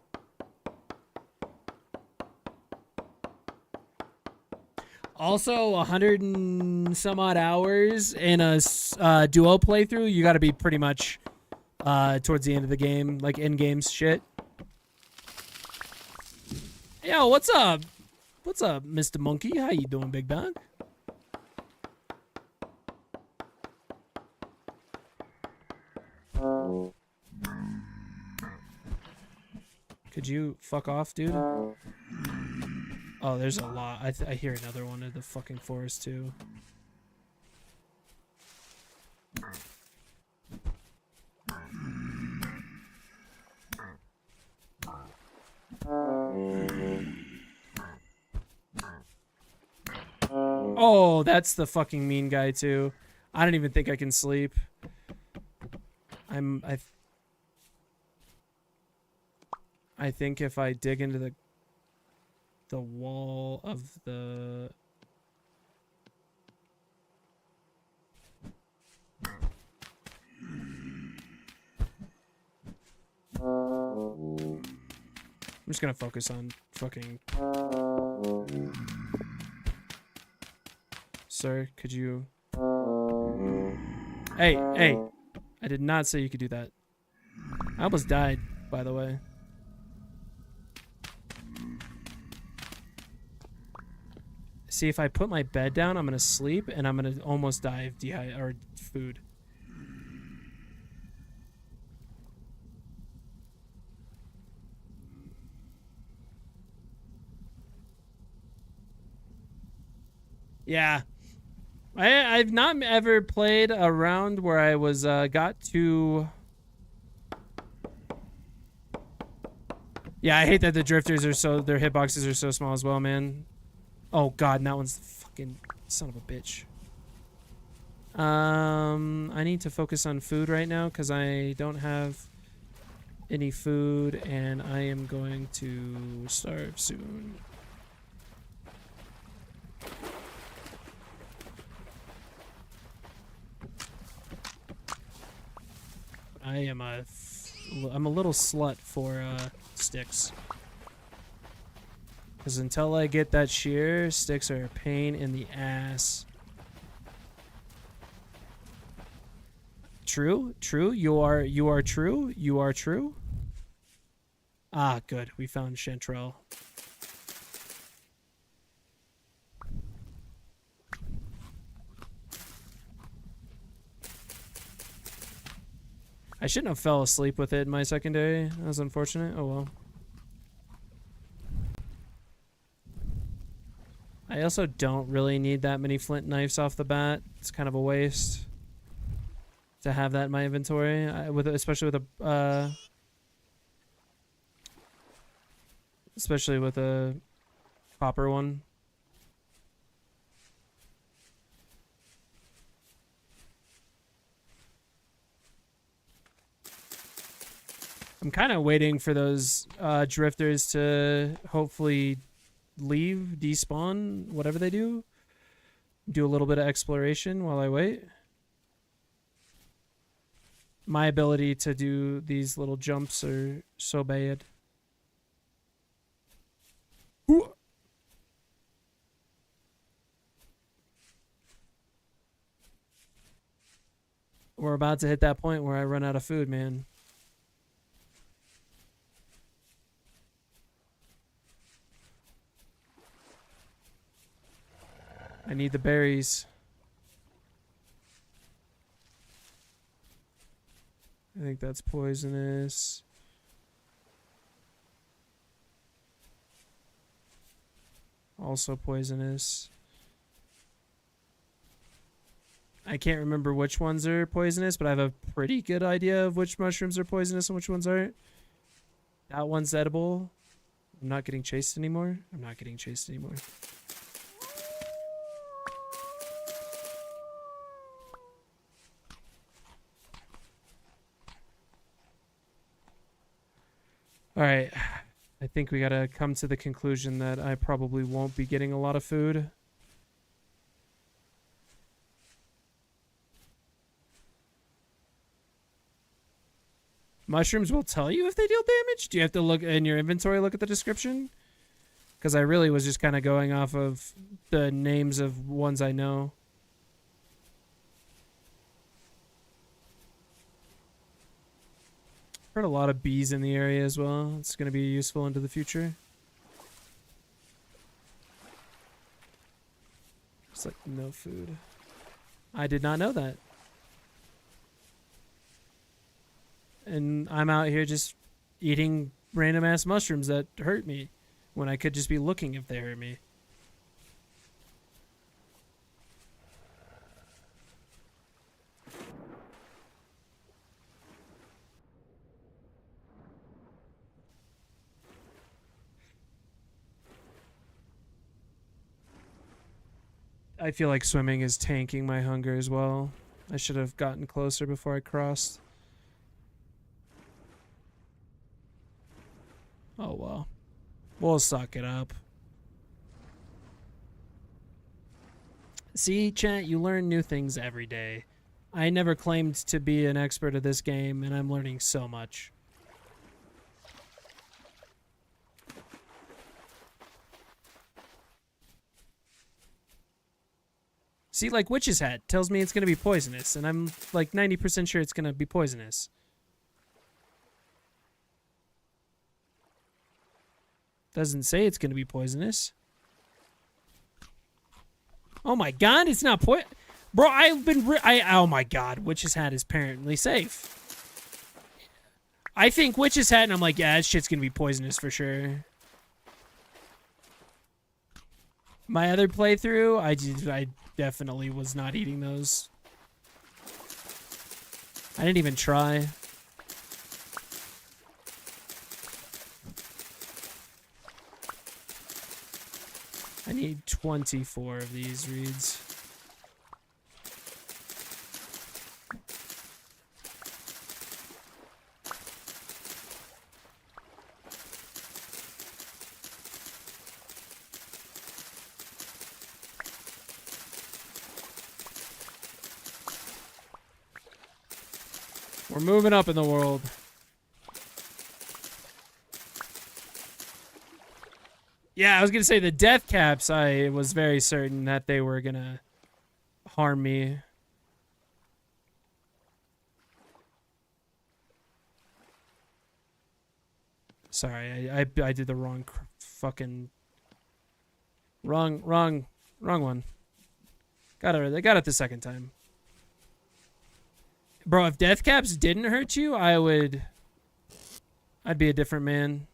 Also, 100 and some odd hours in a duo playthrough, you got to be pretty much towards the end of the game, like in-game shit. Yo, what's up? What's up, Mr. Monkey? How you doing, big dog? Could you fuck off, dude? Oh, there's a lot. I hear another one in the fucking forest, too. Oh, that's the fucking mean guy, too. I don't even think I can sleep. I think if I dig into the wall of the... I'm just gonna focus on fucking... Sir, could you... Hey, hey! I did not say you could do that. I almost died, by the way. See, if I put my bed down, I'm gonna sleep, and I'm gonna almost die of food. Yeah. I've not ever played a round where I was got to... Yeah, I hate that the drifters are their hitboxes are so small as well, man. Oh god, and that one's the fucking son of a bitch. I need to focus on food right now because I don't have any food, and I am going to starve soon. I'm a little slut for sticks. Because until I get that shear, sticks are a pain in the ass. True, true. You are true. You are true. Ah, good. We found Chantrell. I shouldn't have fell asleep with it in my secondary. That was unfortunate. Oh well. I also don't really need that many flint knives off the bat. It's kind of a waste to have that in my inventory, especially with a copper one. I'm kind of waiting for those drifters to hopefully leave, despawn, whatever they do. Do a little bit of exploration while I wait. My ability to do these little jumps are so bad. Ooh. We're about to hit that point where I run out of food, man. I need the berries. I think that's poisonous. Also poisonous. I can't remember which ones are poisonous, but I have a pretty good idea of which mushrooms are poisonous and which ones aren't. That one's edible. I'm not getting chased anymore. I'm not getting chased anymore. All right. I think we gotta come to the conclusion that I probably won't be getting a lot of food. Mushrooms will tell you if they deal damage? Do you have to look in your inventory, look at the description? Because I really was just kind of going off of the names of ones I know. Heard a lot of bees in the area as well. It's going to be useful into the future. It's like no food. I did not know that. And I'm out here just eating random ass mushrooms that hurt me when I could just be looking if they hurt me. I feel like swimming is tanking my hunger as well. I should have gotten closer before I crossed. Oh well. We'll suck it up. See, chat, you learn new things every day. I never claimed to be an expert at this game, and I'm learning so much. See, like Witch's Hat tells me it's going to be poisonous, and I'm like 90% sure it's going to be poisonous. Doesn't say it's going to be poisonous. Oh my god, it's not Bro, I've been oh my god, Witch's Hat is apparently safe. I think Witch's Hat and I'm like, yeah, that shit's going to be poisonous for sure. My other playthrough, I definitely was not eating those. I didn't even try. I need 24 of these reeds. We're moving up in the world. Yeah, I was going to say the death caps, I was very certain that they were going to harm me. Sorry, I did the wrong fucking... Wrong one. Got it the second time. Bro, if death caps didn't hurt you, I'd be a different man.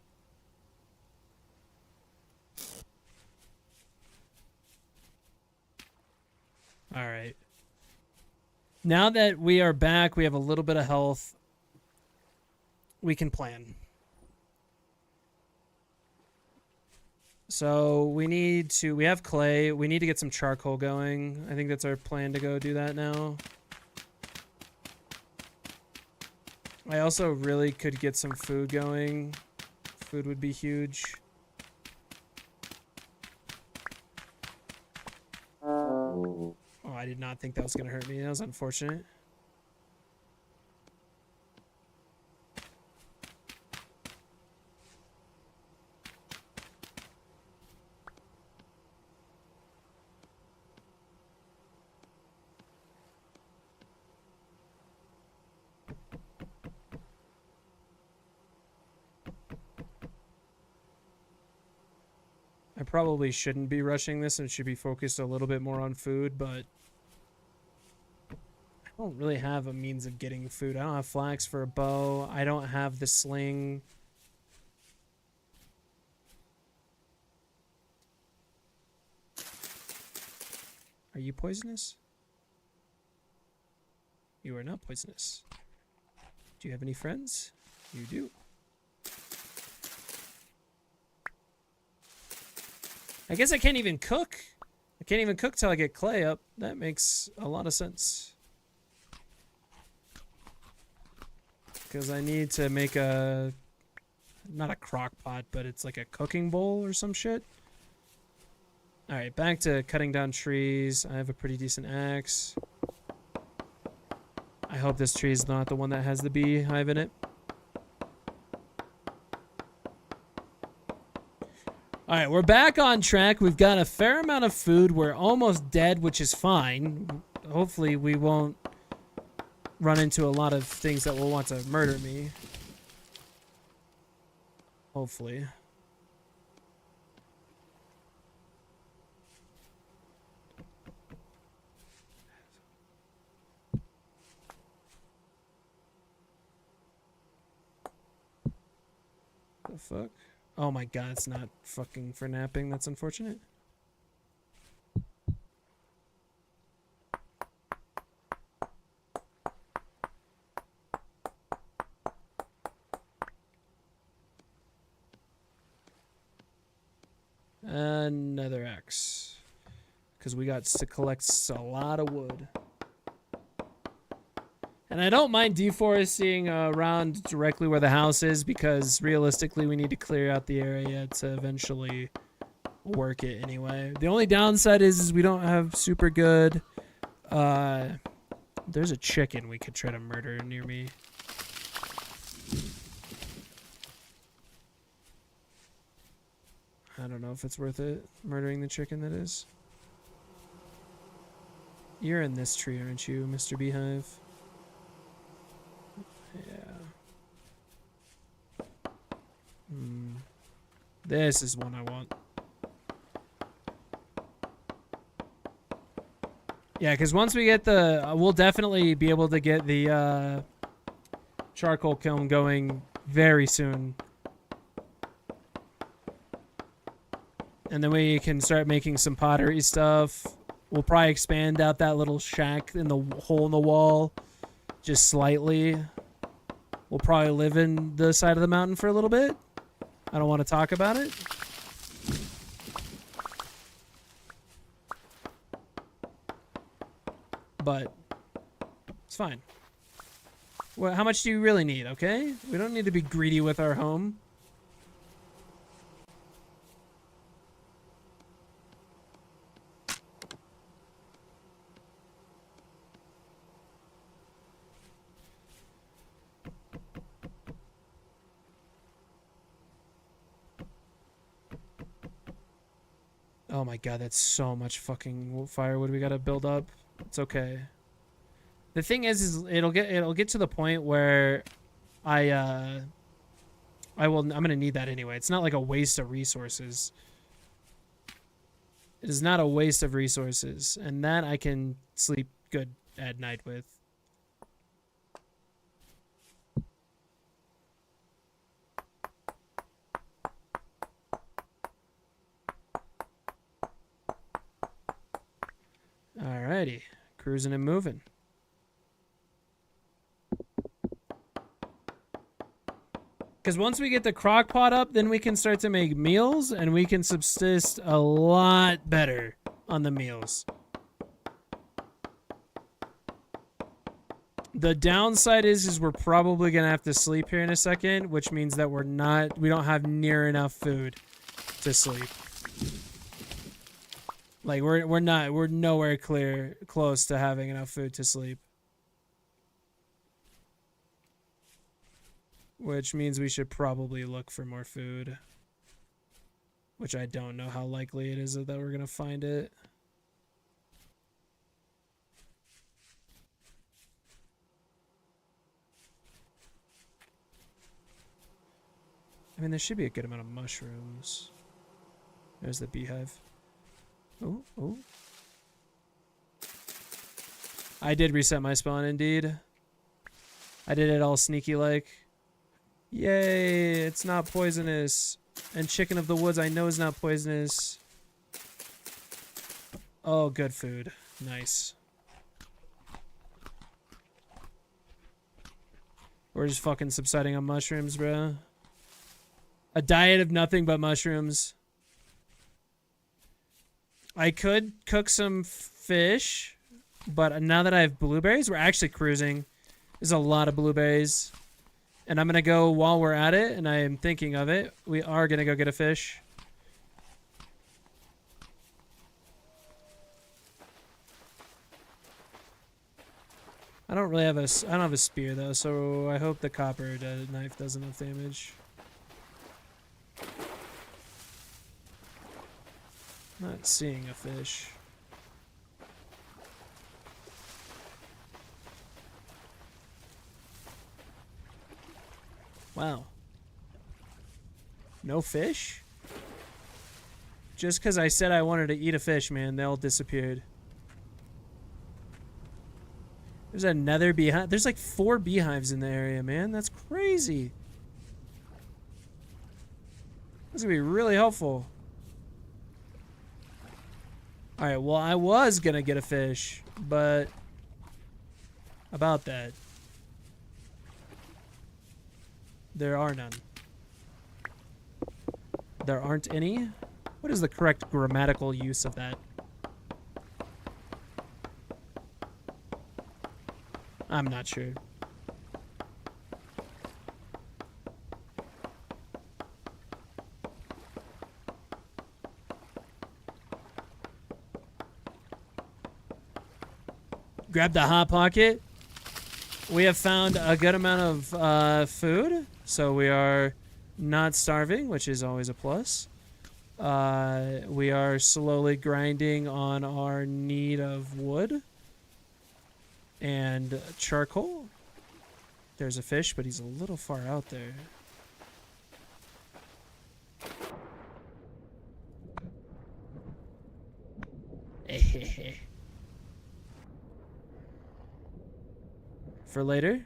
All right. Now that we are back, we have a little bit of health. We can plan. So we have clay. We need to get some charcoal going. I think that's our plan to go do that now. I also really could get some food going. Food would be huge. Oh, I did not think that was going to hurt me. That was unfortunate. I probably shouldn't be rushing this and should be focused a little bit more on food, but I don't really have a means of getting food. I don't have flax for a bow. I don't have the sling. Are you poisonous? You are not poisonous. Do you have any friends? You do. I guess I can't even cook. I can't even cook till I get clay up. That makes a lot of sense. Because I need to make a... not a crock pot, but it's like a cooking bowl or some shit. Alright, back to cutting down trees. I have a pretty decent axe. I hope this tree is not the one that has the beehive in it. Alright, we're back on track. We've got a fair amount of food. We're almost dead, which is fine. Hopefully we won't run into a lot of things that will want to murder me. Hopefully. The fuck? Oh my god, it's not fucking for napping. That's unfortunate. Another axe. Because we got to collect a lot of wood. And I don't mind deforesting around directly where the house is because realistically we need to clear out the area to eventually work it anyway. The only downside is we don't have super good... there's a chicken we could try to murder near me. I don't know if it's worth it, murdering the chicken that is. You're in this tree, aren't you, Mr. Beehive? Yeah. This is one I want. Yeah, because once we get the... we'll definitely be able to get the charcoal kiln going very soon. And then we can start making some pottery stuff. We'll probably expand out that little shack in the hole in the wall just slightly. We'll probably live in the side of the mountain for a little bit. I don't want to talk about it. But it's fine. Well, how much do you really need, okay? We don't need to be greedy with our home. Oh my god, that's so much fucking firewood we gotta build up. It's okay. The thing is it'll get to the point where I'm gonna need that anyway. It's not like a waste of resources. It is not a waste of resources, and that I can sleep good at night with. Alrighty, cruising and moving. Because once we get the crock pot up, then we can start to make meals, and we can subsist a lot better on the meals. The downside is we're probably gonna have to sleep here in a second, which means that we don't have near enough food to sleep. Like we're nowhere close to having enough food to sleep. Which means we should probably look for more food. Which I don't know how likely it is that we're gonna find it. I mean, there should be a good amount of mushrooms. There's the beehive. Oh, oh. I did reset my spawn, indeed. I did it all sneaky-like. Yay, it's not poisonous. And chicken of the woods I know is not poisonous. Oh, good food. Nice. We're just fucking subsiding on mushrooms, bro. A diet of nothing but mushrooms. I could cook some fish, but now that I have blueberries, we're actually cruising. There's a lot of blueberries. And I'm going to go while we're at it, and I am thinking of it. We are going to go get a fish. I don't really have I don't have a spear, though, so I hope the copper knife does enough damage. Not seeing a fish. Wow. No fish? Just because I said I wanted to eat a fish, man, they all disappeared. There's another beehive. There's like 4 beehives in the area, man. That's crazy. That's gonna be really helpful. Alright, well, I was gonna get a fish, but about that. There are none. There aren't any? What is the correct grammatical use of that? I'm not sure. Grab the Hot Pocket. We have found a good amount of food, so we are not starving, which is always a plus. We are slowly grinding on our need of wood and charcoal. There's a fish, but he's a little far out there. For later.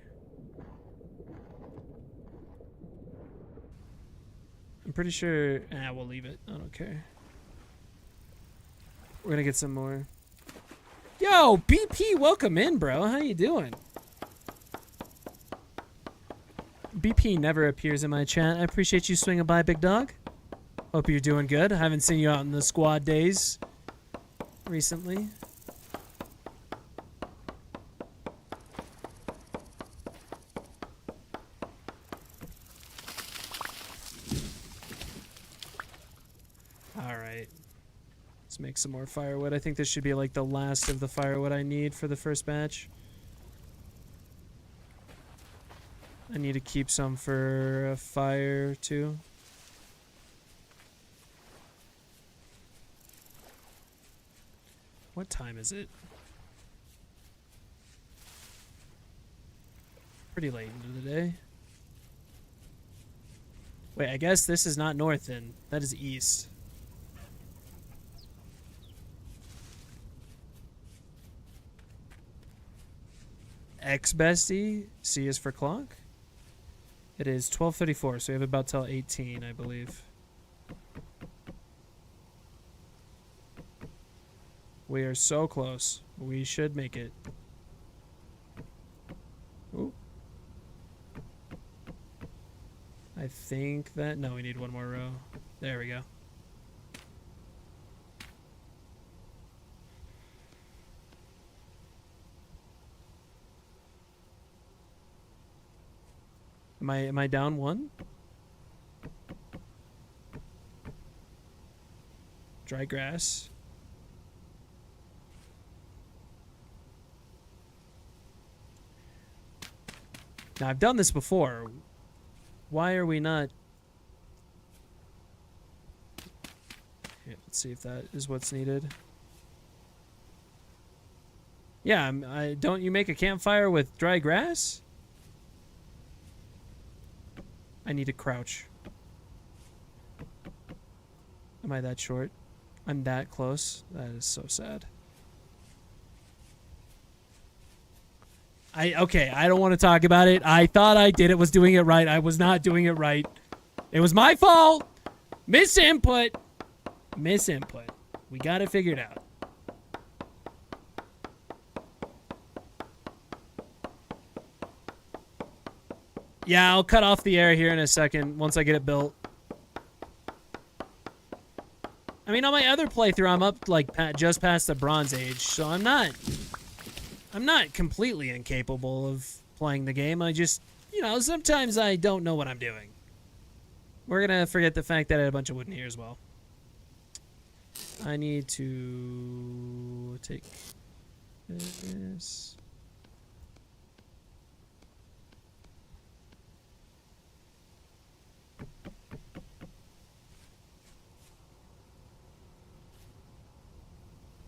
I'm pretty sure... we'll leave it. I don't care. We're gonna get some more. Yo, BP, welcome in, bro. How you doing? BP never appears in my chat. I appreciate you swinging by, big dog. Hope you're doing good. I haven't seen you out in the squad days recently. Make some more firewood. I think this should be like the last of the firewood I need for the first batch. I need to keep some for a fire too. What time is it? Pretty late into the day. Wait, I guess this is not north then. That is east. X bestie, C is for clock. It is 12:34, so we have about till 18, I believe. We are so close. We should make it. Ooh. I think that... No, we need one more row. There we go. Am I down one? Dry grass. Now I've done this before. Why are we not? Here, let's see if that is what's needed. Yeah, don't you make a campfire with dry grass? I need to crouch. Am I that short? I'm that close? That is so sad. Okay, I don't want to talk about it. I thought I was doing it right. I was not doing it right. It was my fault. Misinput. We got it figured out. Yeah, I'll cut off the air here in a second once I get it built. I mean, on my other playthrough, I'm up like just past the Bronze Age, so I'm not completely incapable of playing the game. I just, you know, sometimes I don't know what I'm doing. We're gonna forget the fact that I had a bunch of wood in here as well. I need to take this.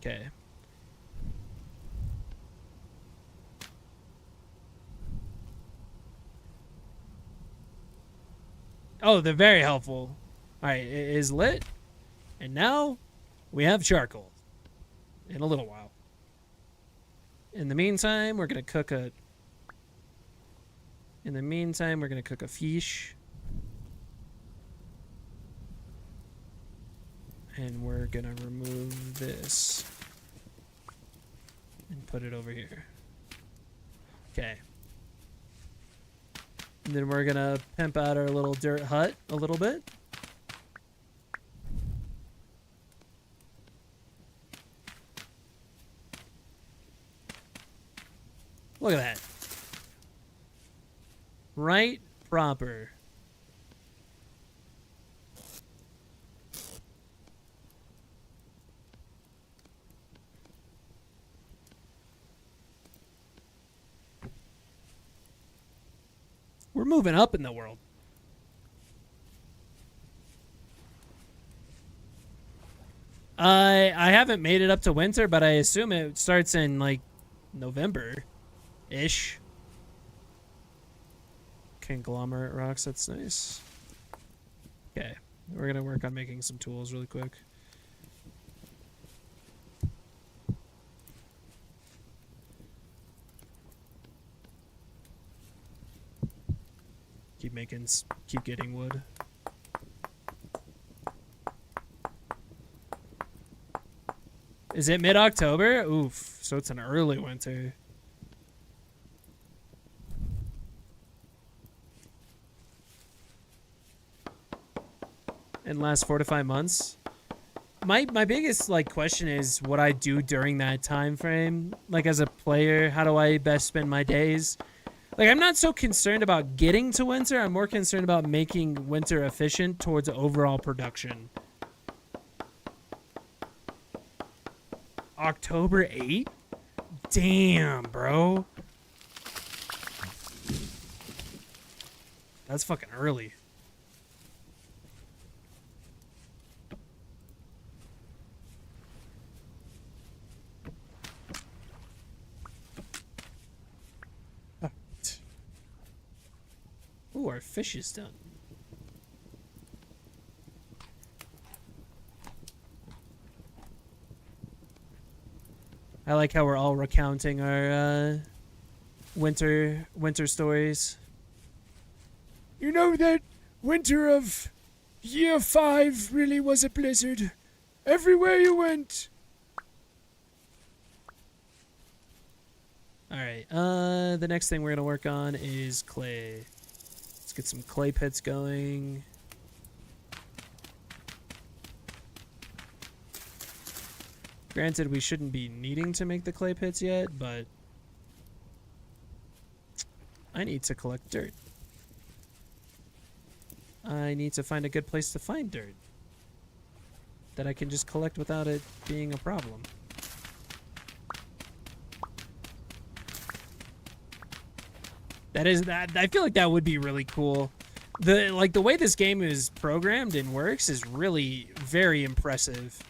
Okay. Oh, they're very helpful. All right, it is lit. And now we have charcoal in a little while. In the meantime, we're going to cook a fish. And we're going to remove this and put it over here. Okay. And then we're going to pimp out our little dirt hut a little bit. Look at that. Right proper. We're moving up in the world. I haven't made it up to winter, but I assume it starts in like November-ish. Conglomerate rocks, that's nice. Okay, we're gonna work on making some tools really quick. Keep getting wood. Is it mid-October? Oof, so it's an early winter. And last 4 to 5 months. My biggest question is what I do during that time frame. Like as a player, how do I best spend my days? Like, I'm not so concerned about getting to winter. I'm more concerned about making winter efficient towards overall production. October 8? Damn, bro. That's fucking early. Ooh, our fish is done. I like how we're all recounting our winter stories. You know that winter of year 5 really was a blizzard. Everywhere you went. All right. The next thing we're gonna work on is clay. Let's get some clay pits going. Granted, we shouldn't be needing to make the clay pits yet, but I need to collect dirt. I need to find a good place to find dirt that I can just collect without it being a problem. That I feel like that would be really cool. The way this game is programmed and works is really very impressive.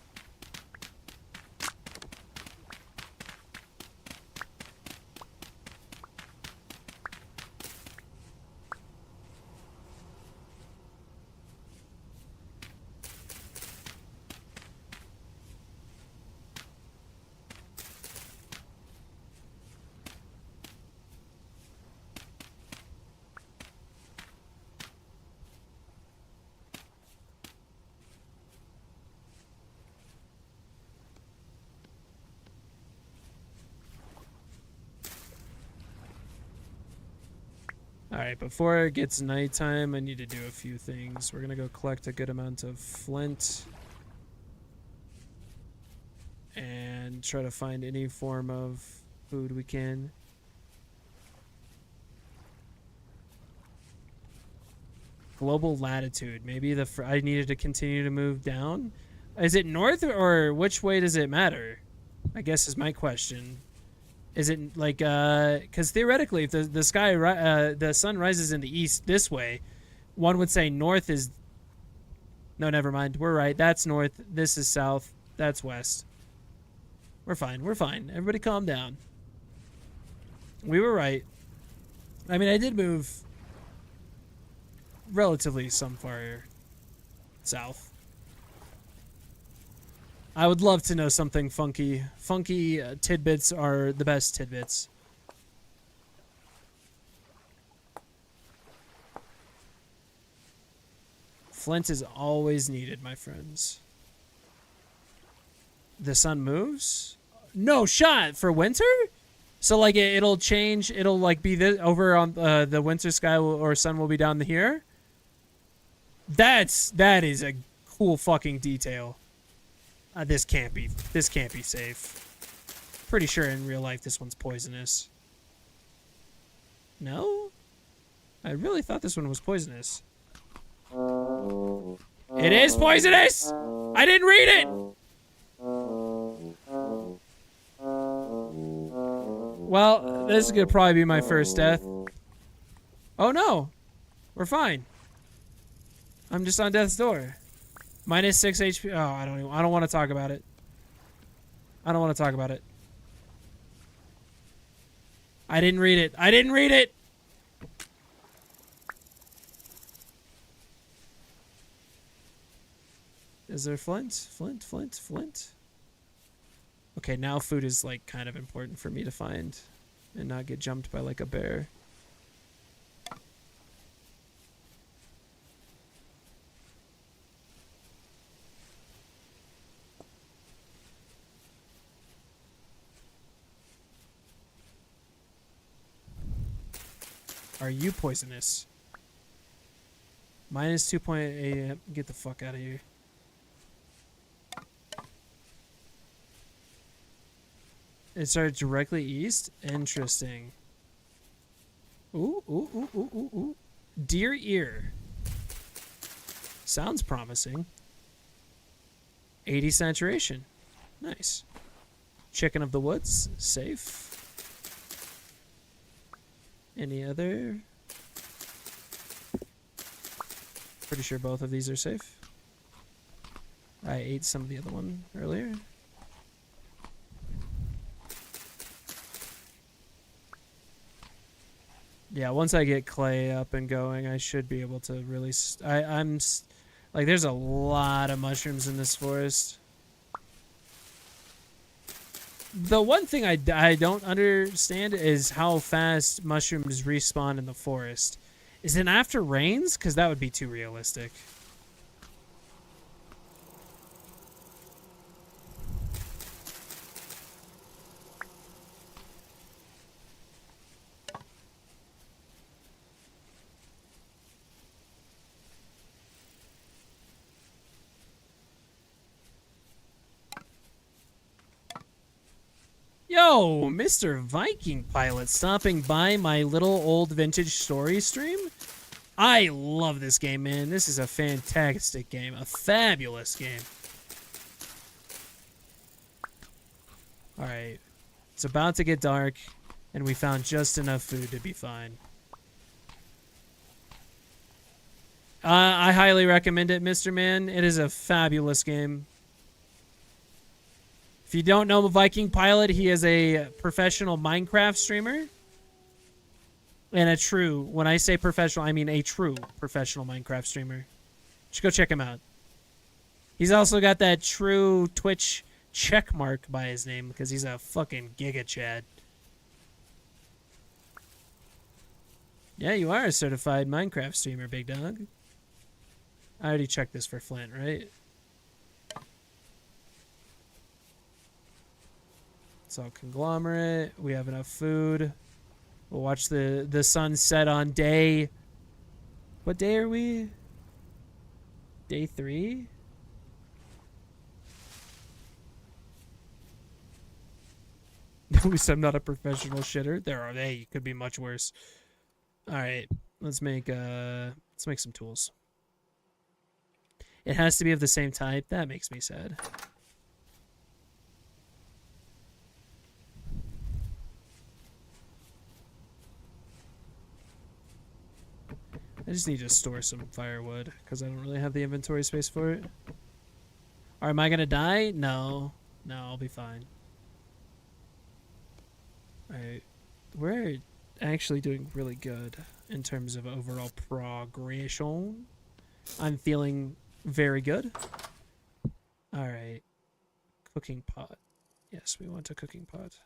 Alright, before it gets nighttime, I need to do a few things. We're gonna go collect a good amount of flint. And try to find any form of food we can. Global latitude. Maybe I needed to continue to move down. Is it north or which way does it matter? I guess is my question. Is it like because theoretically, if the sun rises in the east this way, one would say north is. No, never mind. We're right. That's north. This is south. That's west. We're fine. We're fine. Everybody, calm down. We were right. I mean, I did move relatively some far south. I would love to know something funky. Funky tidbits are the best tidbits. Flint is always needed, my friends. The sun moves? No shot! For winter? So, like, it'll change. It'll, like, be over on the winter sky or sun will be down here? That is a cool fucking detail. This can't be safe. Pretty sure in real life this one's poisonous. No? I really thought this one was poisonous. It is poisonous! I didn't read it! Well, this is gonna probably be my first death. Oh no! We're fine. I'm just on death's door. Minus 6 HP. Oh, I don't want to talk about it. I don't want to talk about it. I didn't read it. I didn't read it. Is there flint? Flint, flint, flint. Okay, now food is like kind of important for me to find and not get jumped by like a bear. Are you poisonous? Minus 2.8. Get the fuck out of here. It started directly east? Interesting. Ooh, ooh, ooh, ooh, ooh, ooh. Deer ear. Sounds promising. 80 saturation. Nice. Chicken of the woods. Safe. Any other? Pretty sure both of these are safe. I ate some of the other one earlier. Yeah, once I get clay up and going, I should be able to really... I'm like, there's a lot of mushrooms in this forest. The one thing I don't understand is how fast mushrooms respawn in the forest. Is it after rains? Because that would be too realistic. Yo, Mr. Viking Pilot stopping by my little old vintage story stream. I love this game, man. This is a fantastic game. A fabulous game. Alright. It's about to get dark, and we found just enough food to be fine. I highly recommend it, Mr. Man. It is a fabulous game. If you don't know Viking Pilot, he is a professional Minecraft streamer. And a true, when I say professional, I mean a true professional Minecraft streamer. You should go check him out. He's also got that true Twitch check mark by his name because he's a fucking Giga Chad. Yeah, you are a certified Minecraft streamer, big dog. I already checked this for Flint, right? It's all conglomerate. We have enough food. We'll watch the sun set on day... What day are we? Day 3? At least I'm not a professional shitter. There are they. Could be much worse. All right, let's make some tools. It has to be of the same type. That makes me sad. I just need to store some firewood because I don't really have the inventory space for it. Or am I gonna die? No. No, I'll be fine. Alright. We're actually doing really good in terms of overall progression. I'm feeling very good. Alright. Cooking pot. Yes, we want a cooking pot.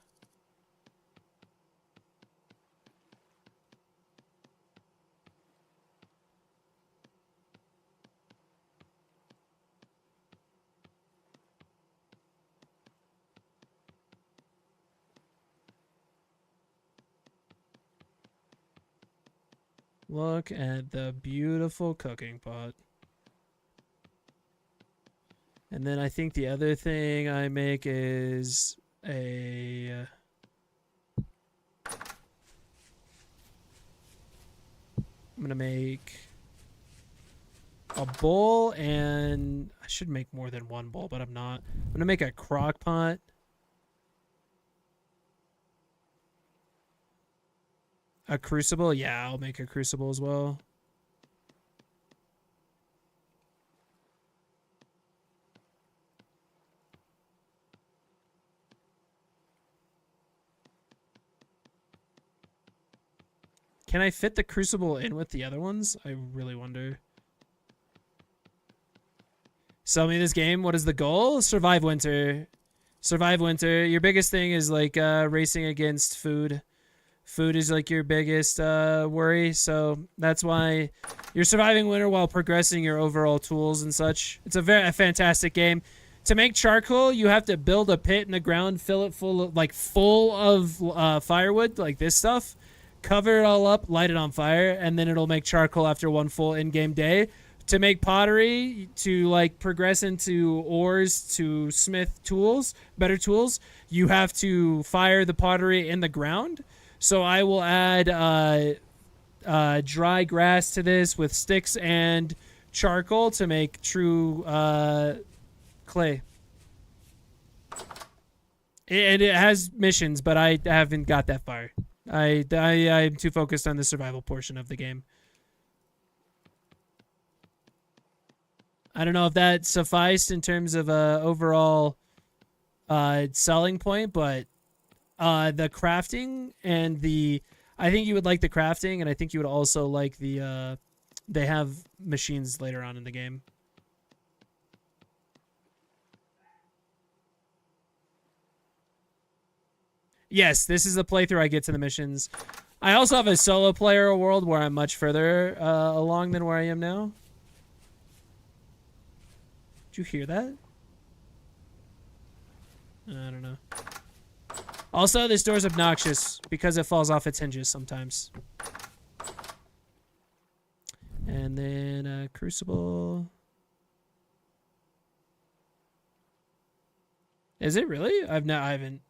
Look at the beautiful cooking pot. And then I think the other thing I make is a... I'm gonna make a bowl, and I should make more than one bowl, but I'm not. I'm gonna make a crock pot. A crucible? Yeah, I'll make a crucible as well. Can I fit the crucible in with the other ones? I really wonder. Sell me this game. What is the goal? Survive winter. Survive winter. Your biggest thing is like racing against food. Food is like your biggest worry, so that's why you're surviving winter while progressing your overall tools and such. It's a fantastic game. To make charcoal, you have to build a pit in the ground, fill it full of firewood, like this stuff, cover it all up, light it on fire, and then it'll make charcoal after one full in-game day. To make pottery, to like progress into ores, to smith tools, better tools, you have to fire the pottery in the ground. So I will add dry grass to this with sticks and charcoal to make true clay. And it has missions, but I haven't got that far. I'm too focused on the survival portion of the game. I don't know if that sufficed in terms of overall selling point, but the crafting and I think you would like the crafting, and I think you would also like the they have machines later on in the game. Yes, this is the playthrough I get to the missions. I also have a solo player world where I'm much further along than where I am now. Did you hear that? I don't know. Also, this door's obnoxious because it falls off its hinges sometimes. And then crucible. Is it really? I haven't.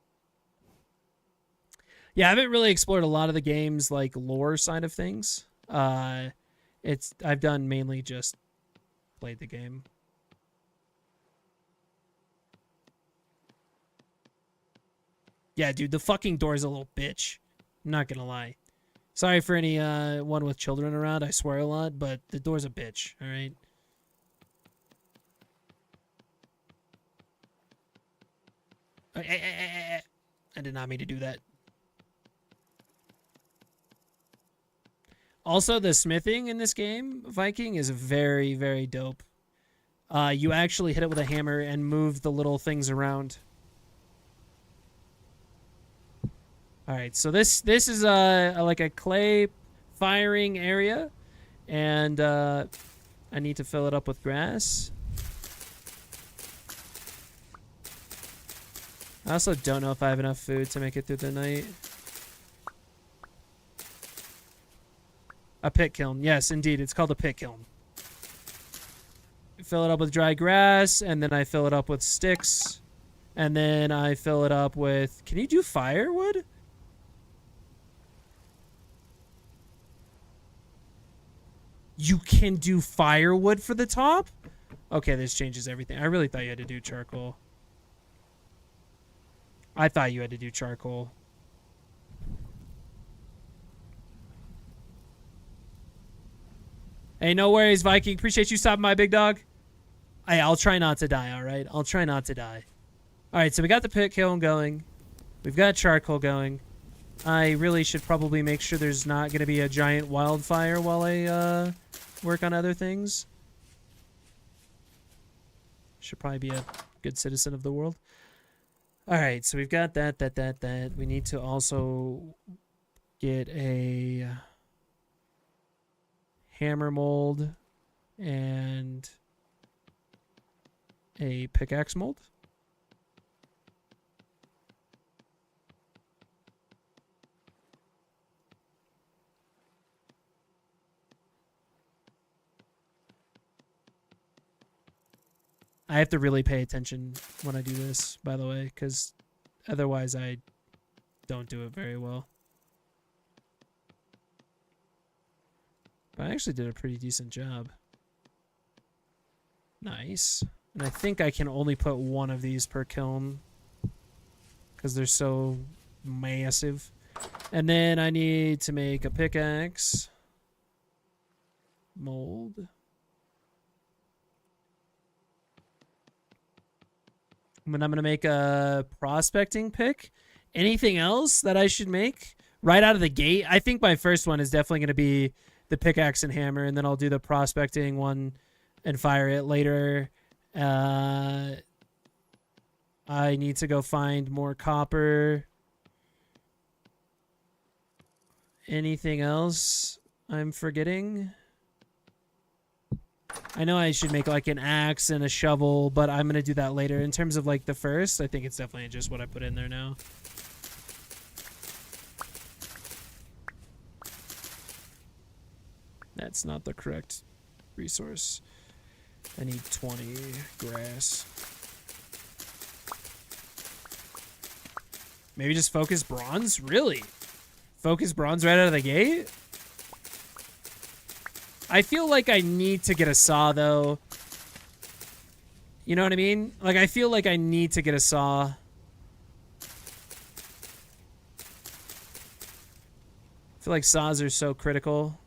Yeah, I haven't really explored a lot of the game's like lore side of things. I've done mainly just played the game. Yeah, dude, the fucking door's a little bitch. I'm not gonna lie. Sorry for any one with children around. I swear a lot, but the door's a bitch. All right. I did not mean to do that. Also, the smithing in this game, Viking, is very, very dope. You actually hit it with a hammer and move the little things around. All right, so this is like a clay firing area, and I need to fill it up with grass. I also don't know if I have enough food to make it through the night. A pit kiln. Yes, indeed. It's called a pit kiln. Fill it up with dry grass, and then I fill it up with sticks, and then I fill it up with... Can you do firewood? You can do firewood for the top? Okay, this changes everything. I really thought you had to do charcoal. I thought you had to do charcoal. Hey, no worries, Viking. Appreciate you stopping by, big dog. Hey, I'll try not to die, all right? I'll try not to die. All right, so we got the pit kiln going. We've got charcoal going. I really should probably make sure there's not going to be a giant wildfire while I work on other things. Should probably be a good citizen of the world. All right, so we've got that. We need to also get a hammer mold and a pickaxe mold. I have to really pay attention when I do this, by the way, because otherwise I don't do it very well. But I actually did a pretty decent job. Nice. And I think I can only put one of these per kiln because they're so massive. And then I need to make a pickaxe mold. And then I'm going to make a prospecting pick. Anything else that I should make right out of the gate? I think my first one is definitely going to be the pickaxe and hammer, and then I'll do the prospecting one and fire it later. I need to go find more copper. Anything else I'm forgetting? I know I should make like an axe and a shovel, but I'm going to do that later. In terms of like the first, I think it's definitely just what I put in there now. That's not the correct resource. I need 20 grass. Maybe just focus bronze? Really? Focus bronze right out of the gate? I feel like I need to get a saw, though. You know what I mean? Like, I feel like I need to get a saw. I feel like saws are so critical.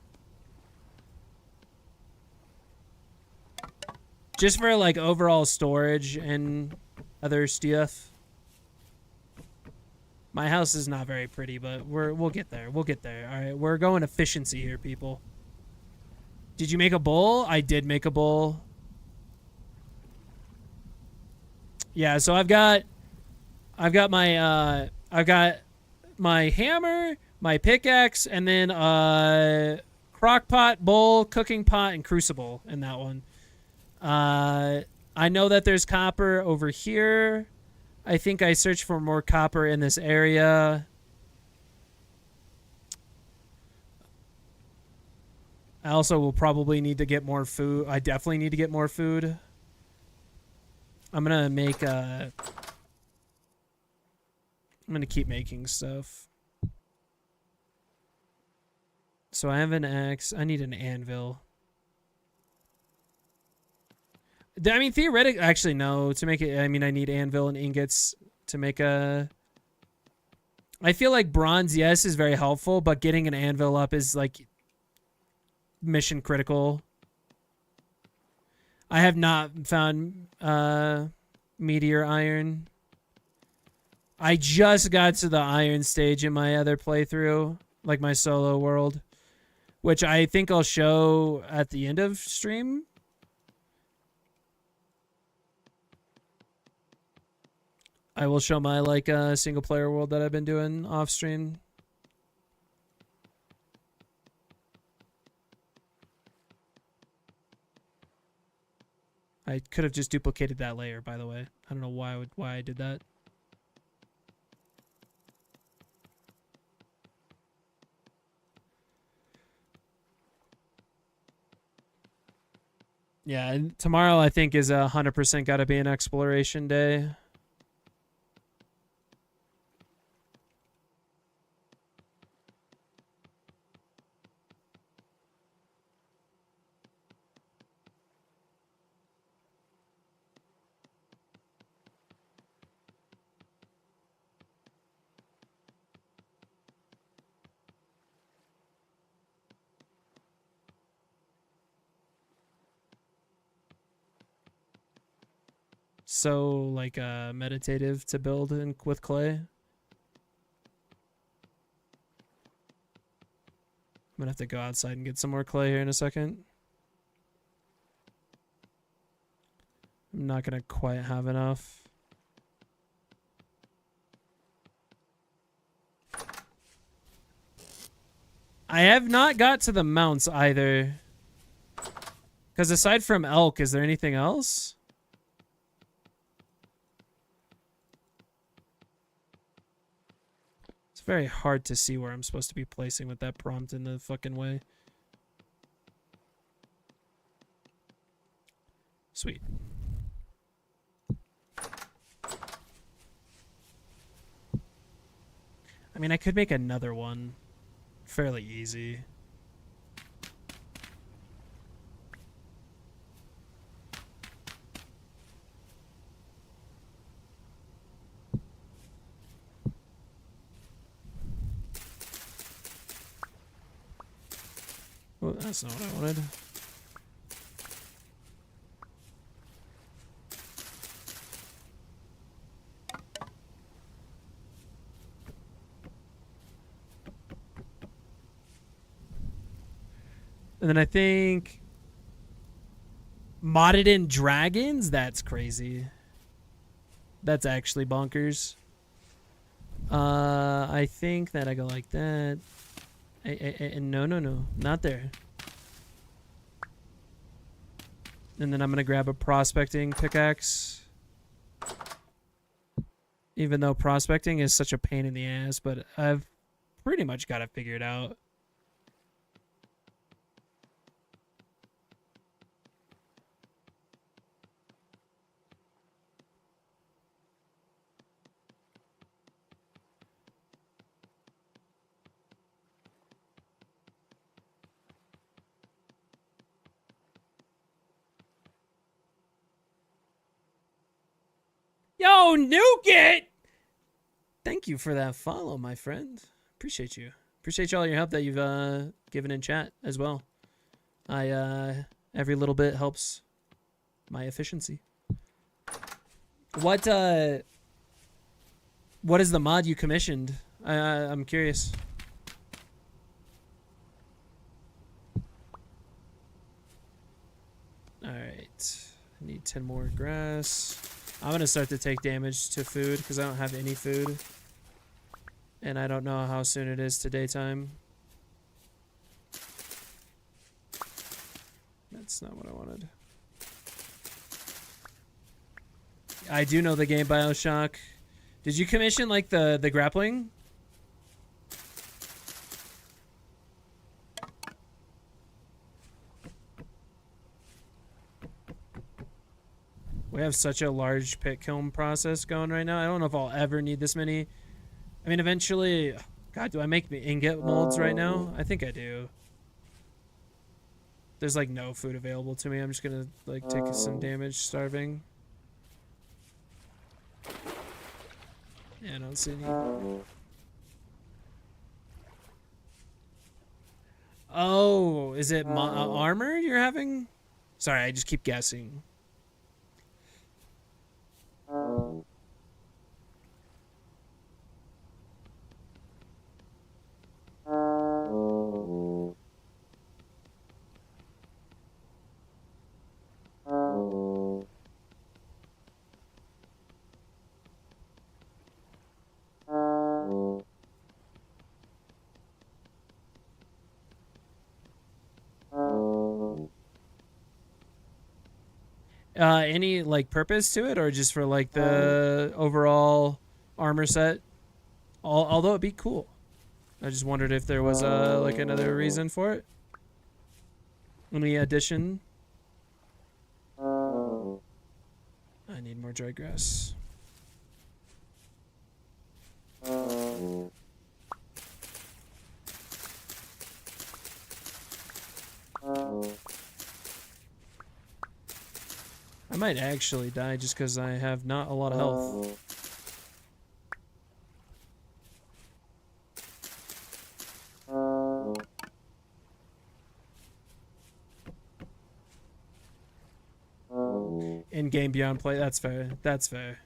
Just for, like, overall storage and other stuff. My house is not very pretty, but we'll get there. We'll get there. All right, we're going efficiency here, people. Did you make a bowl? I did make a bowl. Yeah, so I've got my hammer, my pickaxe, and then crock pot, bowl, cooking pot, and crucible in that one. I know that there's copper over here. I think I searched for more copper in this area. I also will probably need to get more food. I definitely need to get more food. I'm gonna make I'm gonna keep making stuff. So I have an axe. I need an anvil. I mean, theoretically, actually, no. To make it, I mean, I need anvil and ingots to make a... I feel like bronze, yes, is very helpful, but getting an anvil up is, like, mission critical. I have not found meteor iron. I just got to the iron stage in my other playthrough, like my solo world, which I think I'll show at the end of stream. I will show my like single player world that I've been doing off stream. I could have just duplicated that layer, by the way. I don't know why I did that. Yeah, and tomorrow I think is 100% got to be an exploration day. So like meditative to build with clay. I'm gonna have to go outside and get some more clay here in a second. I'm not gonna quite have enough. I have not got to the mounts either. Because aside from elk, is there anything else? It's very hard to see where I'm supposed to be placing with that prompt in the fucking way. Sweet. I mean, I could make another one fairly easy. Oh, that's not what I wanted. And then I think modded in dragons, that's crazy. That's actually bonkers. I think that I go like that. No, not there. And then I'm gonna grab a prospecting pickaxe. Even though prospecting is such a pain in the ass, but I've pretty much got it figured out. Yo, Nuke It! Thank you for that follow, my friend. Appreciate you. Appreciate all your help that you've given in chat as well. Every little bit helps my efficiency. What is the mod you commissioned? I'm curious. All right. I need 10 more grass. I'm going to start to take damage to food because I don't have any food. And I don't know how soon it is to daytime. That's not what I wanted. I do know the game BioShock. Did you commission like the grappling? We have such a large pit kiln process going right now. I don't know if I'll ever need this many. I mean, eventually... God, do I make ingot molds right now? I think I do. There's like no food available to me. I'm just gonna like take some damage starving. Yeah, I don't see any. Oh, is it armor you're having? Sorry, I just keep guessing. Any like purpose to it, or just for like the overall armor set? Although it'd be cool. I just wondered if there was like another reason for it. Any addition? I need more dry grass. I might actually die just because I have not a lot of health. In-game beyond play, that's fair. That's fair.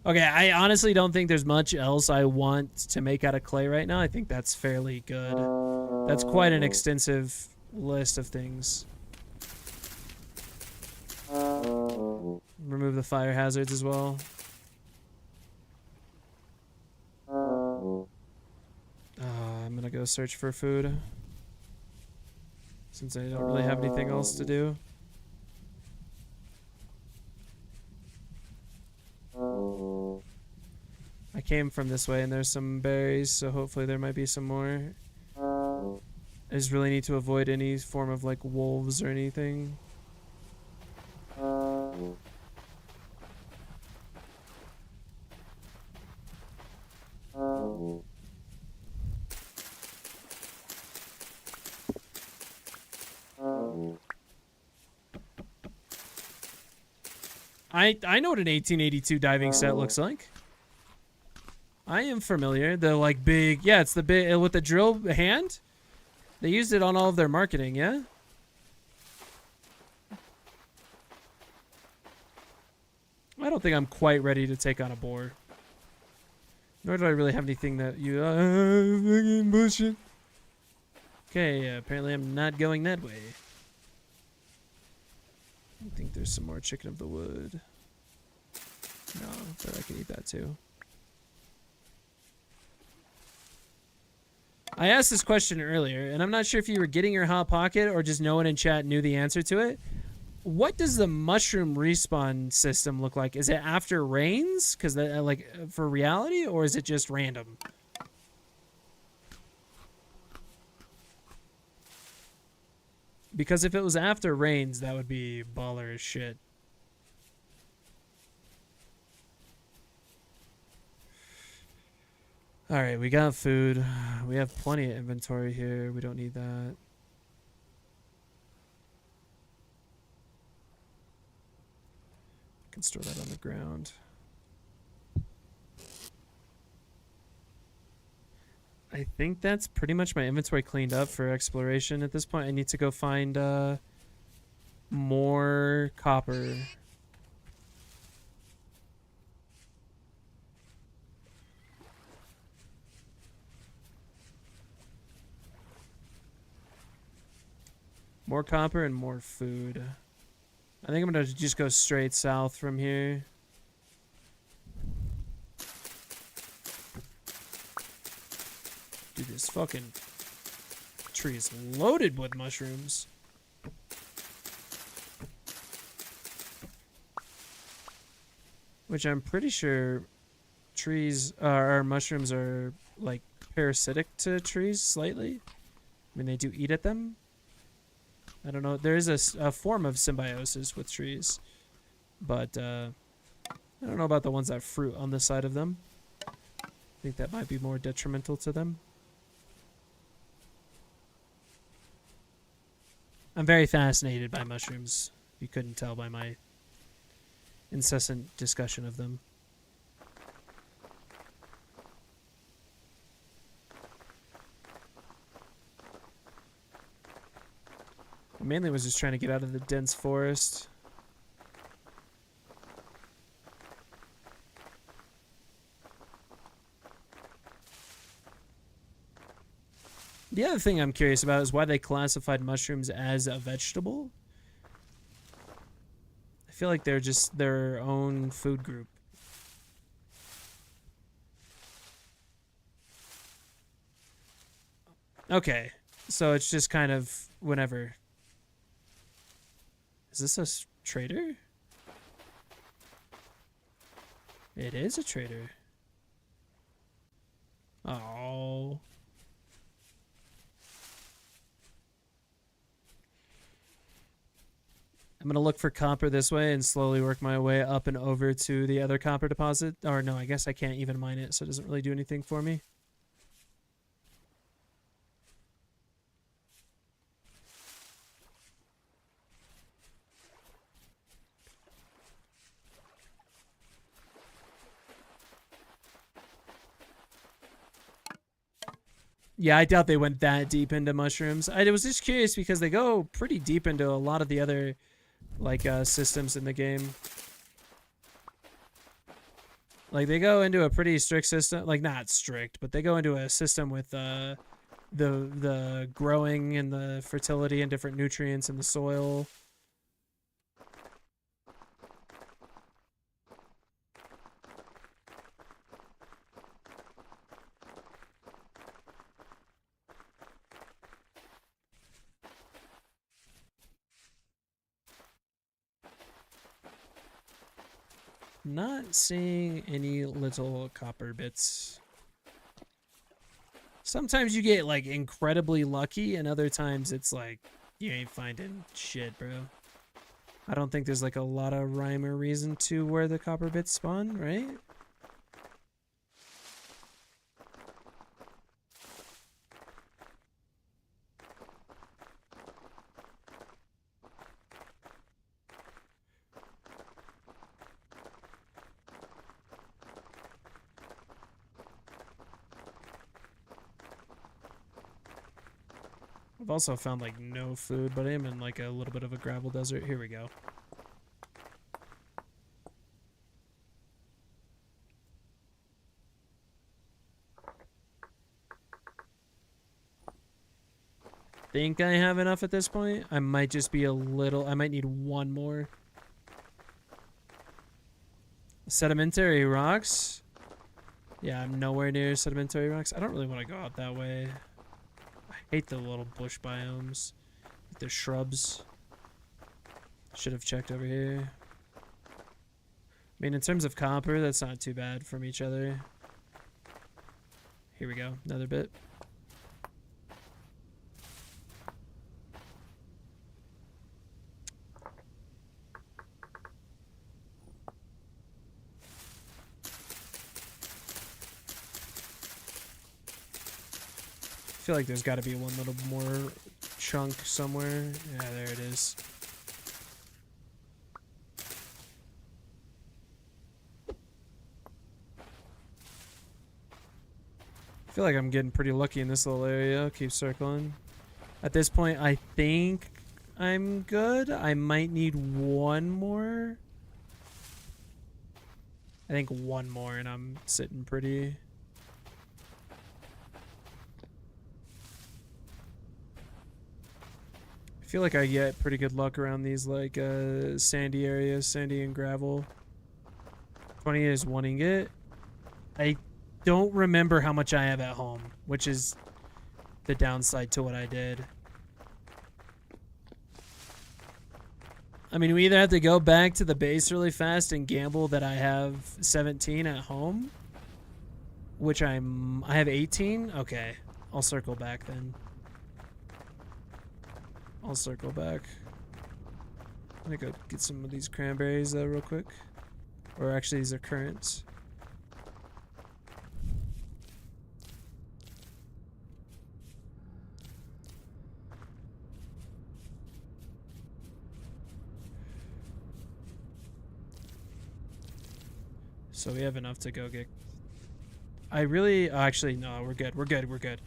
Okay, I honestly don't think there's much else I want to make out of clay right now. I think that's fairly good. That's quite an extensive list of things. Remove the fire hazards as well. I'm gonna go search for food since I don't really have anything else to do. I came from this way and there's some berries, so hopefully there might be some more. I just really need to avoid any form of like wolves or anything. I know what an 1882 diving set looks like. I am familiar. The like big, yeah, it's the big with the drill hand. They used it on all of their marketing, yeah? I don't think I'm quite ready to take on a boar. Nor do I really have anything that you fucking bullshit. Okay, apparently I'm not going that way. I think there's some more chicken of the wood. No, but I can eat that too. I asked this question earlier, and I'm not sure if you were getting your Hot Pocket or just no one in chat knew the answer to it. What does the mushroom respawn system look like? Is it after rains? Because like for reality, or is it just random? Because if it was after rains, that would be baller as shit. Alright, we got food. We have plenty of inventory here. We don't need that. Can store that on the ground. I think that's pretty much my inventory cleaned up for exploration at this point. I need to go find more copper. More copper and more food. I think I'm going to just go straight south from here. Dude, this fucking tree is loaded with mushrooms. Which I'm pretty sure trees or mushrooms are like parasitic to trees slightly. I mean, they do eat at them. I don't know. There is a form of symbiosis with trees, but I don't know about the ones that fruit on the side of them. I think that might be more detrimental to them. I'm very fascinated by mushrooms. You couldn't tell by my incessant discussion of them. I mainly was just trying to get out of the dense forest. The other thing I'm curious about is why they classified mushrooms as a vegetable. I feel like they're just their own food group. Okay, so it's just kind of whenever. Is this a trader? It is a trader. Oh. I'm going to look for copper this way and slowly work my way up and over to the other copper deposit. Or no, I guess I can't even mine it, so it doesn't really do anything for me. Yeah, I doubt they went that deep into mushrooms. I was just curious because they go pretty deep into a lot of the other like systems in the game. Like they go into a pretty strict system, like not strict, but they go into a system with the growing and the fertility and different nutrients in the soil. Not seeing any little copper bits. Sometimes you get like incredibly lucky, and other times it's like you ain't finding shit, bro. I don't think there's like a lot of rhyme or reason to where the copper bits spawn, right? I've also found like no food, but I am in like a little bit of a gravel desert. Here we go. Think I have enough at this point. I might just be a little, I might need one more. Sedimentary rocks. Yeah, I'm nowhere near sedimentary rocks. I don't really want to go out that way. I hate the little bush biomes. The shrubs. Should have checked over here. I mean, in terms of copper, that's not too bad from each other. Here we go. Another bit. I feel like there's got to be one little more chunk somewhere. Yeah, there it is. I feel like I'm getting pretty lucky in this little area. I'll keep circling. At this point, I think I'm good. I might need one more. I think one more and I'm sitting pretty. I feel like I get pretty good luck around these like sandy areas, sandy and gravel. 20 is 1 ingot. I don't remember how much I have at home, which is the downside to what I did. I mean, we either have to go back to the base really fast and gamble that I have 17 at home, which I have 18. Okay, I'll circle back then. I'll circle back. I'm gonna go get some of these cranberries real quick. Or actually, these are currants. So we have enough to go get... I really... actually, no, we're good. We're good. We're good.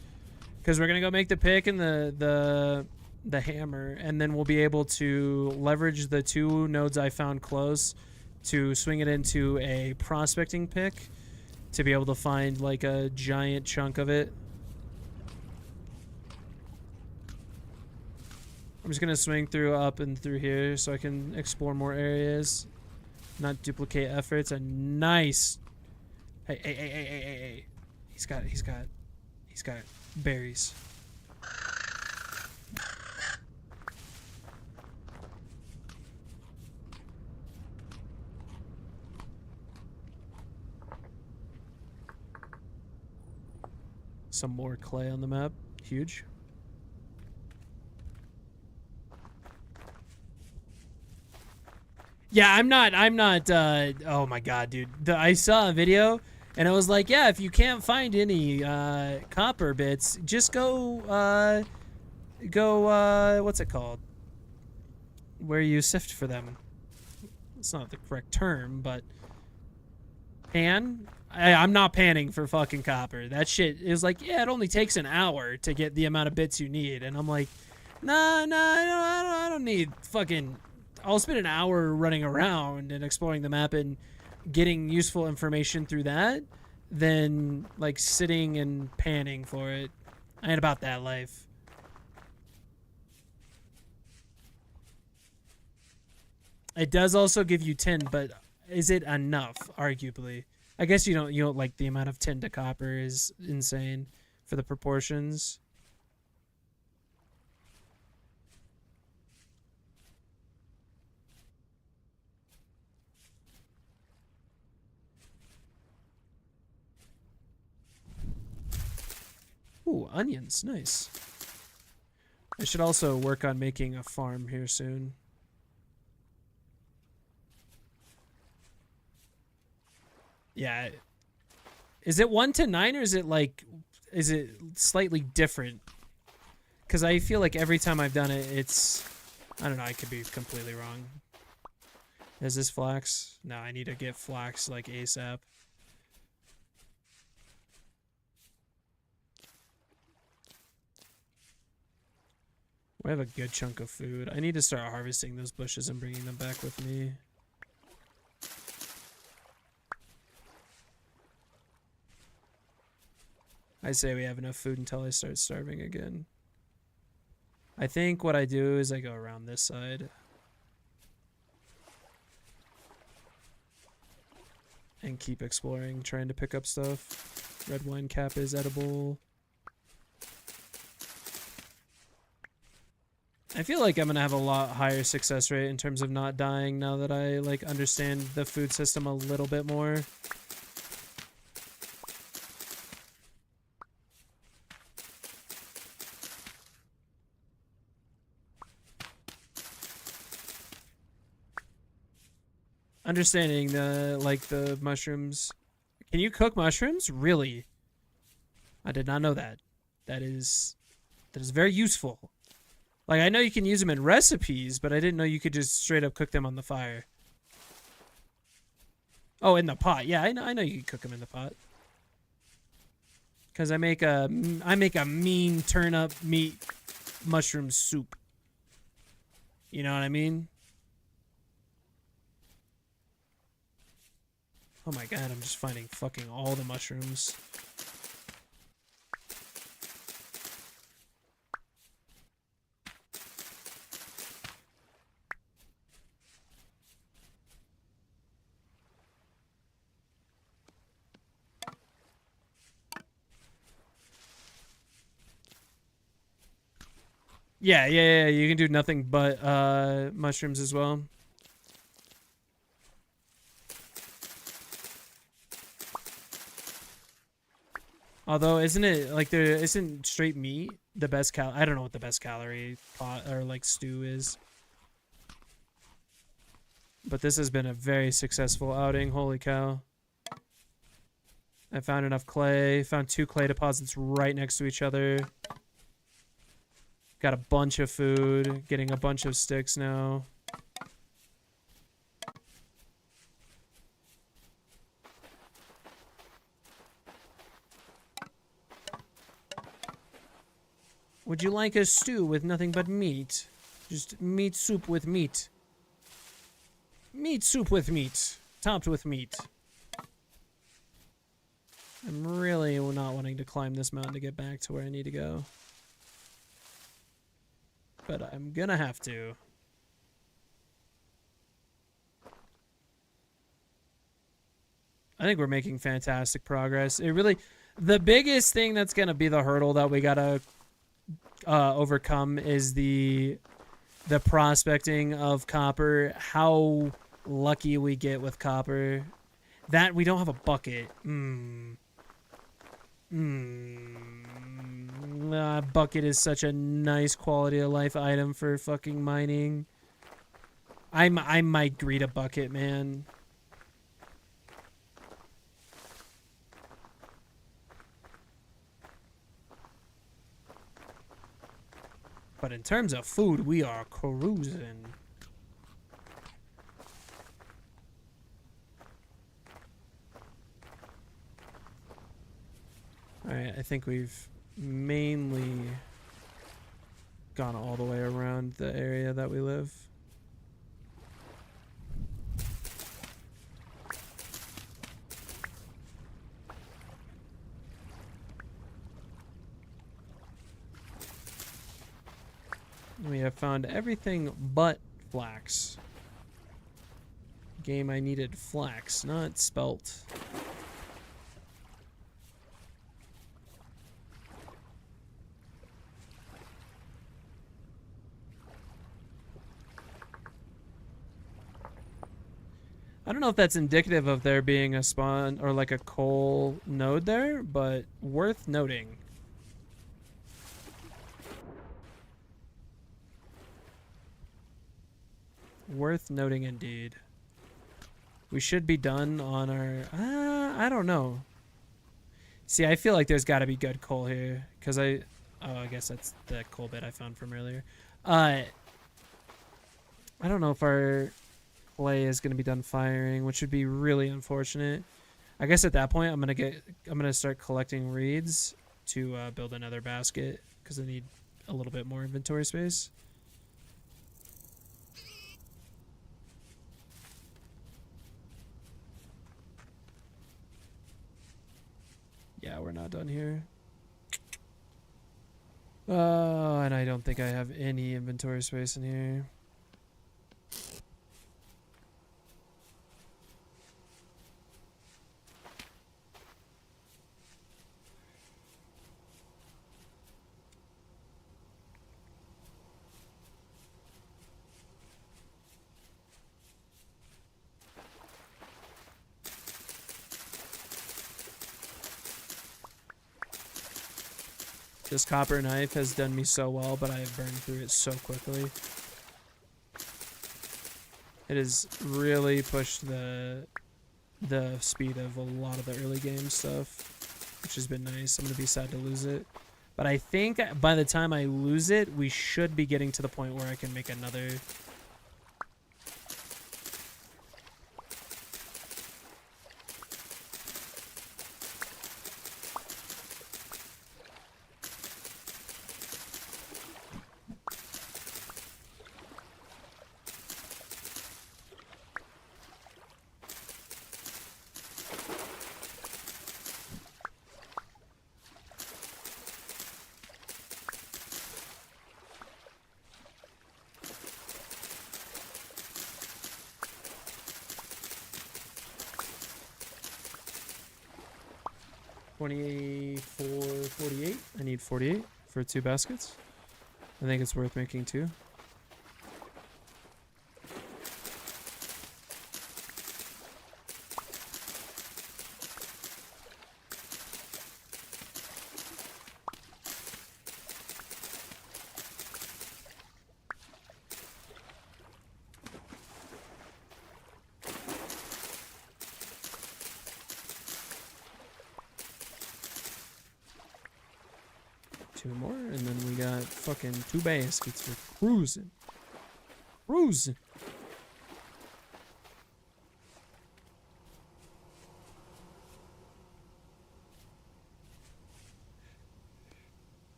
Because we're going to go make the pick and the hammer, and then we'll be able to leverage the 2 nodes I found close to swing it into a prospecting pick to be able to find like a giant chunk of it. I'm just going to swing through up and through here so I can explore more areas, not duplicate efforts. A nice... Hey. He's got berries. Some more clay on the map. Huge. Yeah, I'm not, oh my god, dude. I saw a video, and it was like, yeah, if you can't find any, copper bits, just go, what's it called? Where you sift for them. It's not the correct term, but... Pan? I'm not panning for fucking copper. That shit is like, yeah, it only takes an hour to get the amount of bits you need. And I'm like, nah, I don't need fucking... I'll spend an hour running around and exploring the map and getting useful information through that than, like, sitting and panning for it. I ain't about that life. It does also give you tin, but is it enough, arguably? I guess you don't like the amount of tin to copper is insane for the proportions. Ooh, onions, nice. I should also work on making a farm here soon. Yeah. Is it 1 to 9 or is it like, is it slightly different? Because I feel like every time I've done it, it's, I don't know, I could be completely wrong. Is this flax? No, I need to get flax like ASAP. We have a good chunk of food. I need to start harvesting those bushes and bringing them back with me. I say we have enough food until I start starving again. I think what I do is I go around this side. And keep exploring, trying to pick up stuff. Red wine cap is edible. I feel like I'm gonna have a lot higher success rate in terms of not dying now that I like understand the food system a little bit more. Understanding the mushrooms. Can you cook mushrooms? Really? I did not know that. That is very useful. Like, I know you can use them in recipes, but I didn't know you could just straight up cook them on the fire. Oh, in the pot. Yeah, I know you can cook them in the pot. Cause I make a mean turnip meat mushroom soup. You know what I mean? Oh my god, I'm just finding fucking all the mushrooms. Yeah, you can do nothing but mushrooms as well. Although, isn't it like isn't straight meat the best I don't know what the best calorie pot or like stew is. But this has been a very successful outing. Holy cow. I found enough clay. Found 2 clay deposits right next to each other. Got a bunch of food. Getting a bunch of sticks now. Would you like a stew with nothing but meat? Just meat soup with meat. Meat soup with meat. Topped with meat. I'm really not wanting to climb this mountain to get back to where I need to go. But I'm gonna have to. I think we're making fantastic progress. It really, the biggest thing that's gonna be the hurdle that we gotta overcome is the prospecting of copper. How lucky we get with copper. That we don't have a bucket. Bucket is such a nice quality of life item for fucking mining. I might greet a bucket, man. But in terms of food, we are cruising. Alright, I think we've mainly gone all the way around the area that we live. We have found everything but flax. Game, I needed flax, not spelt. I don't know if that's indicative of there being a spawn or like a coal node there, but worth noting. Worth noting indeed. We should be done on our... I don't know. See, I feel like there's got to be good coal here. Because I... Oh, I guess that's the coal bit I found from earlier. I don't know if our clay is going to be done firing, which would be really unfortunate. I guess at that point, I'm going to start collecting reeds to build another basket. Because I need a little bit more inventory space. Yeah, we're not done here. And I don't think I have any inventory space in here. This copper knife has done me so well, but I have burned through it so quickly. It has really pushed the speed of a lot of the early game stuff, which has been nice. I'm going to be sad to lose it. But I think by the time I lose it, we should be getting to the point where I can make another... $24.48. I need 48 for 2 baskets. I think it's worth making 2. Two more, and then we got fucking 2 baskets. We're cruising. Cruising.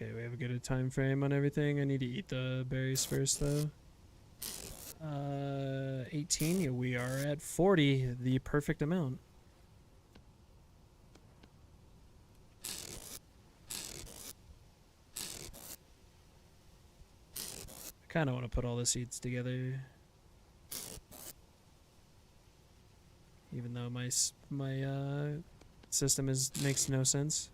Okay, we have a good time frame on everything. I need to eat the berries first, though. 18. Yeah, we are at 40, the perfect amount. I kind of want to put all the seeds together, even though my system makes no sense.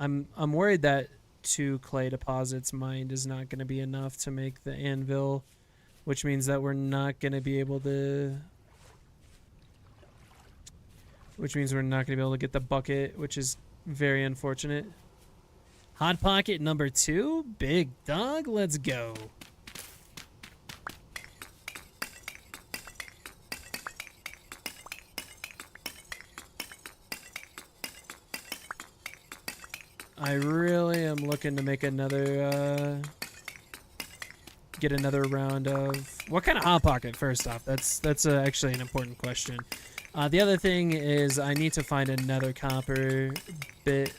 I'm worried that 2 clay deposits mined is not going to be enough to make the anvil, which means that we're not going to be able to. Which means we're not going to be able to get the bucket, which is very unfortunate. Hot Pocket number 2, big dog. Let's go. I really am looking to make another, get another round of what kind of Hot Pocket. First off, that's actually an important question. The other thing is I need to find another copper bit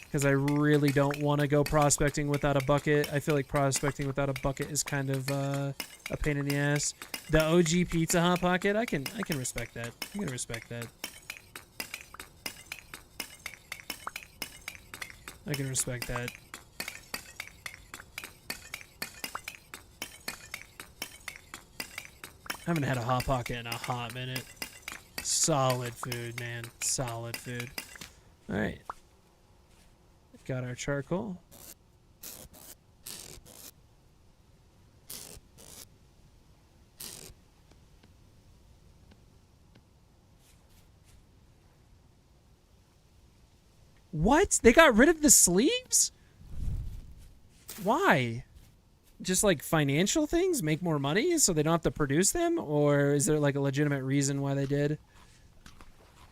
because I really don't want to go prospecting without a bucket. I feel like prospecting without a bucket is kind of a pain in the ass. The OG Pizza Hot Pocket, I can respect that. I'm gonna respect that. I can respect that. I haven't had a Hot Pocket in a hot minute. Solid food, man. Solid food. Alright. Got our charcoal. What? They got rid of the sleeves? Why? Just like financial things? Make more money so they don't have to produce them? Or is there like a legitimate reason why they did?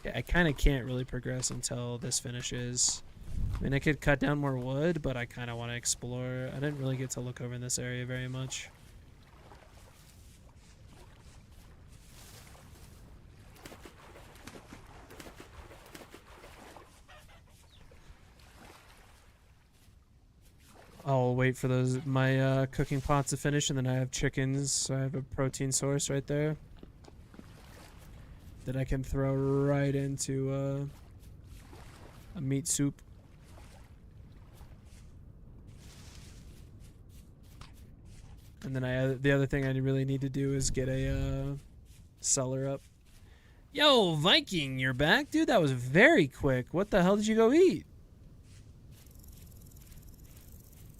Yeah, I kind of can't really progress until this finishes. I mean, I could cut down more wood, but I kind of want to explore. I didn't really get to look over in this area very much. I'll wait for my cooking pots to finish, and then I have chickens, so I have a protein source right there that I can throw right into a meat soup. And then the other thing I really need to do is get a cellar up. Yo, Viking, you're back? Dude, that was very quick. What the hell did you go eat?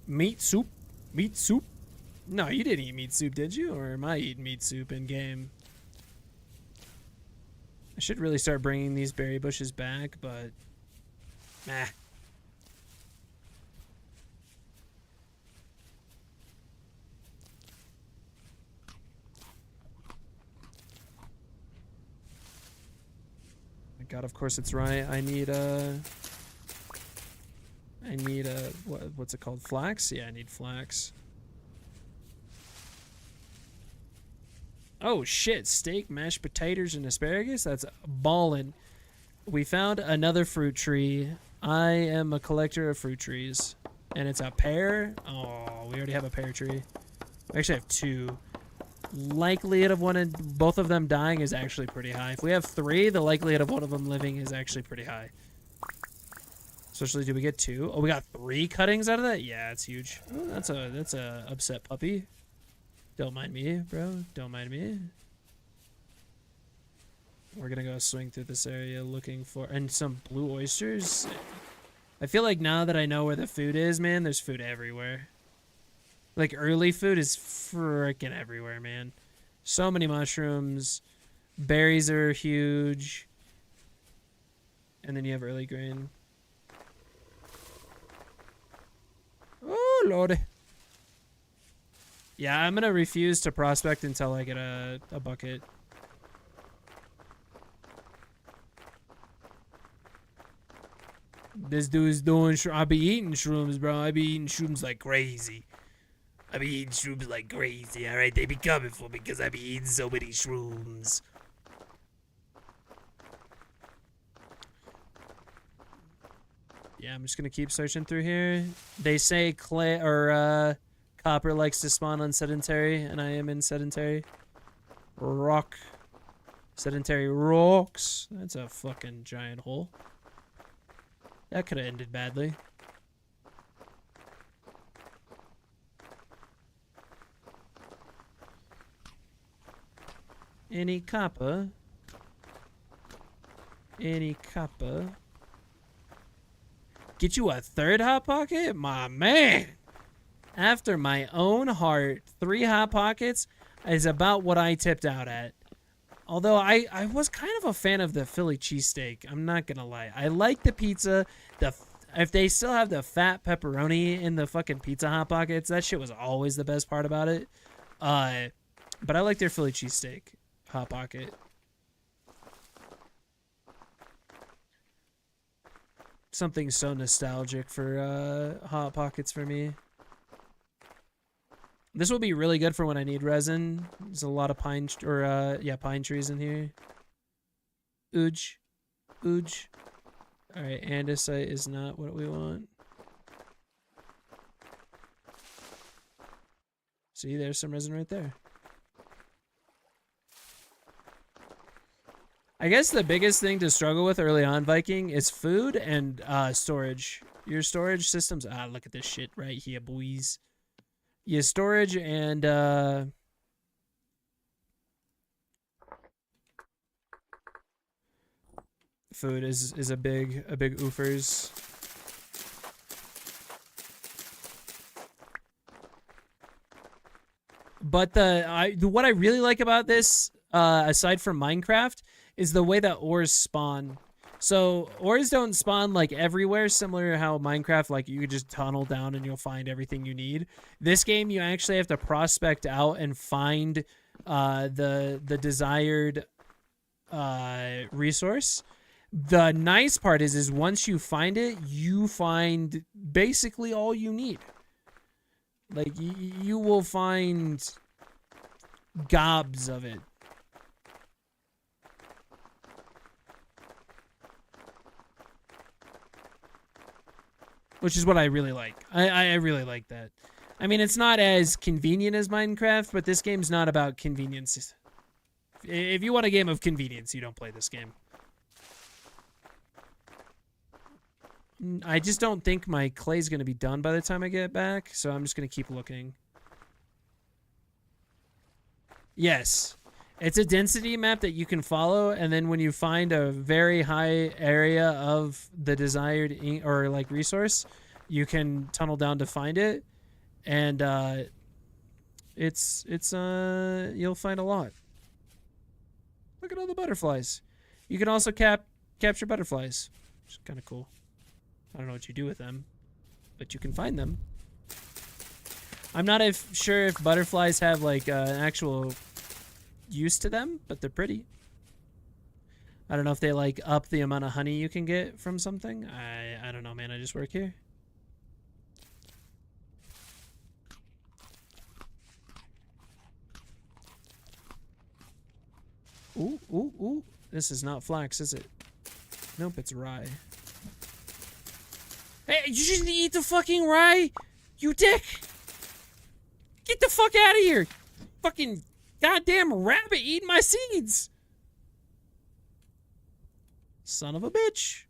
Meat soup? Meat soup? No, you didn't eat meat soup, did you? Or am I eating meat soup in game? I should really start bringing these berry bushes back, but nah. God, of course it's right. I need what's it called? Flax? Yeah, I need flax. Oh shit, steak, mashed potatoes, and asparagus? That's ballin'. We found another fruit tree. I am a collector of fruit trees. And it's a pear? Oh, we already have a pear tree. We actually have 2. Likelihood of both of them dying is actually pretty high. If we have 3, the likelihood of one of them living is actually pretty high. Especially, do we get 2? Oh, we got 3 cuttings out of that? Yeah, it's huge. Oh, that's a upset puppy. Don't mind me, bro. Don't mind me. We're gonna go swing through this area looking for and some blue oysters. I feel like now that I know where the food is, man, there's food everywhere. Like, early food is freaking everywhere, man. So many mushrooms. Berries are huge. And then you have early grain. Oh, Lord. Yeah, I'm going to refuse to prospect until I get a bucket. This dude's doing... I be eating shrooms, bro. I be eating shrooms like crazy. I be eating shrooms like crazy, alright? They be coming for me because I be eating so many shrooms. Yeah, I'm just gonna keep searching through here. They say clay or copper likes to spawn on sedentary, and I am in sedentary. Rock. Sedentary rocks. That's a fucking giant hole. That could have ended badly. Any copper? Any copper? Get you a third hot pocket? My man! After my own heart, 3 hot pockets is about what I tipped out at. Although I was kind of a fan of the Philly cheesesteak. I'm not gonna lie. I like the pizza. If they still have the fat pepperoni in the fucking pizza hot pockets, that shit was always the best part about it. But I like their Philly cheesesteak hot pocket. Something so nostalgic for hot pockets for me. This will be really good for when I need resin. There's a lot of pine trees in here. Ooge. Ooge. Alright, andesite is not what we want. See, there's some resin right there. I guess the biggest thing to struggle with early on, Viking, is food and storage. Your storage systems... look at this shit right here, boys. Yeah, storage and food is a big oofers. But what I really like about this, aside from Minecraft, is the way that ores spawn. So ores don't spawn like everywhere, similar to how Minecraft, like you could just tunnel down and you'll find everything you need. This game, you actually have to prospect out and find the desired resource. The nice part is once you find it, you find basically all you need. Like you will find gobs of it. Which is what I really like. I really like that. I mean, it's not as convenient as Minecraft, but this game's not about convenience. If you want a game of convenience, you don't play this game. I just don't think my clay's going to be done by the time I get back, so I'm just going to keep looking. Yes. It's a density map that you can follow, and then when you find a very high area of the desired resource, you can tunnel down to find it, and you'll find a lot. Look at all the butterflies. You can also capture butterflies, which is kind of cool. I don't know what you do with them, but you can find them. I'm not sure if butterflies have like an actual use to them, but they're pretty. I don't know if they like up the amount of honey you can get from something. I don't know, man. I just work here. Ooh, ooh, ooh. This is not flax, is it? Nope, it's rye. Hey, you just eat the fucking rye? You dick! Get the fuck out of here! Fucking goddamn rabbit eating my seeds! Son of a bitch.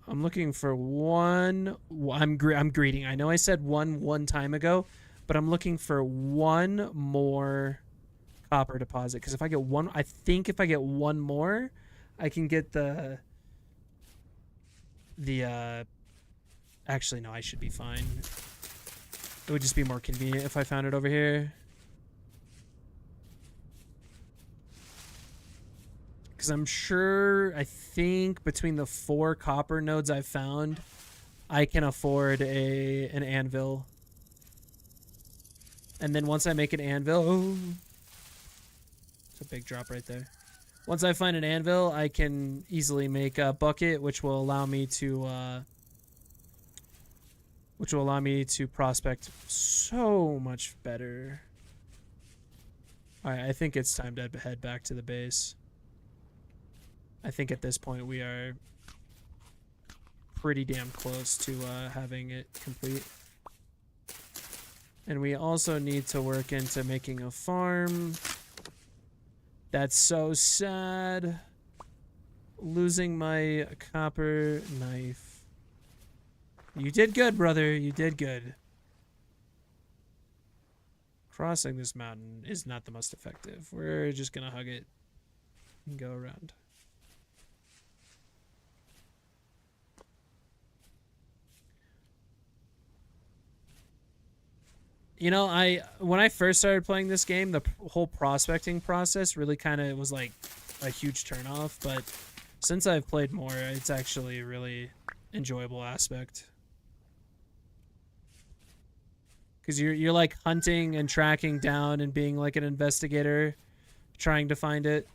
I'm looking for one. I'm greeting. I know I said one time ago, but I'm looking for one more copper deposit. Because if I get one, I think if I get one more, I can get the actually, no, I should be fine. It would just be more convenient if I found it over here. Because I'm sure, I think between the 4 copper nodes I've found, I can afford an anvil. And then once I make an anvil, oh, it's a big drop right there. Once I find an anvil, I can easily make a bucket, which will allow me to prospect so much better. All right, I think it's time to head back to the base. I think at this point we are pretty damn close to having it complete. And we also need to work into making a farm. That's so sad. Losing my copper knife. You did good, brother. You did good. Crossing this mountain is not the most effective. We're just gonna hug it and go around. You know, when I first started playing this game, the whole prospecting process really kind of was like a huge turnoff, but since I've played more, it's actually a really enjoyable aspect. Because you're like hunting and tracking down and being like an investigator, trying to find it.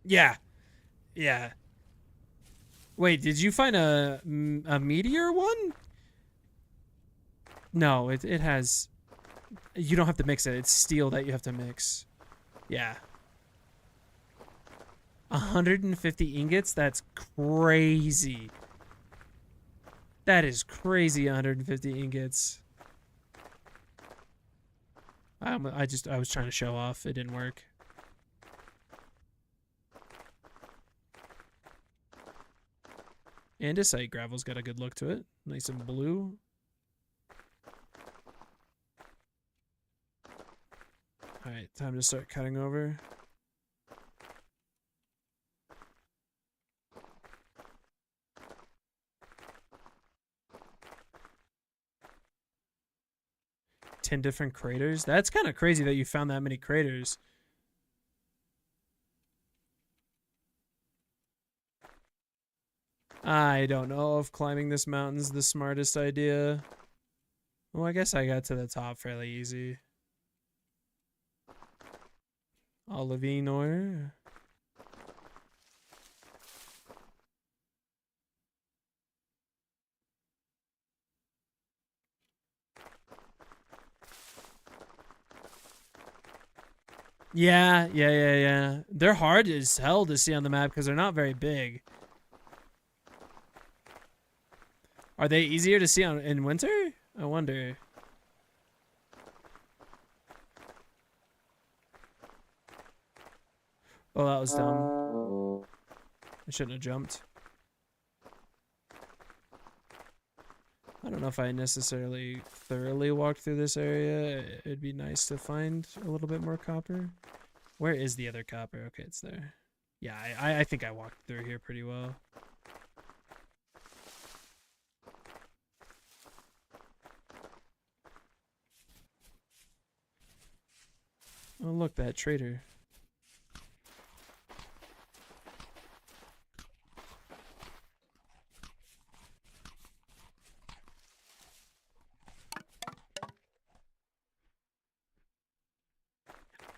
Yeah. Yeah. Wait, did you find a meteor one? No, it has... You don't have to mix it. It's steel that you have to mix. Yeah. 150 ingots? That's crazy. That is crazy, 150 ingots. I was trying to show off. It didn't work. Andesite gravel's got a good look to it. Nice and blue. Alright, time to start cutting over. Ten different craters? That's kind of crazy that you found that many craters. I don't know if climbing this mountain's the smartest idea. Well, I guess I got to the top fairly easy. Olivinor. Yeah. They're hard as hell to see on the map because they're not very big. Are they easier to see in winter? I wonder. Oh, that was dumb. I shouldn't have jumped. I don't know if I necessarily thoroughly walked through this area. It'd be nice to find a little bit more copper. Where is the other copper? Okay, it's there. Yeah, I think I walked through here pretty well. Oh, look, that trader.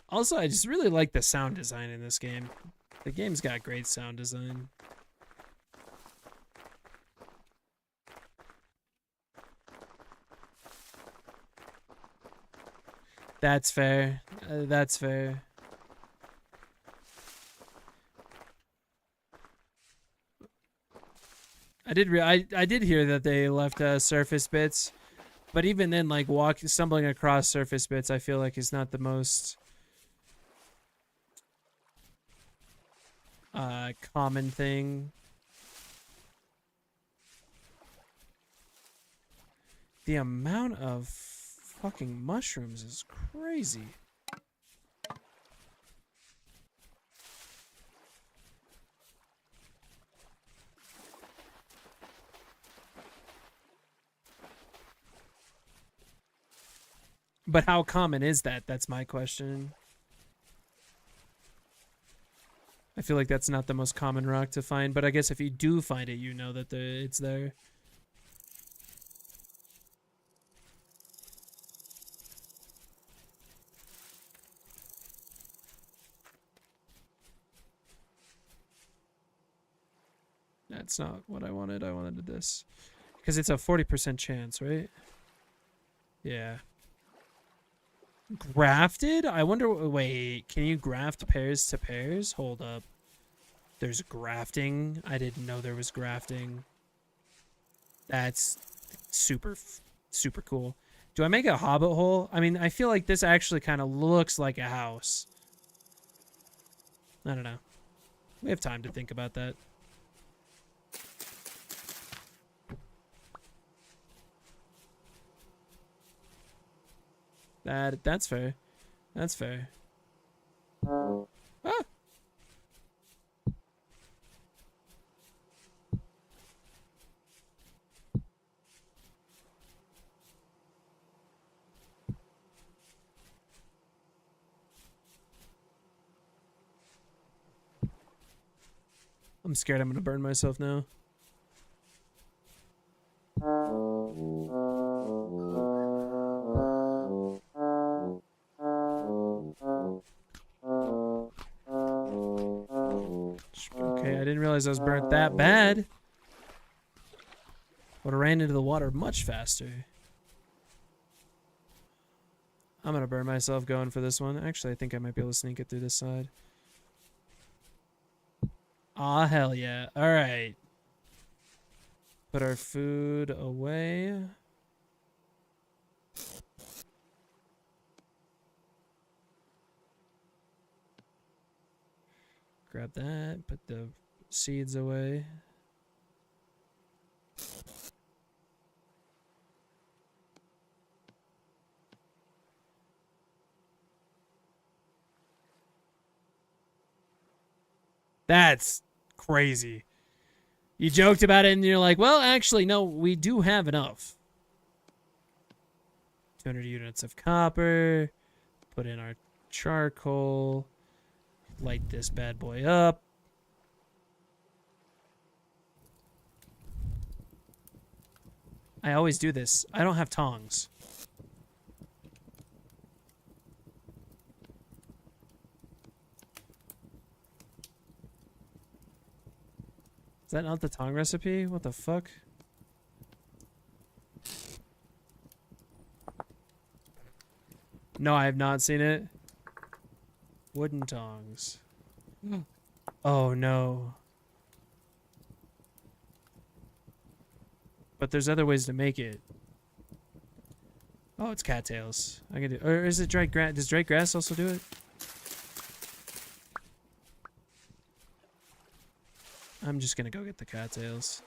Also, I just really like the sound design in this game. The game's got great sound design. That's fair. That's fair. I did hear that they left surface bits, but even then, like stumbling across surface bits, I feel like is not the most common thing. The amount of fucking mushrooms is crazy. But how common is that? That's my question. I feel like that's not the most common rock to find, but I guess if you do find it, you know that it's there. That's not what I wanted. I wanted this. Because it's a 40% chance, right? Yeah. Grafted? I wonder... Wait, can you graft pairs to pairs? Hold up. There's grafting. I didn't know there was grafting. That's super cool. Do I make a hobbit hole? I mean, I feel like this actually kind of looks like a house. I don't know. We have time to think about that. That's fair. That's fair. Ah! I'm scared I'm gonna burn myself now. Okay, I didn't realize I was burnt that bad. Would have ran into the water much faster. I'm gonna burn myself going for this one. Actually, I think I might be able to sneak it through this side. Aw, hell yeah. Alright. Put our food away. Grab that. Put the seeds away. That's crazy. You joked about it and you're like, well, actually, no, we do have enough. 200 units of copper. Put in our charcoal. Light this bad boy up. I always do this. I don't have tongs. Is that not the tong recipe? What the fuck? No, I have not seen it. Wooden tongs. Oh no. But there's other ways to make it. Oh, it's cattails. I can do. Or is it dried grass? Does dried grass also do it? I'm just gonna go get the cattails.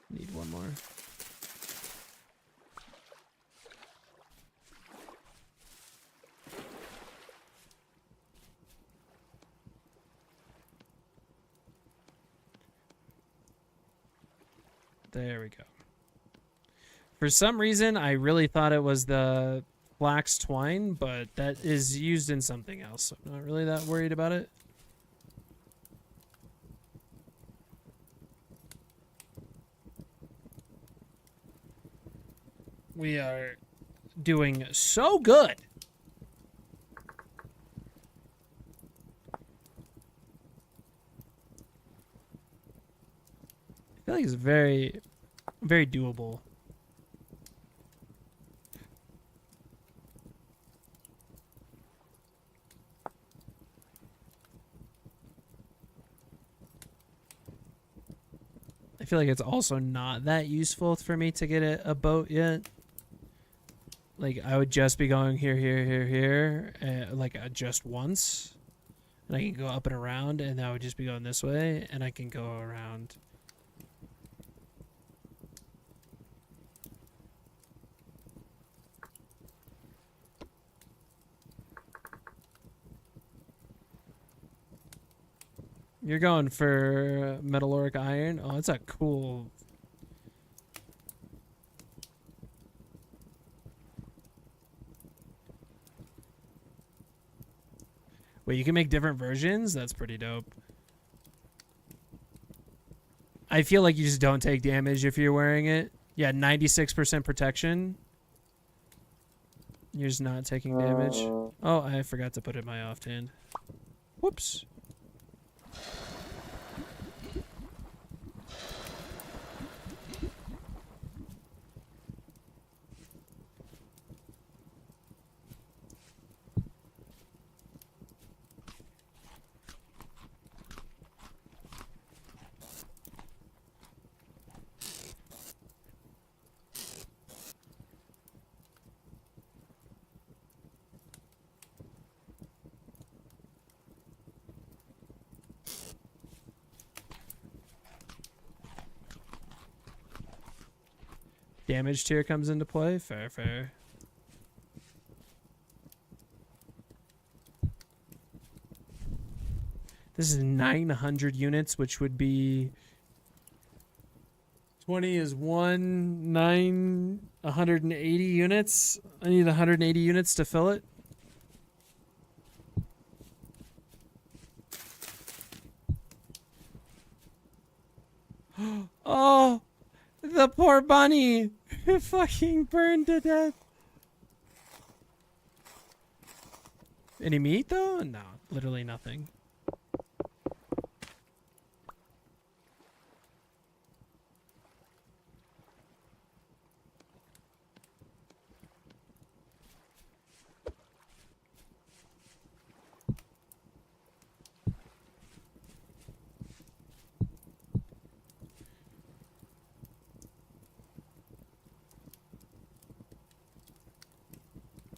Need one more. There we go. For some reason, I really thought it was the flax twine, but that is used in something else. So I'm not really that worried about it. We are doing so good. I feel like it's very, very doable. I feel like it's also not that useful for me to get a boat yet. Like, I would just be going here, here, here, here, like just once. And I can go up and around, and I would just be going this way, and I can go around. You're going for metallurgic iron? Oh, that's a cool... Wait, you can make different versions? That's pretty dope. I feel like you just don't take damage if you're wearing it. Yeah, 96% protection. You're just not taking damage. Oh, I forgot to put it in my offhand. Whoops. Damage tier comes into play. Fair, fair. This is 900 units, which would be 20 is 180 units. I need 180 units to fill it. Oh, the poor bunny fucking burned to death. Any meat though? No, literally nothing.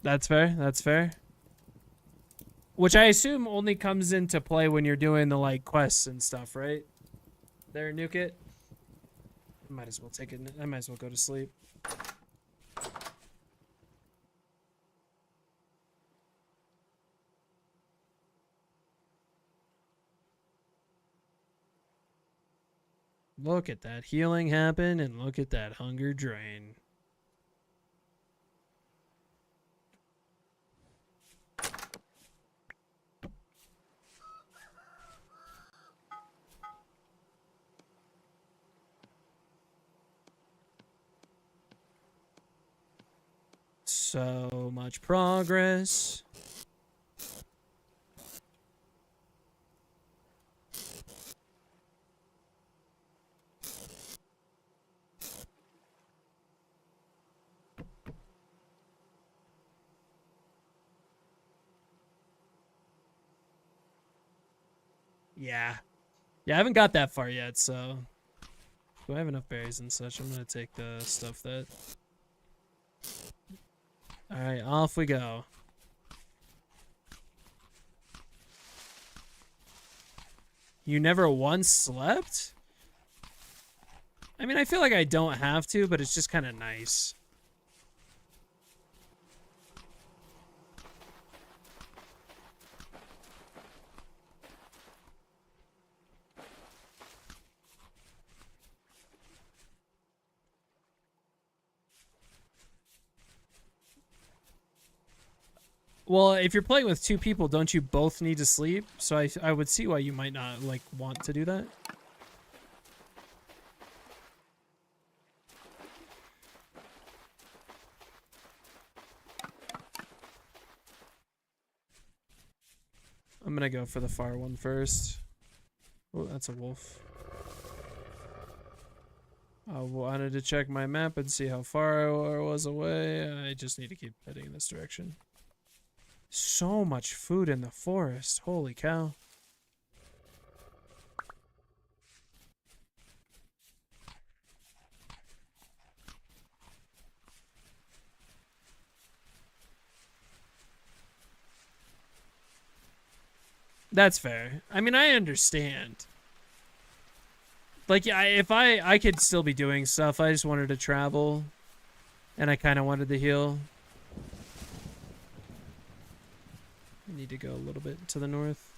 That's fair. That's fair. Which I assume only comes into play when you're doing the like quests and stuff, right? There, nuke it. Might as well take it. I might as well go to sleep. Look at that healing happen and look at that hunger drain. So much progress. Yeah. Yeah, I haven't got that far yet, so... Do I have enough berries and such? I'm gonna take the stuff that... Alright, off we go. You never once slept? I mean, I feel like I don't have to, but it's just kind of nice. Well, if you're playing with two people, don't you both need to sleep? So I would see why you might not like want to do that. I'm gonna go for the far one first. Oh, that's a wolf. I wanted to check my map and see how far I was away. I just need to keep heading in this direction. So much food in the forest. Holy cow. That's fair. I mean, I understand. Like, yeah, if I could still be doing stuff. I just wanted to travel. And I kind of wanted to heal. I need to go a little bit to the north.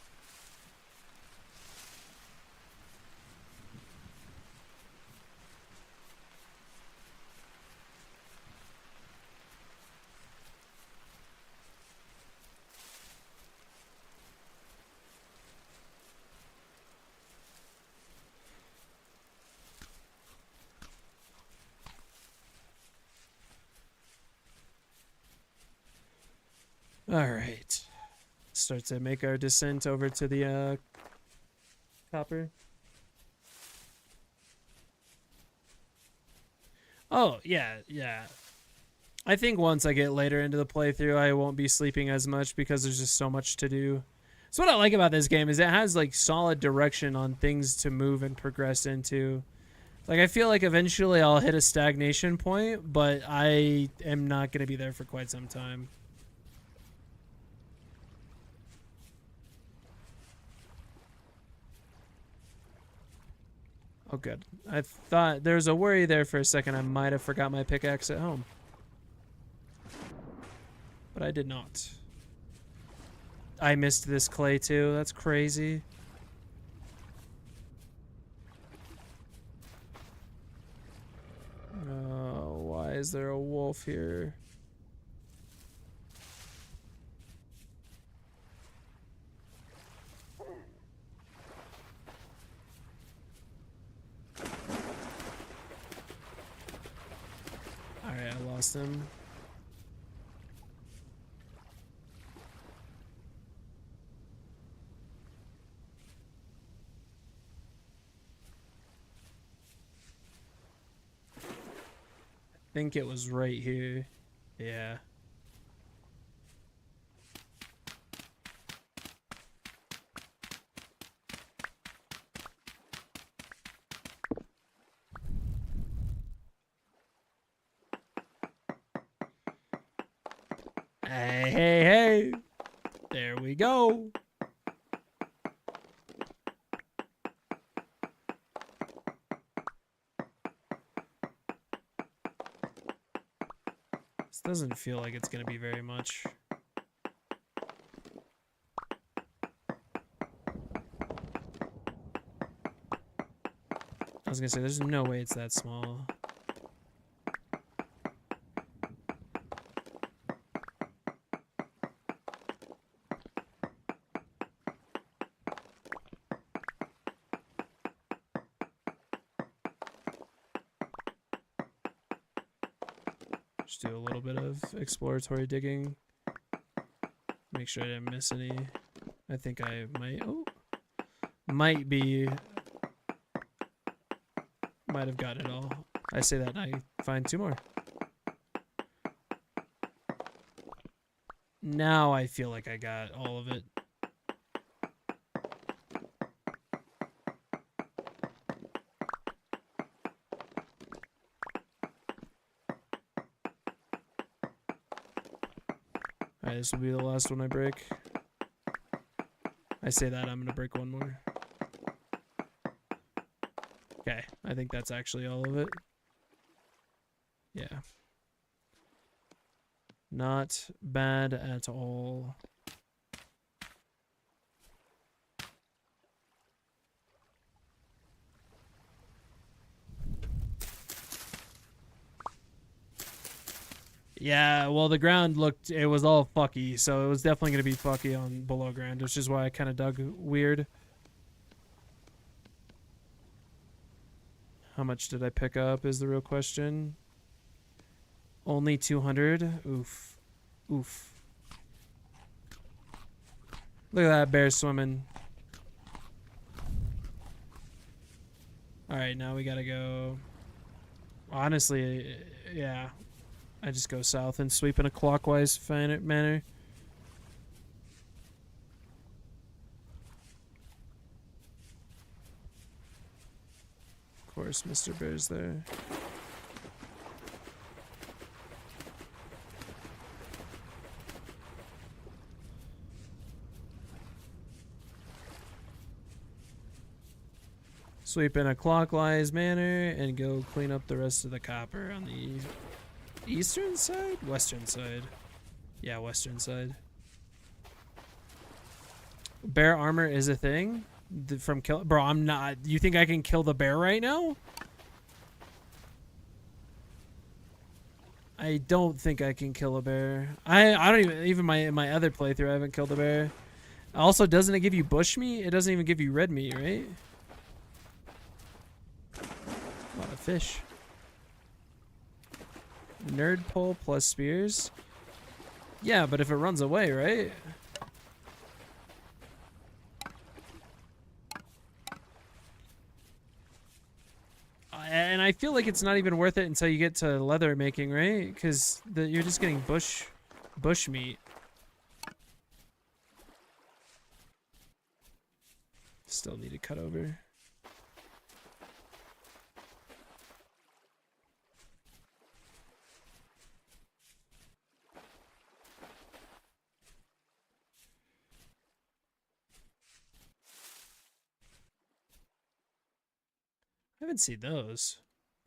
All right. Start to make our descent over to the copper. Oh, yeah, yeah. I think once I get later into the playthrough, I won't be sleeping as much because there's just so much to do. So what I like about this game is it has like solid direction on things to move and progress into. Like I feel like eventually I'll hit a stagnation point, but I am not going to be there for quite some time. Oh, good. I thought there was a worry there for a second. I might have forgot my pickaxe at home. But I did not. I missed this clay too. That's crazy. Why is there a wolf here? Alright, I lost him. I think it was right here. Yeah. Hey, hey, hey. There we go. This doesn't feel like it's going to be very much. I was going to say, there's no way it's that small. Just do a little bit of exploratory digging. Make sure I didn't miss any. I think I might. Oh, might have gotten it all. I say that and I find 2 more. Now I feel like I got all of it. Alright, this will be the last one I break. I say that, I'm gonna break one more. Okay, I think that's actually all of it. Yeah. Not bad at all. Yeah, well, the ground looked, it was all fucky, so it was definitely going to be fucky on below ground, which is why I kind of dug weird. How much did I pick up is the real question. Only 200? Oof. Oof. Look at that bear swimming. Alright, now we gotta go... Honestly, yeah. I just go south and sweep in a clockwise manner. Of course, Mr. Bear's there. Sweep in a clockwise manner and go clean up the rest of the copper on the eastern side? Western side. Yeah, western side. Bear armor is a thing? From kill... Bro, I'm not... You think I can kill the bear right now? I don't think I can kill a bear. I don't even my other playthrough I haven't killed a bear. Also, doesn't it give you bush meat? It doesn't even give you red meat, right? A lot of fish. Nerd pole plus spears. Yeah, but if it runs away, right? And I feel like it's not even worth it until you get to leather making, right? Because you're just getting bush meat. Still need to cut over. I haven't seen those.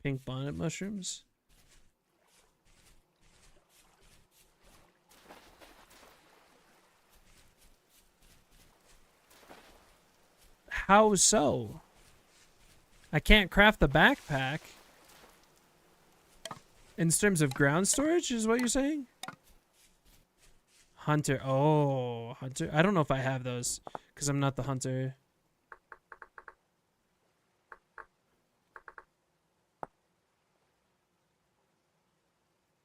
Pink bonnet mushrooms. How so? I can't craft the backpack. In terms of ground storage, is what you're saying? Hunter. Oh, hunter. I don't know if I have those because I'm not the hunter.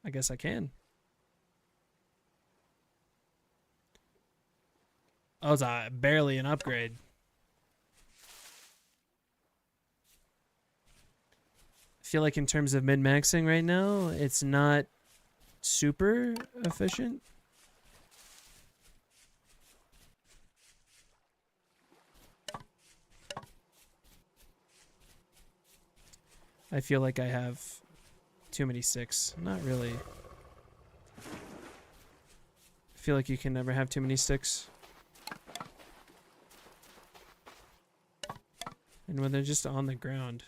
I guess I can. Oh, it's barely an upgrade. I feel like in terms of min-maxing right now, it's not super efficient. I feel like I have too many sticks. Not really. I feel like you can never have too many sticks. And when they're just on the ground.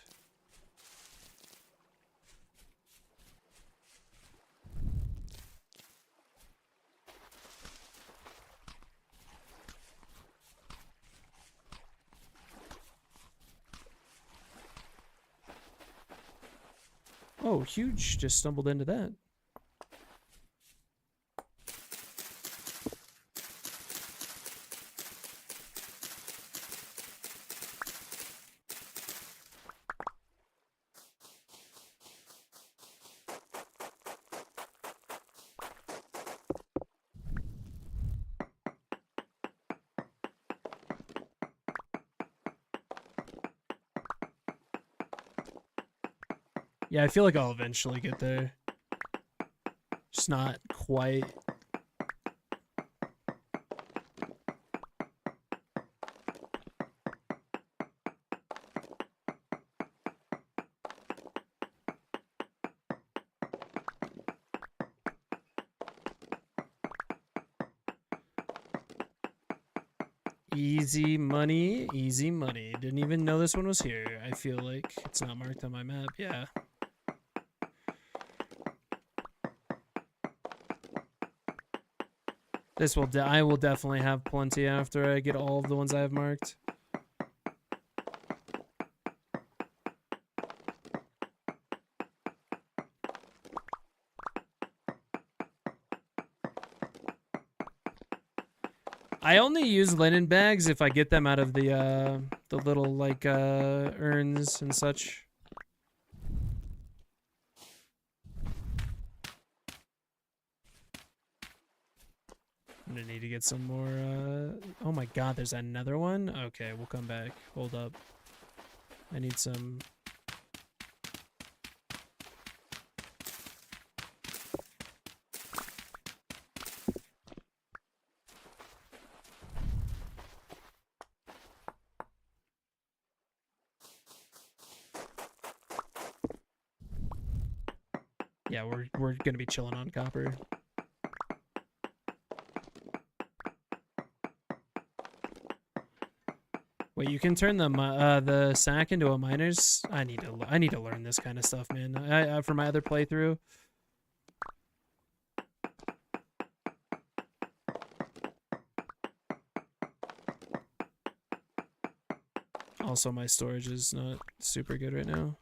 Oh, huge. Just stumbled into that. Yeah, I feel like I'll eventually get there. Just not quite. Easy money, easy money. Didn't even know this one was here. I feel like it's not marked on my map. Yeah. This will I will definitely have plenty after I get all of the ones I have marked. I only use linen bags if I get them out of the little like urns and such. I'm gonna need to get some more oh my god, there's another one? Okay, we'll come back. Hold up. I need some. Yeah, we're gonna be chilling on copper. Wait, you can turn the sack into a miner's? I need to learn this kind of stuff, man. I for my other playthrough. Also, my storage is not super good right now.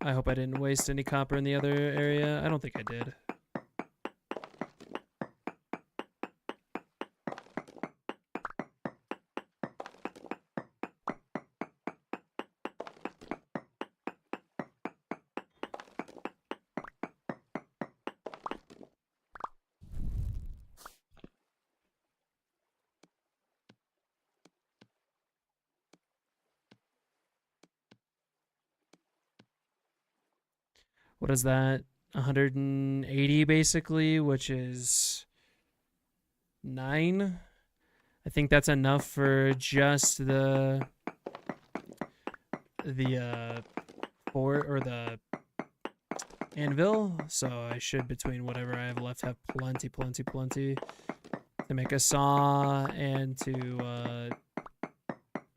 I hope I didn't waste any copper in the other area. I don't think I did. what is that? 180 basically, which is 9. I think that's enough for just the fort or the anvil. So I should, between whatever I have left, have plenty to make a saw and to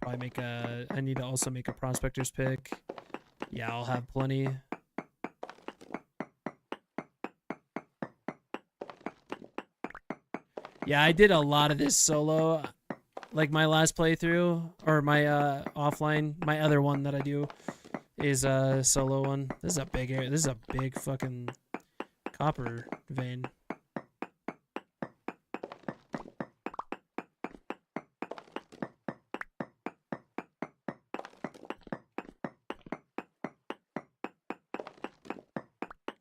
probably make a. I need to also make a prospector's pick. Yeah, I'll have plenty. Yeah, I did a lot of this solo, like my last playthrough, or my offline, my other one that I do is a solo one. This is a big area. This is a big fucking copper vein.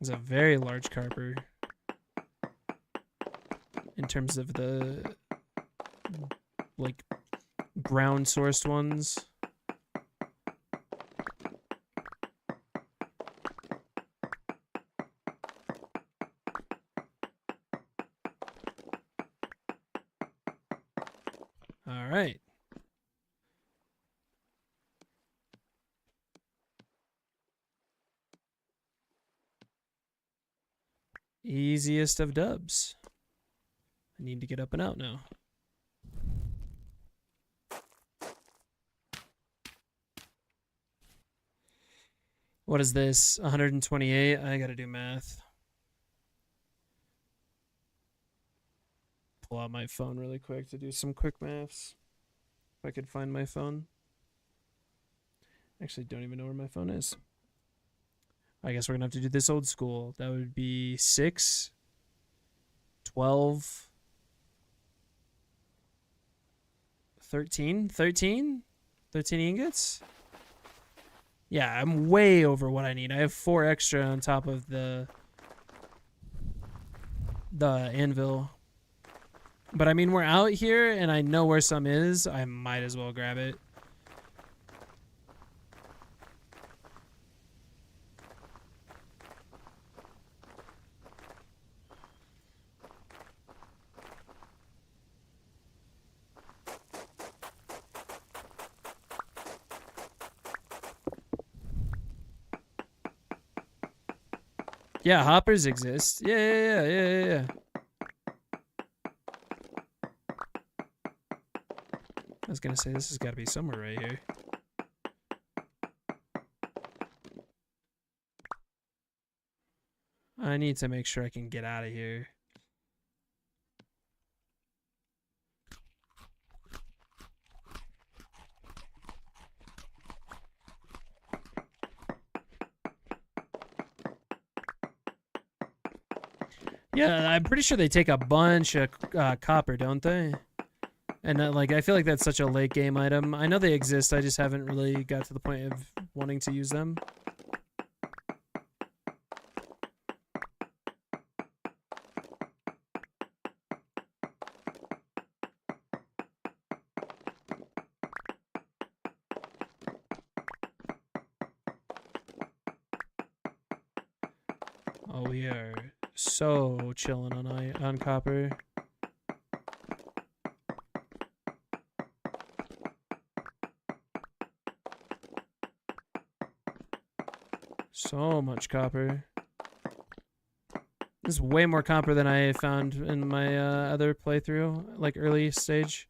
It's a very large copper. In terms of the like ground sourced ones. All right. Easiest of dubs. I need to get up and out now. What is this? 128? I gotta do math. Pull out my phone really quick to do some quick maths. If I could find my phone. Actually, don't even know where my phone is. I guess we're gonna have to do this old school. That would be 6, 12, 13 ingots. Yeah, I'm way over what I need. I have 4 extra on top of the anvil. But I mean, we're out here and I know where some is. I might as well grab it. Yeah, hoppers exist. Yeah. I was gonna say this has got to be somewhere right here. I need to make sure I can get out of here. Yeah, I'm pretty sure they take a bunch of copper, don't they? And like, I feel like that's such a late game item. I know they exist, I just haven't really got to the point of wanting to use them. Oh, we are so chilling on copper. So much copper. This is way more copper than I found in my other playthrough, like early stage.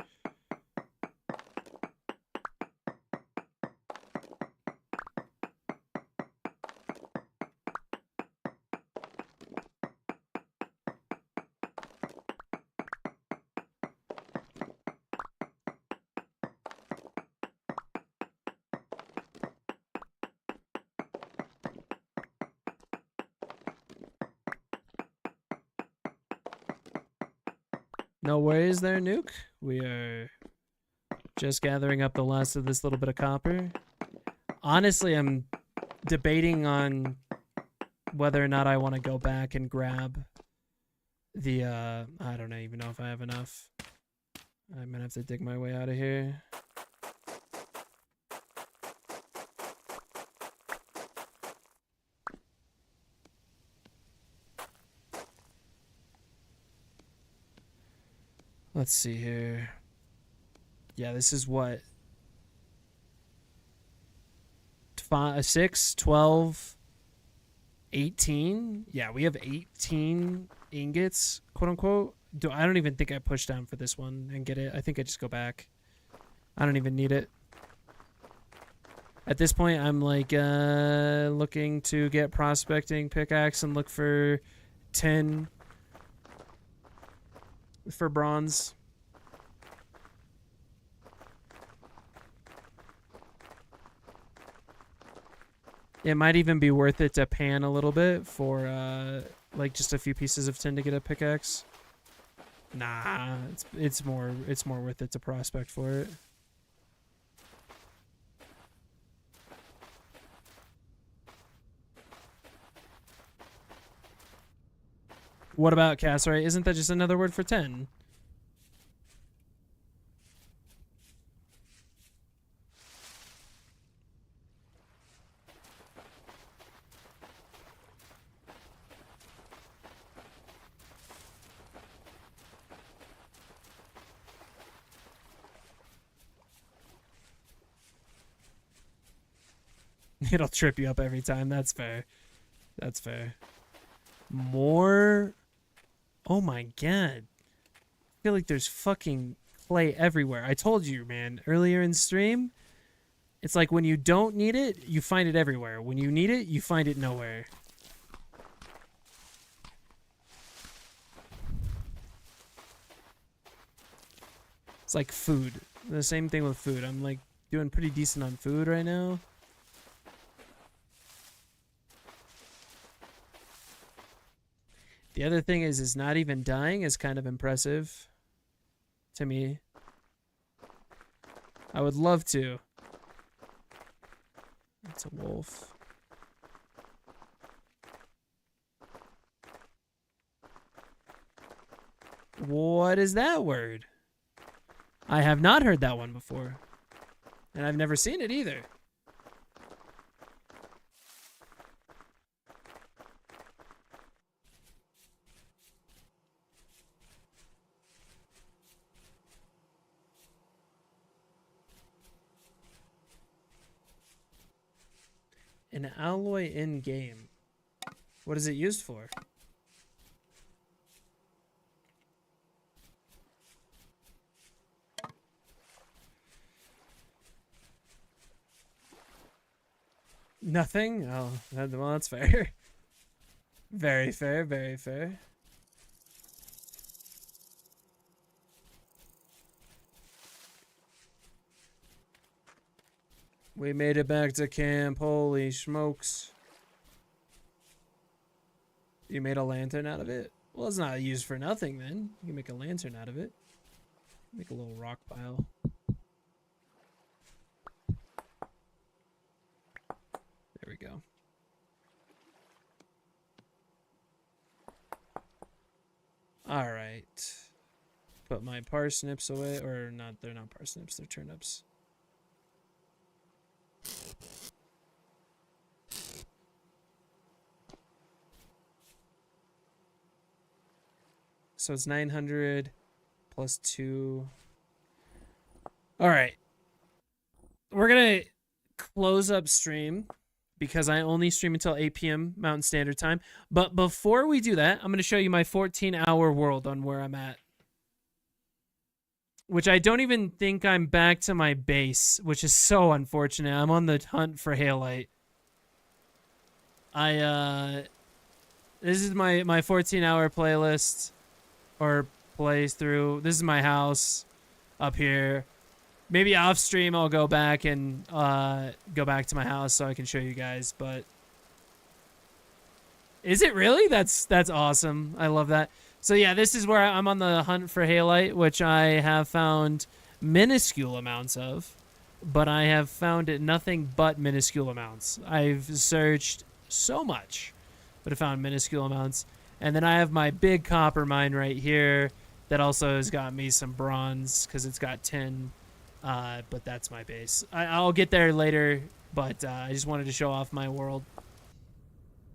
No worries there, Nuke. We are just gathering up the last of this little bit of copper. Honestly, I'm debating on whether or not I want to go back and grab the, I don't even know if I have enough. I'm gonna have to dig my way out of here. Let's see here. Yeah, this is what? 6, 12, 18? Yeah, we have 18 ingots, quote unquote. I don't even think I push down for this one and get it. I think I just go back. I don't even need it. At this point, I'm like looking to get prospecting pickaxe and look for 10 for bronze. It might even be worth it to pan a little bit for like just a few pieces of tin to get a pickaxe. Nah, it's more worth it to prospect for it. What about cassiterite? Isn't that just another word for 10? It'll trip you up every time. That's fair. That's fair. More. Oh my god. I feel like there's fucking clay everywhere. I told you, man, earlier in stream. It's like when you don't need it, you find it everywhere. When you need it, you find it nowhere. It's like food. The same thing with food. I'm like doing pretty decent on food right now. The other thing is not even dying is kind of impressive to me. I would love to. It's a wolf. What is that word? I have not heard that one before. And I've never seen it either. An alloy in game. What is it used for? Nothing? Oh, well, that's fair. Very fair, very fair. We made it back to camp. Holy smokes. You made a lantern out of it? Well, it's not used for nothing then. You can make a lantern out of it. Make a little rock pile. There we go. All right. Put my parsnips away. Or not, they're not parsnips, they're turnips. So it's 900 plus 2. All right. We're going to close up stream because I only stream until 8 p.m. Mountain Standard Time. But before we do that, I'm going to show you my 14-hour world on where I'm at. Which I don't even think I'm back to my base, which is so unfortunate. I'm on the hunt for halite. This is my 14-hour playlist. Or plays through. This is my house up here. Maybe off stream I'll go back and go back to my house so I can show you guys. But is it really? That's awesome. I love that. So yeah, this is where I'm on the hunt for halite, which I have found minuscule amounts of, but I have found it nothing but minuscule amounts. I've searched so much, but I found minuscule amounts. And then I have my big copper mine right here that also has got me some bronze because it's got tin. But that's my base. I'll get there later, but I just wanted to show off my world.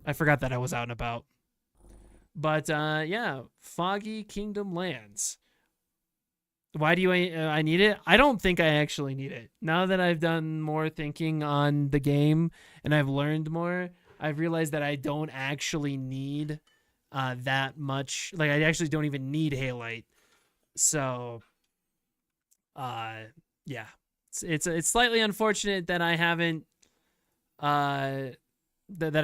I forgot that I was out and about. But yeah, Foggy Kingdom Lands. Why do I need it? I don't think I actually need it. Now that I've done more thinking on the game and I've learned more, I've realized that I don't actually need that much. Like, I actually don't even need Halite. So, yeah, it's slightly unfortunate that I haven't that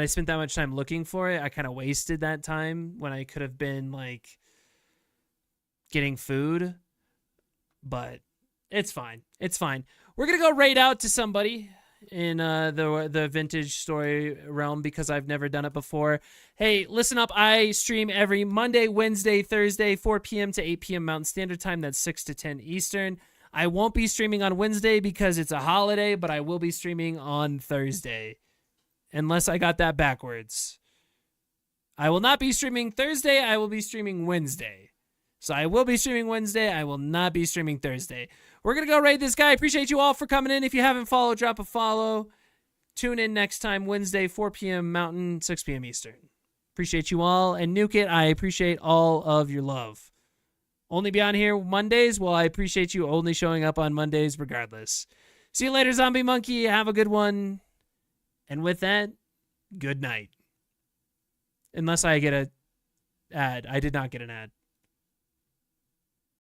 I spent that much time looking for it. I kind of wasted that time when I could have been like getting food. But it's fine. It's fine. We're gonna go raid out to somebody in the vintage story realm because I've never done it before. Hey, listen up. I stream every Monday, Wednesday, Thursday, 4 p.m. to 8 p.m. Mountain Standard Time. That's 6 to 10 Eastern. I won't be streaming on Wednesday because it's a holiday, but I will be streaming on Thursday. Unless I got that backwards. I will not be streaming Thursday. I will be streaming Wednesday. So I will be streaming Wednesday. I will not be streaming Thursday. We're going to go raid this guy. Appreciate you all for coming in. If you haven't followed, drop a follow. Tune in next time, Wednesday, 4 p.m. Mountain, 6 p.m. Eastern. Appreciate you all. And Nuke It, I appreciate all of your love. Only be on here Mondays? Well, I appreciate you only showing up on Mondays regardless. See you later, Zombie Monkey. Have a good one. And with that, good night. Unless I get an ad. I did not get an ad.